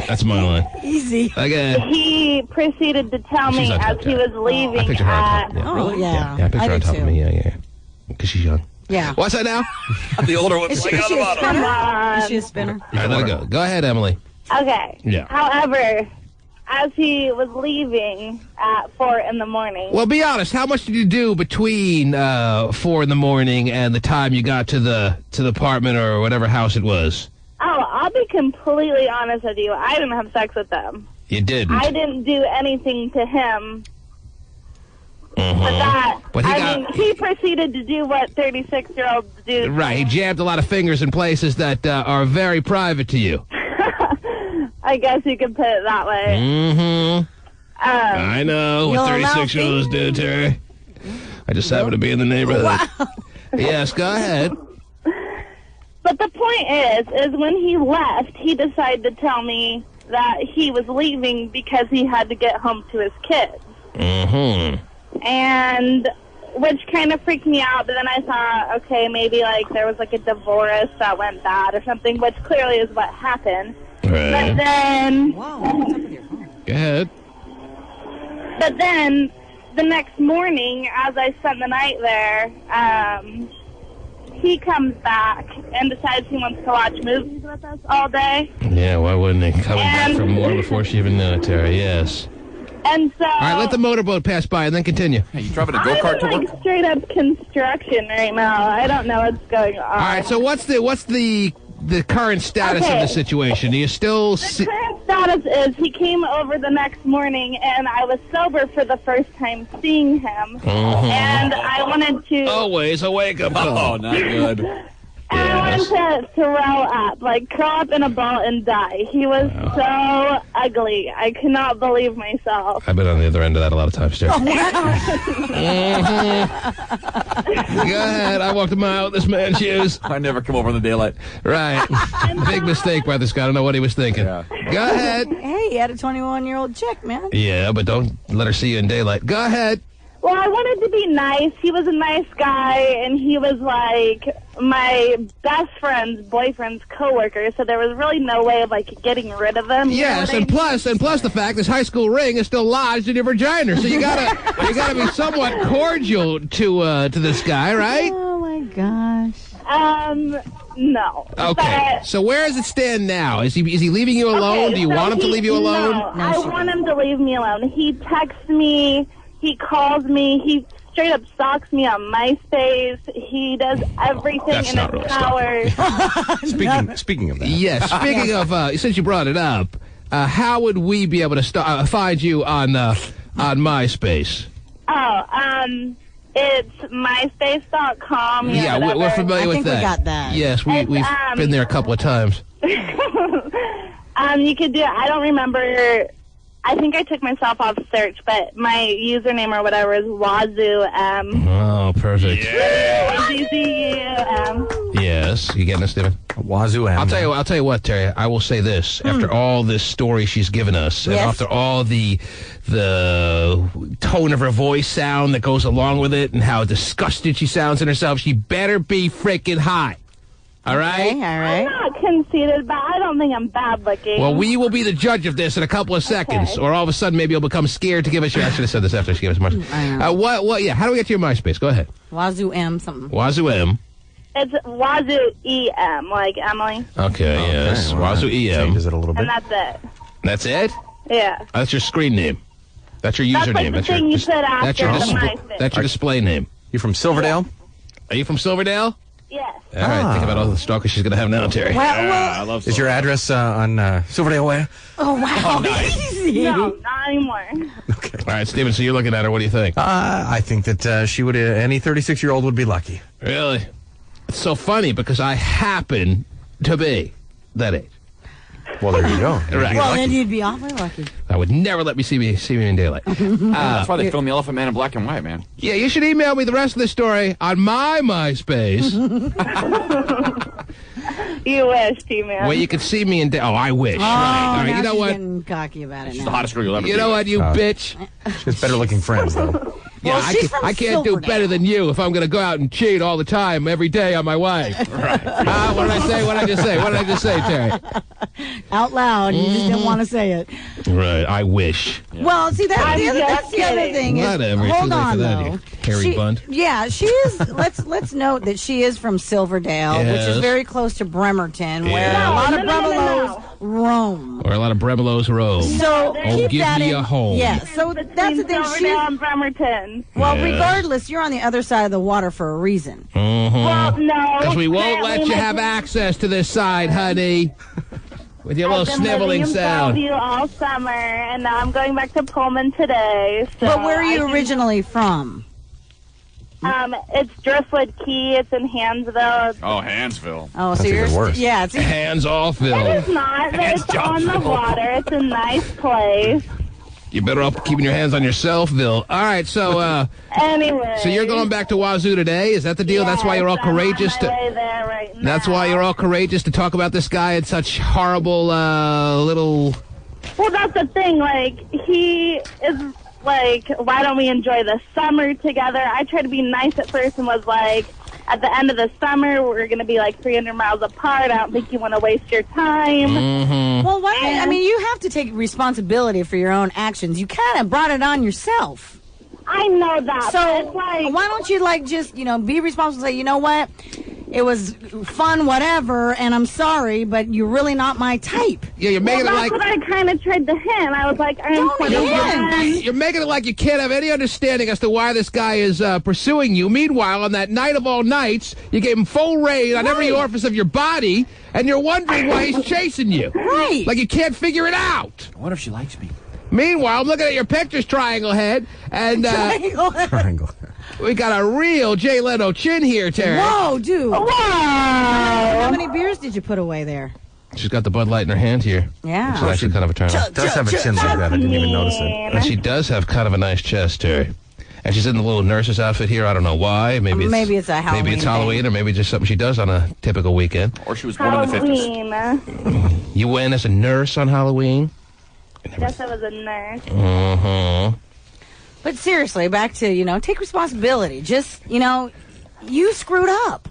That's my line. Easy. Again. He proceeded to tell me She's on as top, he was I leaving picture her on at... top. Yeah. Oh, yeah. Yeah, I picture her on do top too. of me. Yeah. Because she's young. Yeah. What's that now? The older one's Is she, like is on she the a bottom. spinner? Is she a spinner? All right, let it go. Go ahead, Emily. Okay. Yeah. However, as he was leaving at 4 in the morning... Well, be honest. How much did you do between 4 in the morning and the time you got to the apartment or whatever house it was? Oh, I'll be completely honest with you. I didn't have sex with them. You didn't. I didn't do anything to him. But he proceeded to do what 36-year-olds do. Right. He jammed a lot of fingers in places that are very private to you. I guess you could put it that way. Mm-hmm. I know what 36-year-olds do, Terry. I just happen to be in the neighborhood. Wow. Yes, go ahead. But the point is when he left, he decided to tell me that he was leaving because he had to get home to his kids. Mm-hmm. And which kind of freaked me out, but then I thought, okay, maybe like there was like a divorce that went bad or something, which clearly is what happened. Right. But then... Go ahead. But then, the next morning, as I spent the night there, he comes back and decides he wants to watch movies with us all day. Yeah, why wouldn't he? Coming back from war before she even knew it, Terry, yes. And so... All right, let the motorboat pass by and then continue. Hey, you driving a go-kart to I'm work? like straight up construction right now. I don't know what's going on. All right, so what's the current status of the situation? Do you still The current status is he came over the next morning, and I was sober for the first time seeing him. Mhm. And I wanted to... Always a wake-up call. Oh, not good. And I wanted to throw up, like curl up in a ball and die. He was so ugly. I could not believe myself. I've been on the other end of that a lot of times, too. Oh, Go ahead. I walked a mile in this man's shoes. I never come over in the daylight. Right. Big mistake by this guy. I don't know what he was thinking. Go ahead. Hey, you had a 21-year-old chick, man. Yeah, but don't let her see you in daylight. Go ahead. Well, I wanted to be nice. He was a nice guy, and he was like my best friend's boyfriend's coworker. So there was really no way of like getting rid of him. Yes, and plus the fact this high school ring is still lodged in your vagina. So you gotta be somewhat cordial to this guy, right? Oh my gosh. No. Okay. So where does it stand now? Is he leaving you alone? Do you want him to leave you alone? No, I want him to leave me alone. He texts me. He calls me. He straight up stalks me on MySpace. He does everything in his power. Speaking of that. Yes, speaking of, since you brought it up, how would we be able to find you on MySpace? It's myspace.com. Yeah, we're familiar with that. I think we got that. Yes, we've been there a couple of times. You could do it. I don't remember. I think I took myself off search, but my username or whatever is Wazoo M. Oh, perfect. W-A-Z-Z-U-M. Yes, you getting us, Stephen? Wazoo M. I'll tell you what, Terry. I will say this: after all this story she's given us, and after all the tone of her voice sound that goes along with it, and how disgusted she sounds in herself, she better be freaking hot. All right? Okay, all right. I'm not conceited, but I don't think I'm bad looking. Well, we will be the judge of this in a couple of seconds, or all of a sudden maybe you'll become scared to give us your... I should have said this after she gave us much. What? Yeah, how do we get to your MySpace? Go ahead. Wazoo M something. Wazoo M. It's Wazoo E-M, like Emily. Okay, yes. Well, Wazoo EM. Changes it a little bit. And that's it. That's it? Yeah. That's your screen name. That's your That's username. like the thing you put after the MySpace. That's your display name. You from Silverdale? Are you from Silverdale? Yes. All right, think about all the stalkers she's going to have now, Terry. I love Is your address on Silverdale Way? Oh, wow. Easy. No, not anymore. All right, Steven, so you're looking at her. What do you think? I think that she would. Any 36-year-old would be lucky. Really? It's so funny because I happen to be that age. Well, there you go. Right. Well, then you'd be awfully lucky. I would never let me see me in daylight. That's why they filmed the Elephant Man in black and white, man. Yeah, you should email me the rest of the story on my MySpace. You wish, T-Man. Where you could see me in daylight. Oh, I wish. Oh, right. All right, now you know she's what? getting cocky about it She's now. the hottest girl you'll ever You see. know what, you bitch? She has better-looking friends, though. Yeah, Well, she's from I can't do Silverdale. better than you if I'm going to go out and cheat all the time, every day on my wife. Right. What did I say? What did I just say? What did I just say, Terry? Out loud. You just didn't want to say it. Right, I wish. Well, see, that's the other thing. Is, Whatever. Too hold late on, for that, though. you hairy bunt. Yeah, she is. let's note that she is from Silverdale, which Yes. is very close to Bremerton, where Yeah. a lot of No. Bremelos roam. Or a lot of Bremelos roam. So Oh, keep give that me in. a home. Yeah, so that's the thing. Silverdale and Bremerton. Well, Yeah. regardless, you're on the other side of the water for a reason. Well, no. Because we won't apparently let you my- have access to this side, honey. With your little I've been sniveling living in sound. Bellevue all summer, and now I'm going back to Pullman today. So But where are you originally from? It's Driftwood Key. It's in Hansville. Oh, Hansville. Oh, so That's you're even worse. yeah. It's Hands off, It Phil. is not. But it's on the water. It's a nice place. You're better off keeping your hands on yourself, Bill. All right, so Anyway. so you're going back to Wazoo today? Is that the deal? That's why you're all Yes, I'm on courageous my to. way there right now. That's why you're all courageous to talk about this guy in such horrible little. Well, that's the thing. Like, he is like, why don't we enjoy the summer together? I tried to be nice at first and was like, at the end of the summer, we're going to be like 300 miles apart. I don't think you want to waste your time. Mm-hmm. Well, why? I mean, you have to take responsibility for your own actions. You kind of brought it on yourself. I know that. So but it's like, why don't you just be responsible and say, you know what? It was fun, whatever, and I'm sorry, but you're really not my type. Yeah, you're making well, it that's like. what I kind of tried to hint. I was like, I'm You're making it like you can't have any understanding as to why this guy is pursuing you. Meanwhile, on that night of all nights, you gave him full rein on every orifice of your body, and you're wondering why he's chasing you. Right. Like you can't figure it out. What if she likes me? Meanwhile, I'm looking at your pictures, Triangle Head, and Triangle. Triangle. We got a real Jay Leno chin here, Terry. Whoa, dude. Wow. How many beers did you put away there? She's got the Bud Light in her hand here. Yeah. Which is actually kind of a turn on. Does have a chin like that. I didn't even notice it. And she does have kind of a nice chest, Terry. And she's in the little nurse's outfit here. I don't know why. Maybe it's a Halloween. Maybe it's Halloween, or maybe just something she does on a typical weekend. Or she was born in the 50s. You went as a nurse on Halloween? Yes, I was a nurse. Uh-huh. But seriously, back to, take responsibility. Just, you screwed up.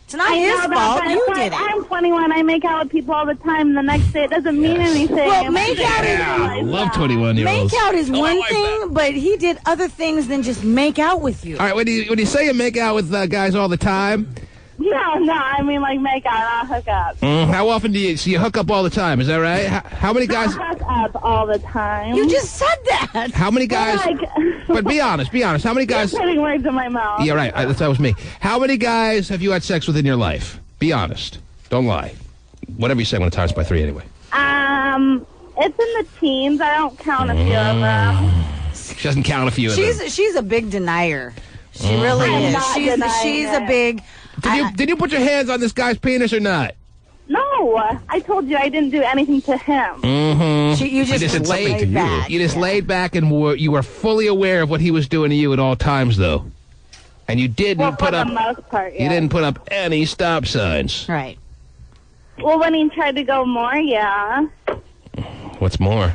It's not his fault. You did it. I'm 21. I make out with people all the time. The next day, it doesn't mean anything. Well, make out I love 21-year-olds. Make out is one thing, but he did other things than just make out with you. All right, when you say you make out with guys all the time... No, I mean like make out, not hook up. How often do you hook up all the time? Is that right? How many guys? Not hook up all the time. You just said that. How many guys? But be honest. How many guys? You're putting words in my mouth. Yeah, right. That was me. How many guys have you had sex with in your life? Be honest. Don't lie. Whatever you say when it times by 3 anyway. It's in the teens. I don't count a few of them. She doesn't count a few of them. She's a big denier. She really I'm is. not She's a big. Did you put your hands on this guy's penis or not? No, I told you I didn't do anything to him. Mm-hmm. You just laid back. You just laid back and you were fully aware of what he was doing to you at all times, though. And you didn't for the most part, yeah. You didn't put up any stop signs. Right. Well, when he tried to go more, yeah. What's more?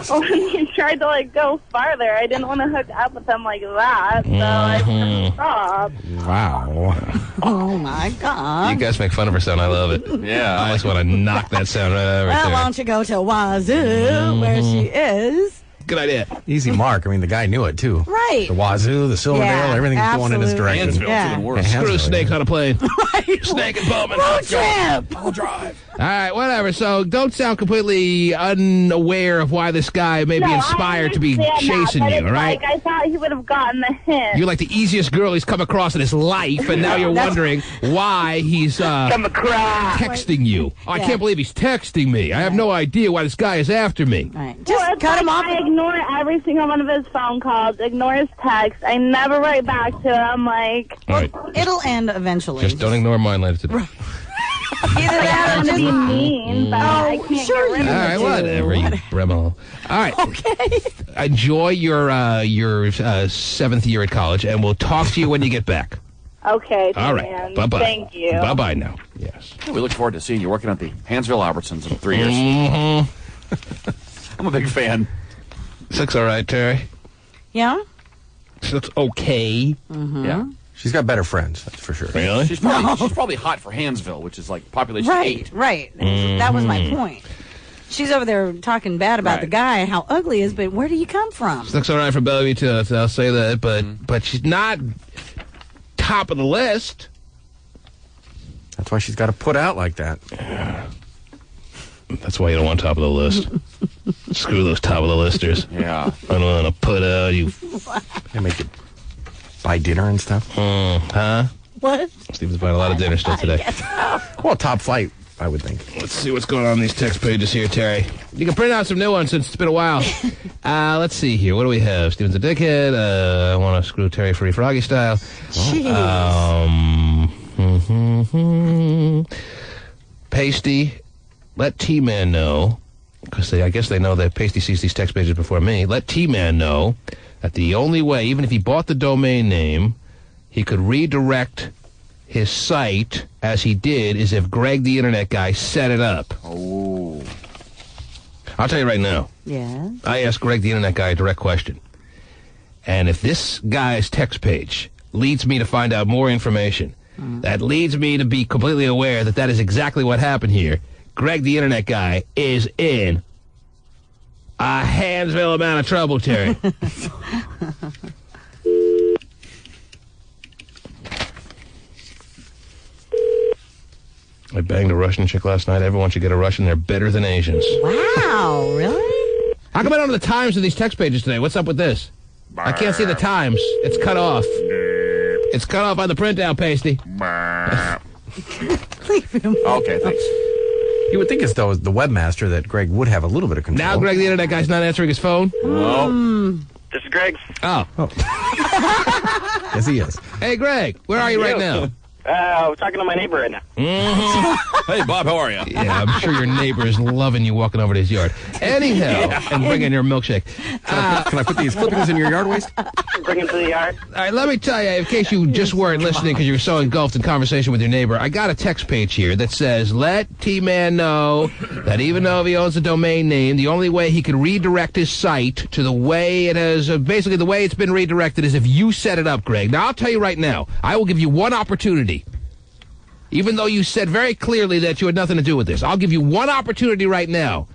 When he tried to go farther, I didn't want to hook up with him like that, so I stopped. Wow. Oh my God. You guys make fun of her sound. I love it. Yeah. I just want to knock that sound right out of her. Well, why don't you go to Wazoo, where she is? Good idea. Easy mark. I mean, the guy knew it, too. Right. The Wazoo, the Silverdale, everything's going in his direction. Hansville's even worse. Screw snake on a plane. Snake and Bowman. Road trip. I'll drive. All right, whatever. So don't sound completely unaware of why this guy may be inspired to be chasing you, all right? I thought he would have gotten the hint. You're like the easiest girl he's come across in his life, and now you're wondering why he's texting you. Oh, I can't believe he's texting me. I have no idea why this guy is after me. Right. Just cut him off. I ignore every single one of his phone calls, ignore his texts. I never write back to him. It'll end eventually. Just don't ignore mine later today. Either that or just be mean, but I can't get rid of it. All right, whatever, you Bremo. All right. Okay. Enjoy your 7th year at college, and we'll talk to you when you get back. Okay. All right. Man. Bye-bye. Thank you. Bye-bye now. Yes. We look forward to seeing you working at the Hansville Albertsons in 3 years. Mm-hmm. I'm a big fan. Looks all right, Terry. Yeah? Looks okay. Mm-hmm. Yeah. She's got better friends, that's for sure. Really? She's probably hot for Hansville, which is population 8. Right. That was my point. She's over there talking bad about the guy and how ugly he is, but where do you come from? She looks all right for Bellevue, too, so I'll say that, but she's not top of the list. That's why she's got to put out like that. Yeah. That's why you don't want top of the list. Screw those top of the listers. Yeah. I don't want to put out you. They make you buy dinner and stuff. Huh? What? Steven's buying a lot of dinner still today. Well, top flight, I would think. Let's see what's going on in these text pages here, Terry. You can print out some new ones since it's been a while. Let's see here. What do we have? Steven's a dickhead. I want to screw Terry Free Froggy style. Jeez. Pasty. Let T-Man know, because I guess they know that Pasty sees these text pages before me. Let T-Man know that the only way, even if he bought the domain name, he could redirect his site, as he did, is if Greg the Internet Guy set it up. Oh. I'll tell you right now. Yeah. I asked Greg the Internet Guy a direct question. And if this guy's text page leads me to find out more information, that leads me to be completely aware that that is exactly what happened here, Greg the Internet Guy is in a Hansville amount of trouble, Terry. I banged a Russian chick last night. Everyone should get a Russian. They're better than Asians. Wow, really? How come I don't know the times of these text pages today? What's up with this? I can't see the times. It's cut off. It's cut off on the printout, Pasty. Okay, thanks. You would think as though as the webmaster that Greg would have a little bit of control. Now Greg the Internet Guy's not answering his phone? Well, This is Greg. Oh. Yes, he is. Hey, Greg, where are you right now? I'm talking to my neighbor right now. Hey, Bob, how are you? Yeah, I'm sure your neighbor is loving you walking over to his yard. Anyhow, and bringing your milkshake. Can I put these clippings in your yard waste? Bring him to the yard. All right, let me tell you, in case you just weren't listening because you were so engulfed in conversation with your neighbor, I got a text page here that says, let T-Man know that even though he owns a domain name, the only way he can redirect his site to the way it has, basically the way it's been redirected is if you set it up, Greg. Now, I'll tell you right now, I will give you one opportunity. Even though you said very clearly that you had nothing to do with this, I'll give you one opportunity right now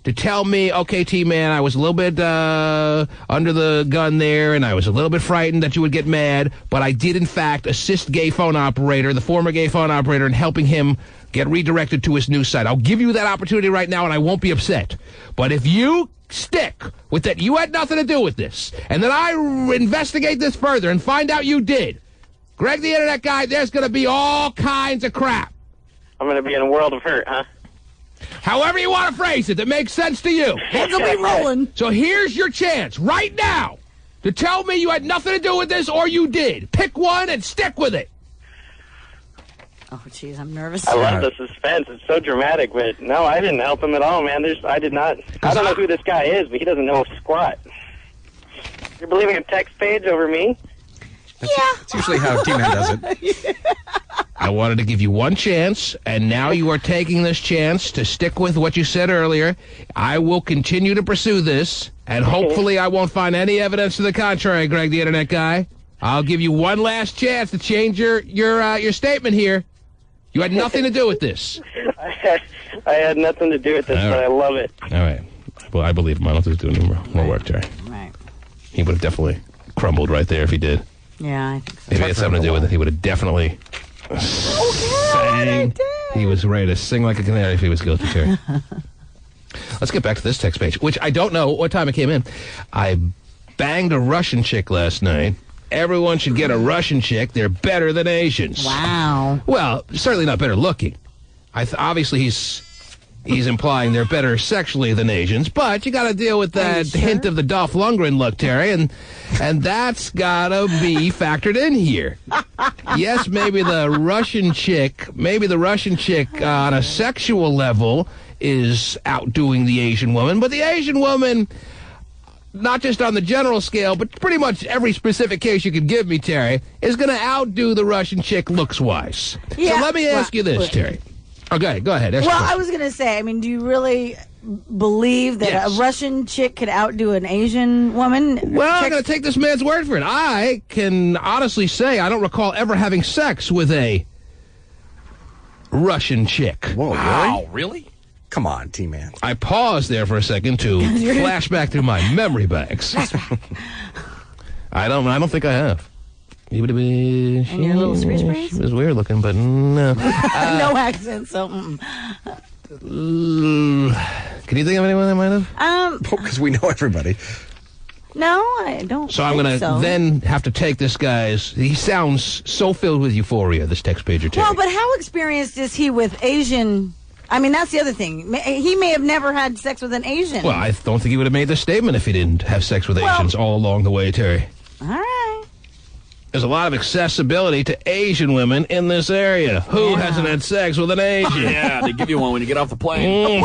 to tell me, okay, T-Man, I was a little bit under the gun there, and I was a little bit frightened that you would get mad, but I did, in fact, assist the former gay phone operator, in helping him get redirected to his new site. I'll give you that opportunity right now, and I won't be upset. But if you stick with that you had nothing to do with this, and then I investigate this further and find out you did, Greg the Internet Guy, there's going to be all kinds of crap. I'm going to be in a world of hurt, huh? However you want to phrase it that makes sense to you. It'll be rolling. So here's your chance right now to tell me you had nothing to do with this or you did. Pick one and stick with it. Oh, jeez, I'm nervous. I love the suspense. It's so dramatic, but no, I didn't help him at all, man. I did not. I don't know who this guy is, but he doesn't know squat. You're believing a text page over me? That's usually how T-Man does it. I wanted to give you one chance, and now you are taking this chance to stick with what you said earlier. I will continue to pursue this, and hopefully I won't find any evidence to the contrary, Greg the Internet Guy. I'll give you one last chance to change your statement here. You had nothing to do with this. I had nothing to do with this, but I love it. All right. Well, I believe him. I don't have to do any more work, Terry. Right. He would have definitely crumbled right there if he did. Yeah, I think so. If he had something to do with it, he would have definitely sang. He was ready to sing like a canary if he was guilty, Terry. Let's get back to this text page, which I don't know what time it came in. I banged a Russian chick last night. Everyone should get a Russian chick. They're better than Asians. Wow. Well, certainly not better looking. Obviously, he's implying they're better sexually than Asians, but you got to deal with that hint of the Dolph Lundgren look, Terry, and that's got to be factored in here. Yes, maybe the Russian chick on a sexual level is outdoing the Asian woman, but the Asian woman, not just on the general scale, but pretty much every specific case you could give me, Terry, is going to outdo the Russian chick looks-wise. Yeah, so let me ask you this, Terry. Okay, go ahead. Well, I was going to say, I mean, do you really believe that a Russian chick could outdo an Asian woman? Well, I'm going to take this man's word for it. I can honestly say I don't recall ever having sex with a Russian chick. Whoa, Wow, really? Come on, T-Man. I paused there for a second to flash back through my memory banks. I don't think I have. And your little screech breeze? She was weird looking, but no. No accent, so. Can you think of anyone that might have? Because we know everybody. No, I don't. So I'm going to then have to take this guy's. He sounds so filled with euphoria, this text pager, Terry. Well, but how experienced is he with Asian? I mean, that's the other thing. He may have never had sex with an Asian. Well, I don't think he would have made this statement if he didn't have sex with Asians all along the way, Terry. All right. There's a lot of accessibility to Asian women in this area. Who hasn't had sex with an Asian? Yeah, they give you one when you get off the plane.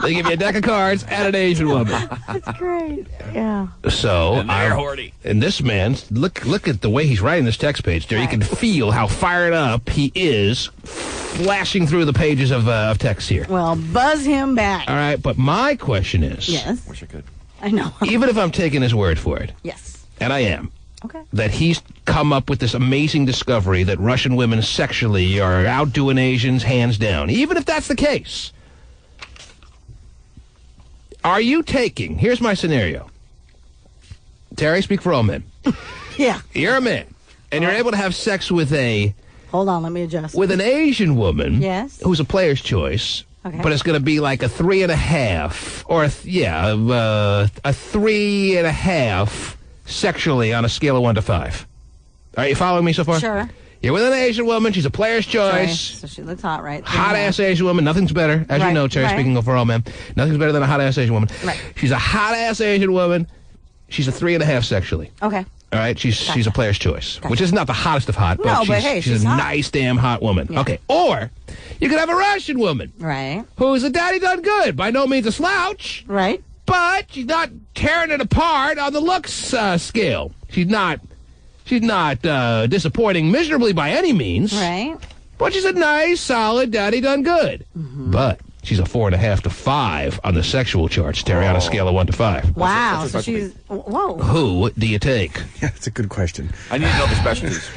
They give you a deck of cards and an Asian woman. That's great. Yeah. So, And they're horny. And this man, look at the way he's writing this text page there. You can feel how fired up he is flashing through the pages of text here. Well, buzz him back. All right, but my question is... Yes. Wish I could. I know. Even if I'm taking his word for it. Yes. And I am. Okay. That he's come up with this amazing discovery that Russian women sexually are outdoing Asians hands down. Even if that's the case. Are you taking... Here's my scenario. Terry, speak for all men. Yeah. You're a man, and you're able to have sex with a... Hold on, let me adjust. With an Asian woman... Yes. Who's a player's choice... Okay. But it's going to be like a 3.5, or a 3.5 sexually on a scale of 1 to 5. Are you following me so far? Sure. You're with an Asian woman. She's a player's choice. So she looks hot, right? Hot-ass Asian woman. Nothing's better. As you know, Terry, speaking for all men. Nothing's better than a hot-ass Asian woman. Right. She's a hot-ass Asian woman. she's a 3.5 sexually. Okay. All right, she's a player's choice, which is not the hottest of hot, but, No, she's, but hey, she's she's a hot. nice damn hot woman. Yeah. Okay, or you could have a Russian woman Right. who's a daddy done good, by no means a slouch, Right. but she's not tearing it apart on the looks scale. She's not disappointing miserably by any means. Right. But she's a nice, solid daddy done good. But she's a 4.5 to 5 on the sexual charts, Terry, on a scale of 1 to 5. Wow. What's So her she's whoa. Who do you take? Yeah, that's a good question. I need to know the specialties.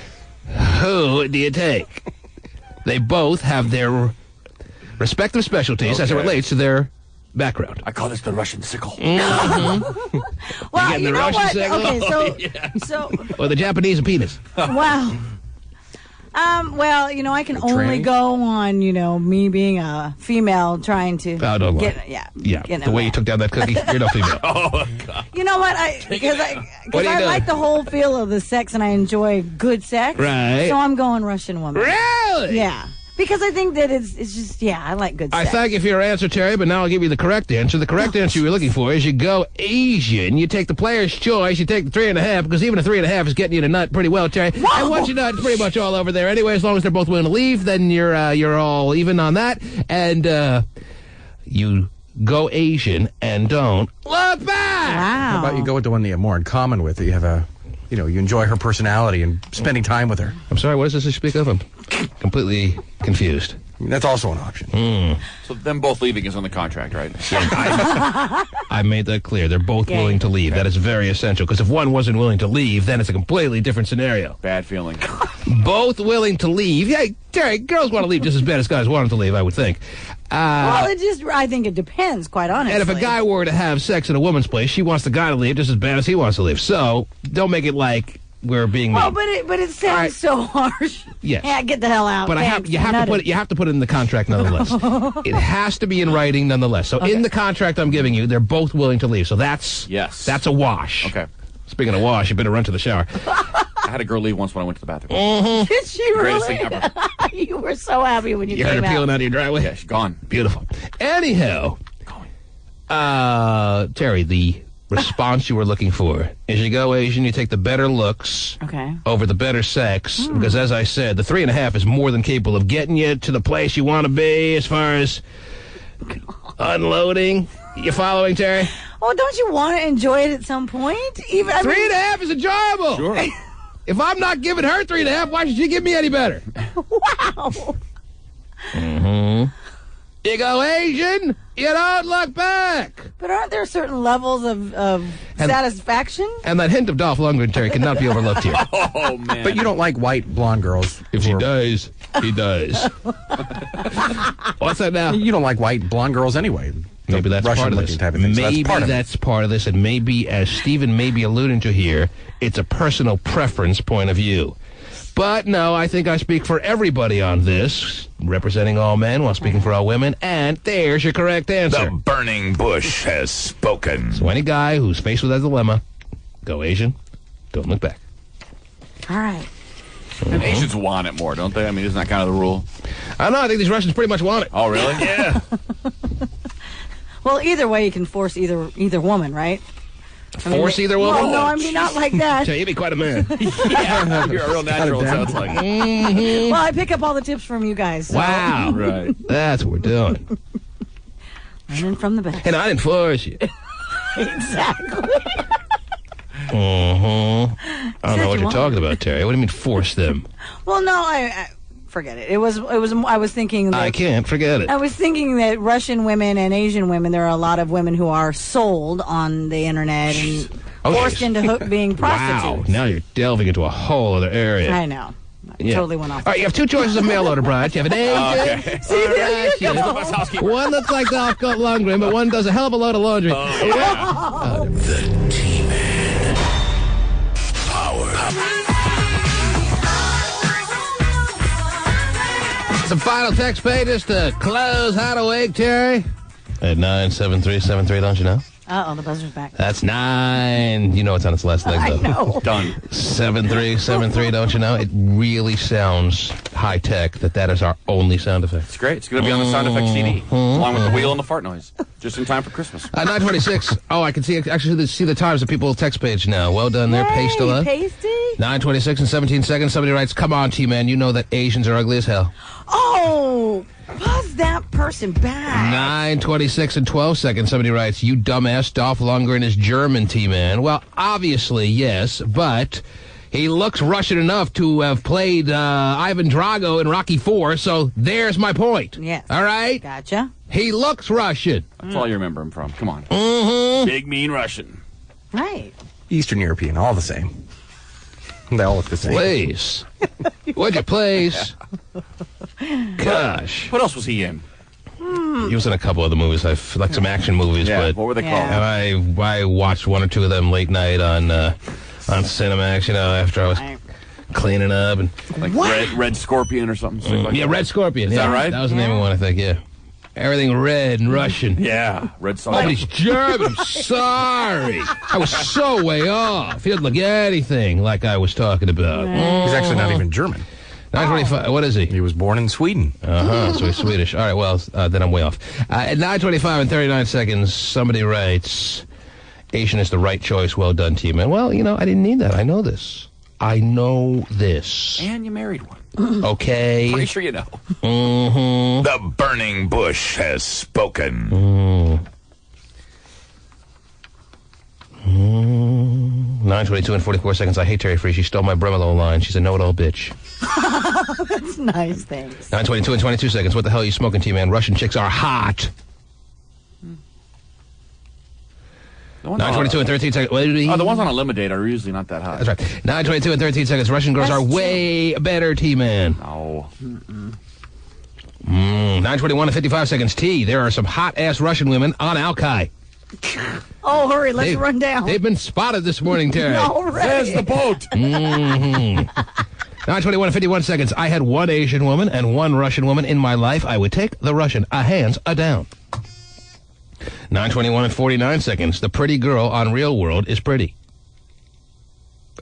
Who do you take? They both have their respective specialties as it Okay. relates to their background. I call this the Russian sickle. Well, getting you the know Russian what? signal? Okay, so Or the Japanese penis. wow. Well, I can only tranny? go on, me being a female trying to Oh, don't lie. get, Yeah, get the way you took down that cookie, you're no female. Oh, God. You know what? Because What are you I doing? like the whole feel of the sex and I enjoy good sex. Right. So I'm going Russian woman. Really? Yeah. Because I think that it's just, I like good I sex. thank you for your answer, Terry, but now I'll give you the correct answer. The correct answer you're looking for is you go Asian. You take the player's choice. You take the 3.5, because even a 3.5 is getting you to nut pretty well, Terry. And once you nut, it's pretty much all over there anyway. As long as they're both willing to leave, then you're all even on that. And you go Asian and don't look back. Wow. How about you go with the one that you have more in common with? That you have you enjoy her personality and spending time with her. I'm sorry, what is this you speak of? I'm completely confused. That's also an option. So them both leaving is on the contract, right? I made that clear. They're both Yeah. willing to leave. That is very essential, because if one wasn't willing to leave, then it's a completely different scenario. Bad feeling. Both willing to leave. Yeah, Terry, girls want to leave just as bad as guys want them to leave, I would think. Well, I think it depends, quite honestly. And if a guy were to have sex in a woman's place, she wants the guy to leave just as bad as he wants to leave. So don't make it like we're being mean. Oh, but it sounds so harsh. Yes. Yeah, get the hell out. But Thanks. you have to put it in the contract nonetheless. It has to be I writing nonetheless. So in the contract I'm giving you, they're both willing to leave. So that's a wash. Okay. Speaking of wash, you better run to the shower. I had a girl leave once when I went to the bathroom. Did she Greatest really? thing ever. You were so happy when you You heard came her peeling out. out of your driveway? Yeah, she's gone. Beautiful. Anyhow, Terry, the response you were looking for is you go Asian, you take the better looks Okay. over the better sex, because as I said, the 3.5 is more than capable of getting you to the place you want to be as far as unloading. You following, Terry? Oh, don't you want to enjoy it at some point? Even 3.5 is enjoyable. Sure. If I'm not giving her 3.5, why should she give me any better? Wow. You go Asian, you don't look back. But aren't there certain levels of satisfaction? And that hint of Dolph Lundgren, Terry, cannot be overlooked here. Oh, man. But you don't like white blonde girls. If she does, he does. What's that now? You don't like white blonde girls anyway. Maybe that's part of Russian-looking this. type of thing. So Maybe that's part of it. this, and maybe, as Stephen may be alluding to here, it's a personal preference point of view. But no, I think I speak for everybody on this, representing all men while speaking for all women, and there's your correct answer. The burning bush has spoken. So any guy who's faced with that dilemma, go Asian, don't look back. All right. And Asians want it more, don't they? I mean, isn't that kind of the rule? I don't know, I think these Russians pretty much want it. Oh, really? Yeah. Well, either way, you can force either woman, right? Force either woman? Well, no, I mean not like that. So you'd be quite a man. Yeah, you're a real natural, it sounds like. Well, I pick up all the tips from you guys. So. Wow. Right. That's what we're doing. Running from the back. And I didn't force you. Exactly. I don't know what you you're want. talking about, Terry. What do you mean force them? Well, no, I forget it. It was. I was thinking. That, I can't forget it. I was thinking that Russian women and Asian women, there are a lot of women who are sold on the internet and forced into being prostitutes. Wow. Now you're delving into a whole other area. I know. I Yeah. totally went off. All right, you have two choices of mail order brides. You have an Asian. Okay. See, there you Russian. go. One looks like Dolph Lundgren, but one does a hell of a load of laundry. The T-Man. Power. Some final text pages to close How to Wake, Terry. At 97373, don't you know? Uh-oh, the buzzer's back. That's 9. You know it's on its last leg, though. I know. Done. 7-3, don't you know? It really sounds high-tech that is our only sound effect. It's great. It's going to be on the sound effect CD, along with the wheel and the fart noise, just in time for Christmas. 9:26. Oh, I can see the times, the people text page now. Well done there, Paste alert. Pasty? 9:26 and 17 seconds. Somebody writes, come on, T-Man, you know that Asians are ugly as hell. Oh, buzz that person back. 9:26 and 12 seconds. Somebody writes, you dumbass, Dolph Lundgren is German, T-Man. Well, obviously, yes, but he looks Russian enough to have played Ivan Drago in Rocky IV, so there's my point. Yes. All right? Gotcha. He looks Russian. That's all you remember him from. Come on. Mm-hmm. Big, mean Russian. Right. Eastern European, all the same. They all look the same. Please. Would you please? Gosh. What else was he in? He was in a couple of the movies, like some action movies. Yeah, but what were they called? And I watched one or two of them late night on Cinemax, after I was cleaning up. And like Red Scorpion or something? Like Red Scorpion. Is that right? That was the name of one, I think, yeah. Everything red and Russian. Yeah, Red Oh, Scorpion. but he's German. I'm sorry. I was so way off. He didn't look anything like I was talking about. He's actually not even German. 9:25. What is he? He was born in Sweden. So he's Swedish. All right, well, then I'm way off. At 9:25 and 39 seconds, somebody writes, Asian is the right choice. Well done, T-Man. Well, I didn't need that. I know this. And you married one. Okay. Pretty sure you know. Mm-hmm. The burning bush has spoken. 9:22 and 44 seconds. I hate Terry Free. She stole my Bremolo line. She's a know-it-all bitch. That's nice, thanks. 9:22 and 22 seconds. What the hell are you smoking, T-Man? Russian chicks are hot. 9:22 and 13 seconds. The ones on a Eliminate are usually not that high. That's right. 9:22 and 13 seconds. Russian girls are way better, T-Man. No. 9:21 and 55 seconds. T. There are some hot-ass Russian women on Alki. Oh, hurry, let's run down. They've been spotted this morning, Terry. Already. There's the boat. 9:21 and 51 seconds. I had one Asian woman and one Russian woman in my life. I would take the Russian. Hands down. 9:21 and 49 seconds. The pretty girl on Real World is pretty.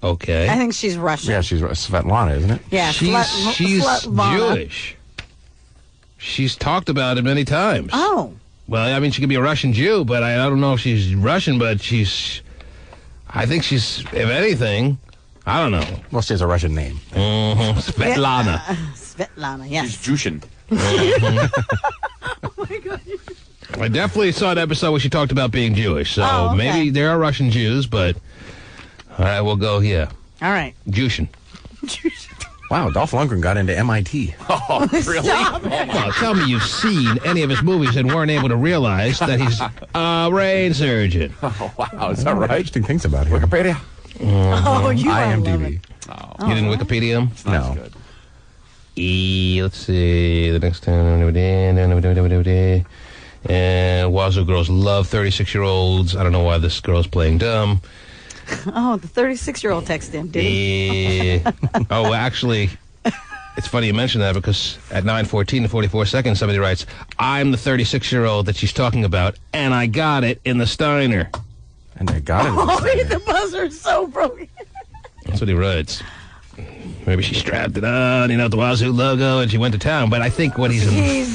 Okay. I think she's Russian. Yeah, she's Svetlana, isn't it? Yeah, she's Svetlana. Jewish. She's talked about it many times. Oh. Well, I mean, she could be a Russian Jew, but I don't know if she's Russian, but I think she's, if anything, I don't know. Well, she has a Russian name. Svetlana. Svetlana, yes. She's Jushin. Oh, my God. I definitely saw an episode where she talked about being Jewish, so maybe there are Russian Jews, but all right, we'll go, yeah. All right. Jushin. Wow, Dolph Lundgren got into MIT. Oh, really? Well, tell me you've seen any of his movies and weren't able to realize that he's a brain surgeon. Oh, wow. Is that right? Interesting things about him. Wikipedia. Oh, you IMDb. Oh. You didn't Wikipedia him? No. Good. Let's see. The next time. And Wazoo girls love 36-year-olds. I don't know why this girl's playing dumb. Oh, the 36-year-old texted in, did he? Oh, actually, it's funny you mention that because at 9:14 and 44 seconds, somebody writes, I'm the 36-year-old that she's talking about, and I got it in the Steiner. And I got it in the Oh, Steiner. the buzzer's so broken. That's what he writes. Maybe she strapped it on, the Wazoo logo, and she went to town. But I think what he's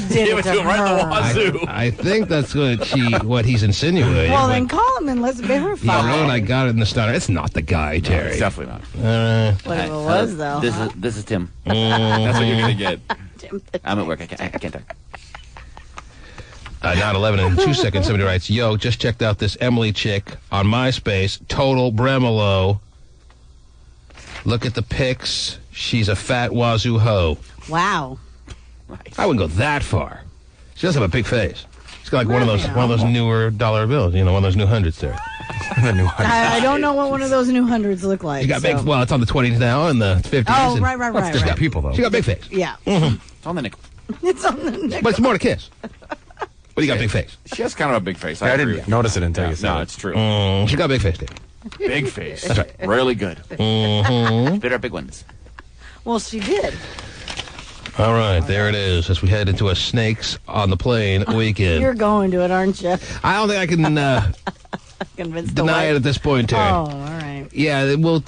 did Give it to him right in the Wazoo. I think that's what he's insinuating. Well, then call him and let's verify. Yeah, Ron, I got it in the Steiner. It's not the guy, Terry. No, it's definitely not. Whatever it was, though. This is Tim. That's what you're going to get. Tim. I'm at work. I can't talk. 9:11 and 2 seconds, somebody writes, yo, just checked out this Emily chick on MySpace, total Bremolo. Look at the pics. She's a fat Wazoo hoe. Wow. I wouldn't go that far. She does have a big face. She's got like one of those newer dollar bills, one of those new hundreds there. The new hundreds. I don't know what one of those new hundreds look like. She got big. Well, it's on the 20s now and the 50s. Oh, and right. She's got people though. She got a big face. Yeah. Mm-hmm. It's on the nickel. It's on the nickel. But it's more to kiss. But you got a big face. She has kind of a big face. I agree. didn't notice it until you said No, it. it's true. She got a big face, Dave. Big face. That's right. Really good. Mm-hmm. There are big ones. Well, she did. All right, there it is. As we head into a snakes on the plane weekend. You're going to it, aren't you? I don't think I can Convinced Deny it at this point, Terry. Oh, all right. Yeah, it will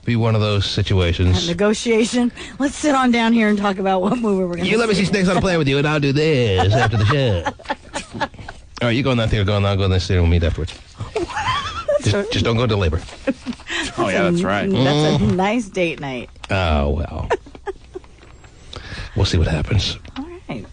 be one of those situations. Negotiation. Let's sit on down here and talk about what movie we're going to You let me see Snakes on a Plane with you, and I'll do this after the show. All right, you go in that theater, I'll go in this theater, and we'll meet afterwards. Just don't go to labor. Oh, yeah, that's right. That's a nice date night. Oh, well. We'll see what happens. All right.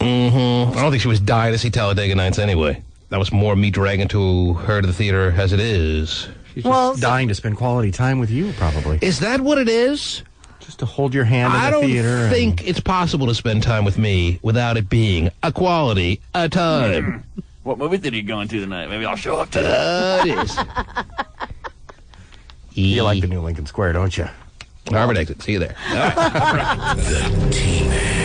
I don't think she was dying to see Talladega Nights anyway. That was more me dragging her to the theater as it is. She's just dying to spend quality time with you, probably. Is that what it is? Just to hold your hand in the theater. I don't think it's possible to spend time with me without it being a quality time. What movie did you go into tonight? Maybe I'll show up to it is. You like the new Lincoln Square, don't you? Harvard exit. See you there. All right. The T-Man.